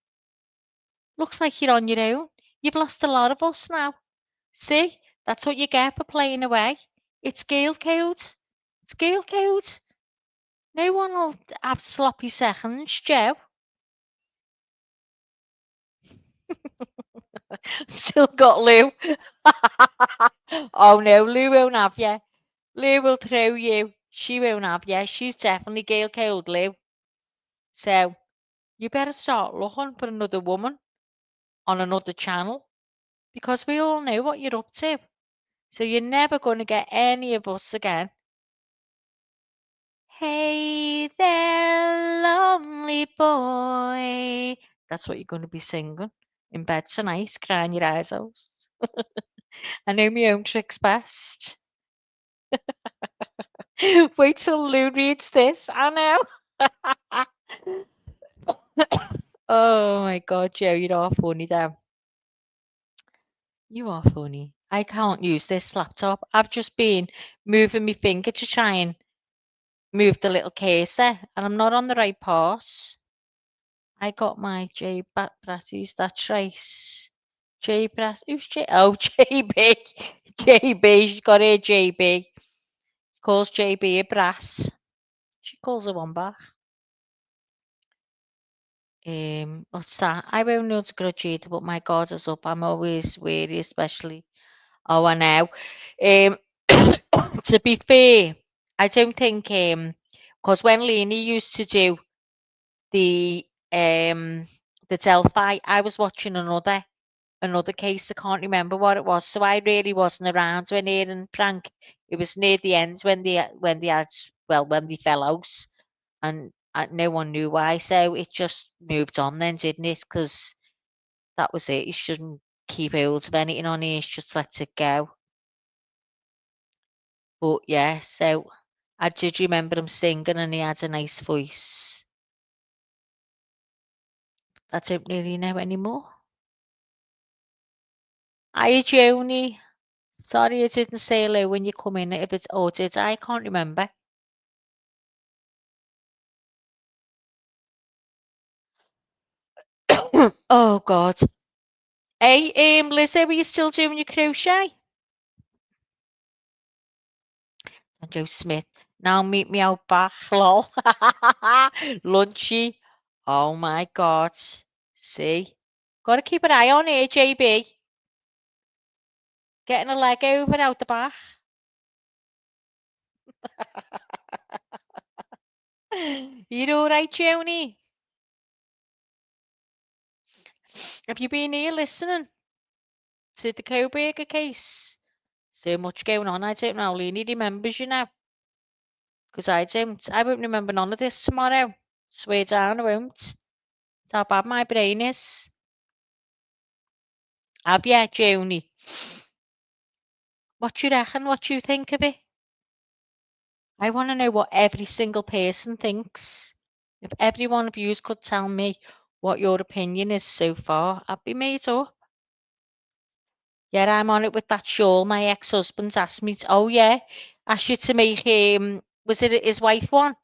Looks like you're on your own. You've lost a lot of us now. See, that's what you get for playing away. It's Gale code. It's Gale code. No one will have sloppy seconds, Joe. Still got Lou. Oh no, Lou won't have you. Lou will throw you. She won't have you. She's definitely Gale killed Lou. So you better start looking for another woman on another channel because we all know what you're up to. So you're never going to get any of us again. Hey there, lonely boy. That's what you're going to be singing in bed tonight, crying your eyes out. I know my own tricks best. Wait till Lou reads this. I know. Oh my God, Joe, you are funny though. You are funny. I can't use this laptop. I've just been moving my finger to try and move the little cursor, and I'm not on the right part. I got my J Brassies, that's right. J Brass, who's J? Oh, JB. JB, she's got her JB. Calls JB a brass. She calls her one back. What's that? I won't know to graduate, but my God is up. I'm always weary, especially. Oh, I know. To be fair, I don't think because when Leni used to do the Delphi, I was watching another case. I can't remember what it was, so I really wasn't around when Ian and Frank. It was near the end when they fell out, and no one knew why. So it just moved on then, didn't it? Because that was it. You shouldn't keep hold of anything on here. Just let it go. But yeah, so I did remember him singing, and he had a nice voice. I don't really know anymore. Hiya, Joni. Sorry I didn't say hello when you come in. If it's did I can't remember. Oh God. Hey, Lizzie, are you still doing your crochet? And Joe Smith. Now meet me out back, lol. Lunchy. Oh my God. See? Gotta keep an eye on it, JB. Getting a leg over out the back. You all right, Joni? Have you been here listening to the Kohberger case? So much going on. I don't know. Leni remembers you now. Because I don't. I won't remember none of this tomorrow. Swear down, I won't. That's how bad my brain is. Have you, Joni? What do you reckon? What do you think of it? I want to know what every single person thinks. If every one of you could tell me what your opinion is so far, I'd be made up. Yeah, I'm on it with that shawl. My ex-husband asked me to, oh yeah, asked you to make was it his wife one?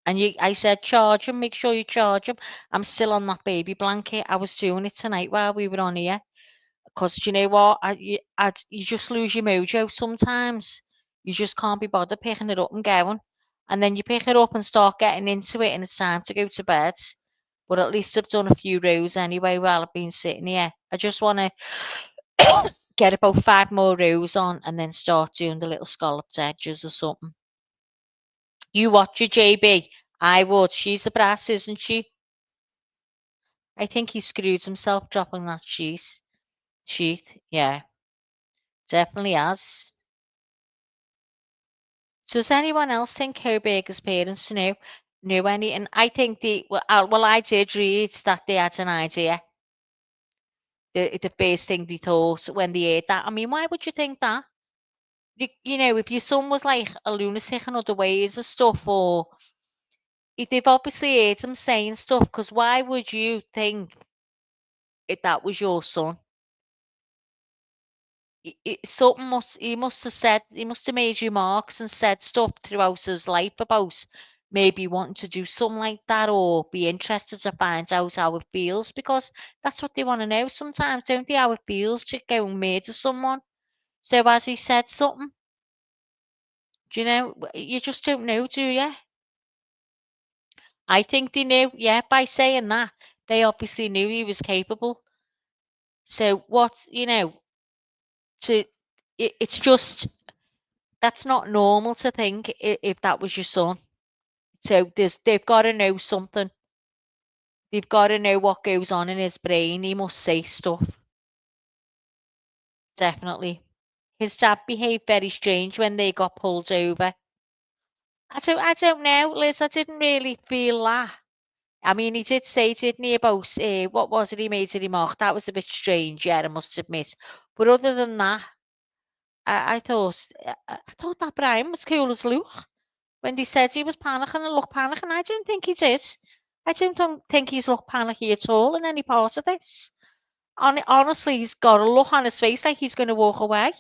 And I said, charge him, make sure you charge him. I'm still on that baby blanket. I was doing it tonight while we were on here. Because do you know what? You just lose your mojo sometimes. You just can't be bothered picking it up and going. And then you pick it up and start getting into it, and it's time to go to bed. But at least I've done a few rows anyway while I've been sitting here. I just want to get about 5 more rows on and then start doing the little scalloped edges or something. You watch your JB. I would. She's a brass, isn't she? I think he screwed himself dropping that sheet. Yeah, definitely has. Does anyone else think Kohberger's parents knew any? And I think I did read that they had an idea. The first thing they thought when they heard that. I mean, why would you think that? You know, if your son was like a lunatic in other ways and stuff, or if they've obviously heard him saying stuff, because why would you think if that was your son? He must have made remarks and said stuff throughout his life about maybe wanting to do something like that or be interested to find out how it feels, because that's what they want to know sometimes, don't they? How it feels to go and murder someone. So has he said something? Do you know? You just don't know, do you? I think they knew, yeah, by saying that. They obviously knew he was capable. So it's just, that's not normal to think if that was your son. So they've got to know something. They've got to know what goes on in his brain. He must say stuff. Definitely. His dad behaved very strange when they got pulled over. I don't know, Liz. I didn't really feel that. I mean, he did say, didn't he, about what was it? He made a remark that was a bit strange. Yeah, I must admit. But other than that, I thought that Brian was cool as Luke when they said he was panicking and looked panicking. I didn't think he did. I don't think he's looked panicky at all in any part of this. Honestly, he's got a look on his face like he's going to walk away.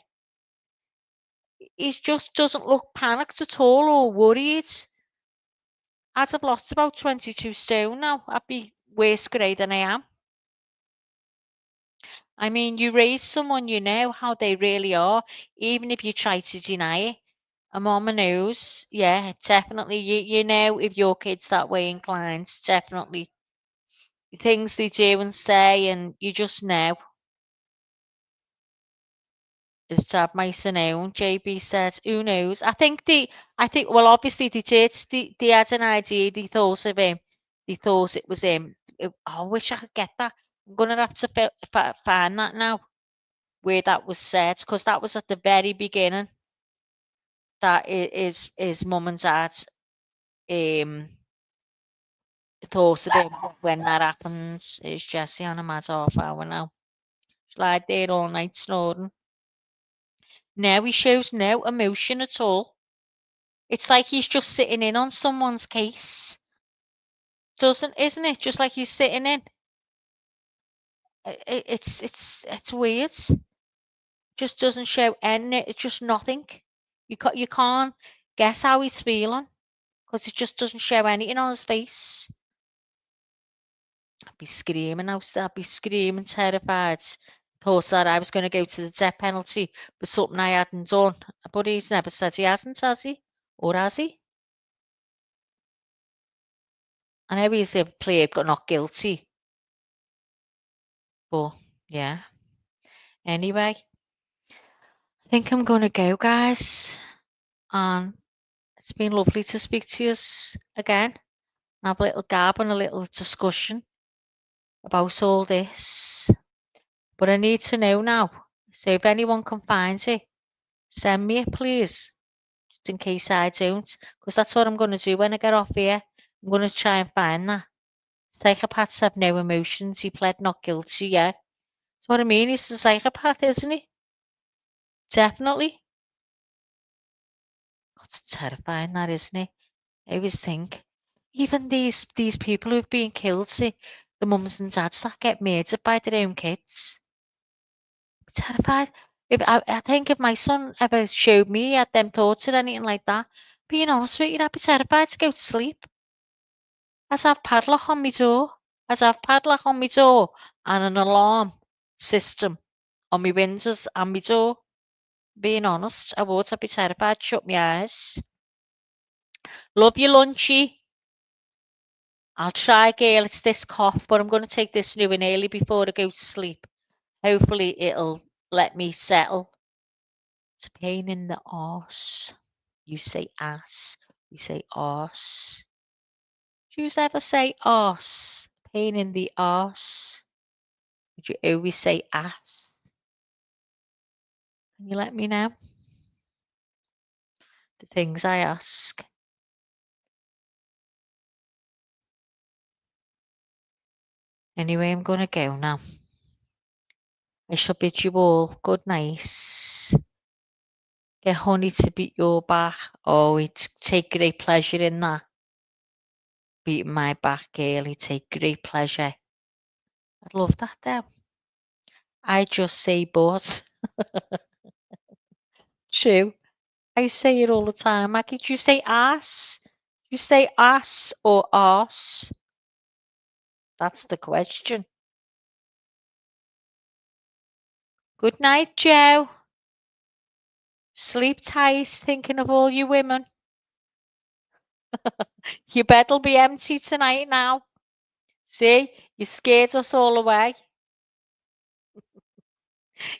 He just doesn't look panicked at all or worried. I'd have lost about 22 stone now. I'd be worse grade than I am. I mean, you raise someone, you know how they really are, even if you try to deny it. A mama knows, yeah, definitely. You know if your kid's that way inclined, definitely. Things they do and say, and you just know. Is to have mice and own, JB says. Who knows? I think, well, obviously they did. They had an idea. They thought of him. They thought it was him. I wish I could get that. I'm going to have to find that now, where that was said, because that was at the very beginning. That his mum and dad thought of him when that happens. Is Jessie on a mad half hour now? She's like there all night snoring. Now he shows no emotion at all. It's like he's just sitting in on someone's case. Isn't it? Just like he's sitting in. It's weird. Just doesn't show any. It's just nothing. You can't guess how he's feeling because it just doesn't show anything on his face. I'd be screaming. I'd be screaming, terrified. Thought that I was going to go to the death penalty for something I hadn't done. But he's never said he hasn't, has he? Or has he? I know he's plead not guilty. But, yeah. Anyway, I think I'm going to go, guys. And it's been lovely to speak to you again. Have a little gab and a little discussion about all this. But I need to know now. So if anyone can find it, send me it, please. Just in case I don't. Because that's what I'm going to do when I get off here. I'm going to try and find that. Psychopaths have no emotions. He pled not guilty, yeah. That's what I mean. He's a psychopath, isn't he? Definitely. It's terrifying, that, isn't it? I always think, even these people who've been killed, see, the mums and dads that get murdered by their own kids. I'm terrified. I think if my son ever showed me he had them thoughts or anything like that, being honest with you, I'd be terrified to go to sleep. As I've padlock on my door. As I've padlock on my door and an alarm system on my windows and my door. Being honest, I'd be terrified to shut my eyes. Love you, Lunchy. I'll try, girl. It's this cough, but I'm going to take this new and early before I go to sleep. Hopefully, it'll let me settle. It's a pain in the arse. You say ass. We say arse. Do you ever say arse? Pain in the arse. Would you always say ass? Can you let me know? The things I ask. Anyway, I'm going to go now. I shall bid you all good night. Get honey to beat your back. Oh, he'd take great pleasure in that. Beating my back, girl. He'd take great pleasure. I'd love that, though. I just say but. True. I say it all the time. Maggie, do you say ass? Do you say ass or arse? That's the question. Good night, Joe. Sleep tight, thinking of all you women. Your bed'll be empty tonight now. See, you scared us all away.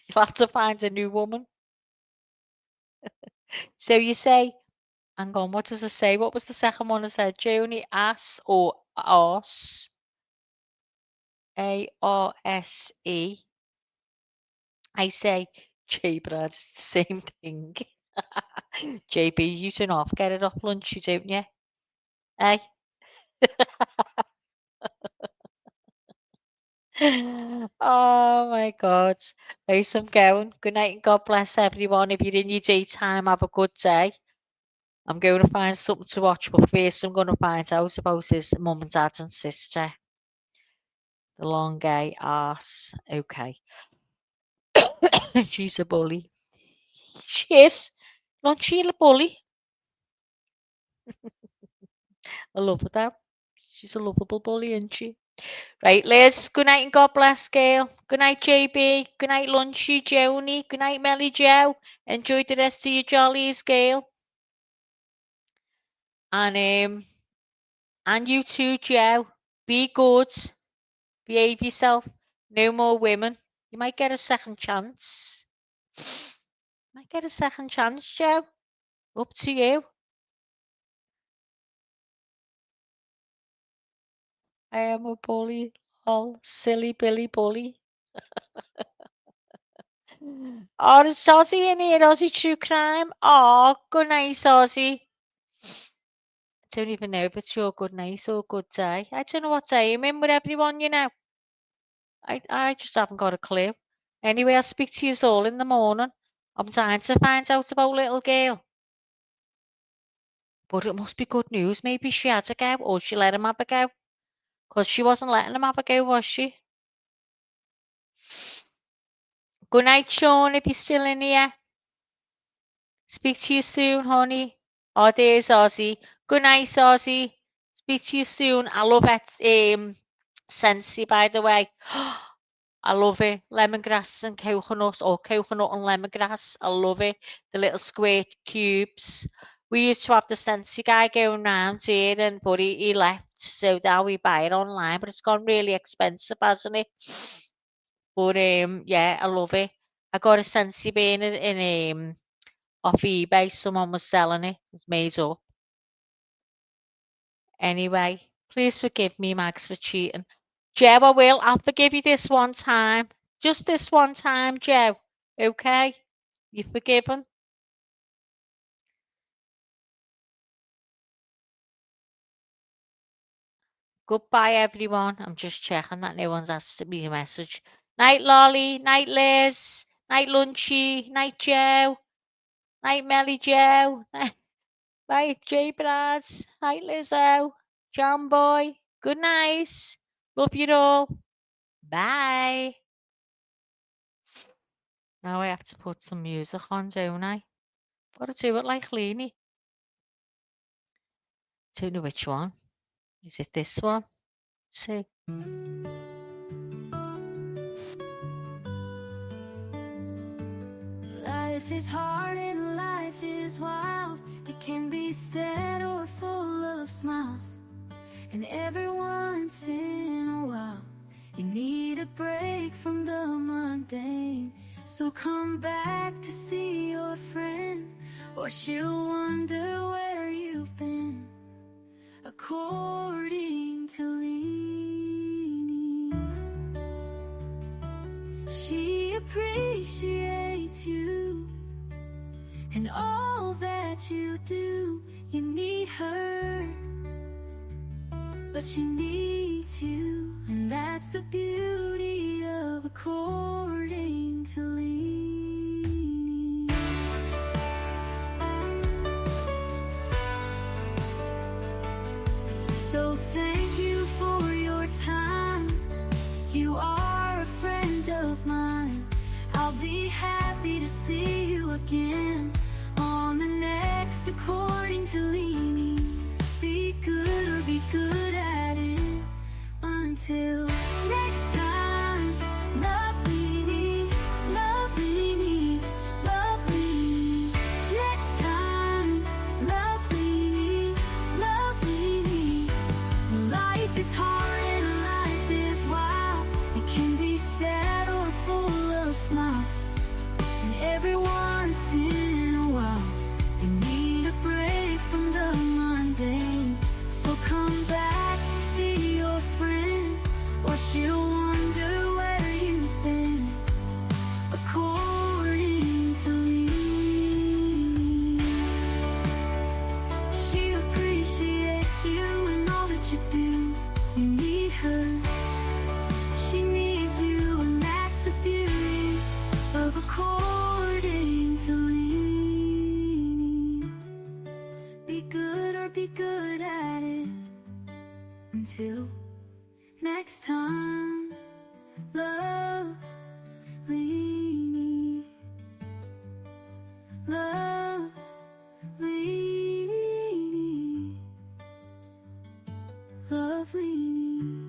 You'll have to find a new woman. So you say, hang on, what does it say? What was the second one I said? Joni, ass or arse? A-R-S-E. I say, J Brad, it's the same thing. JB, you turn off, get it off lunch, don't you? Hey? Oh my God. Right, I'm going. Good night and God bless everyone. If you're in your daytime, have a good day. I'm going to find something to watch, but first I'm going to find out about his mum and dad and sister. The long gay arse. Okay. She's a bully. She is. Not she a bully. I love her though. She's a lovable bully, isn't she? Right, Liz. Good night and God bless, Gail. Good night, JB. Good night, Lunchy, Joni. Good night, Melly Joe. Enjoy the rest of your jollies, Gail. And you too, Joe. Be good. Behave yourself. No more women. You might get a second chance. Might get a second chance, Joe. Up to you. I am a bully. Oh, silly Billy bully. Oh, there's Ozzy in here. Ozzy True Crime. Oh, good night, Ozzy. I don't even know if it's your good night or good day. I don't know what day I'm in with everyone, you know. I just haven't got a clue. Anyway, I'll speak to you all in the morning. I'm dying to find out about little girl. But it must be good news. Maybe she had a go, or she let him have a go. Because she wasn't letting him have a go, was she? Good night, Sean, if you're still in here. Speak to you soon, honey. Oh, there's Ozzy. Good night, Ozzy. Speak to you soon. I love it. Sensi, by the way. I love it. Lemongrass and coconut, or coconut and lemongrass. I love it. The little square cubes. We used to have the Sensi guy going round here, but he left, so now we buy it online. But it's gone really expensive, hasn't it? But yeah, I love it. I got a Sensi burner in off eBay. Someone was selling it. It was made up. Anyway, please forgive me, Max, for cheating. Joe, I will. I'll forgive you this one time. Just this one time, Joe. Okay? You're forgiven? Goodbye, everyone. I'm just checking that no one's asked me a message. Night, Lolly. Night, Liz. Night, Lunchy. Night, Joe. Night, Melly Joe. Night, J. Brads. Night, Lizzo. John Boy. Good night. Love you all. Bye. Now I have to put some music on, don't I? Gotta do it like Leanie. Don't know which one. Is it this one? Let's see. Life is hard and life is wild. It can be sad or full of smiles. And every once in a while, you need a break from the mundane. So come back to see your friend, or she'll wonder where you've been. According to Leanie, she appreciates you and all that you do. You need her, but she needs you, and that's the beauty of according to Leanie. So thank you for your time. You are a friend of mine. I'll be happy to see you again on the next According to Leanie. Be good or be good at it. Until next time, love Leanie, love Leanie, love Leanie. Next time, love Leanie, love Leanie. Life is hard and life is wild. It can be sad or full of smiles. And every once in a while, you need a break from the mundane. So come back to see your friend, or she'll wonder where you've been. According to Leanie, she appreciates you and all that you do. You need her, she needs until next time, lovely me, lovely me, lovely me.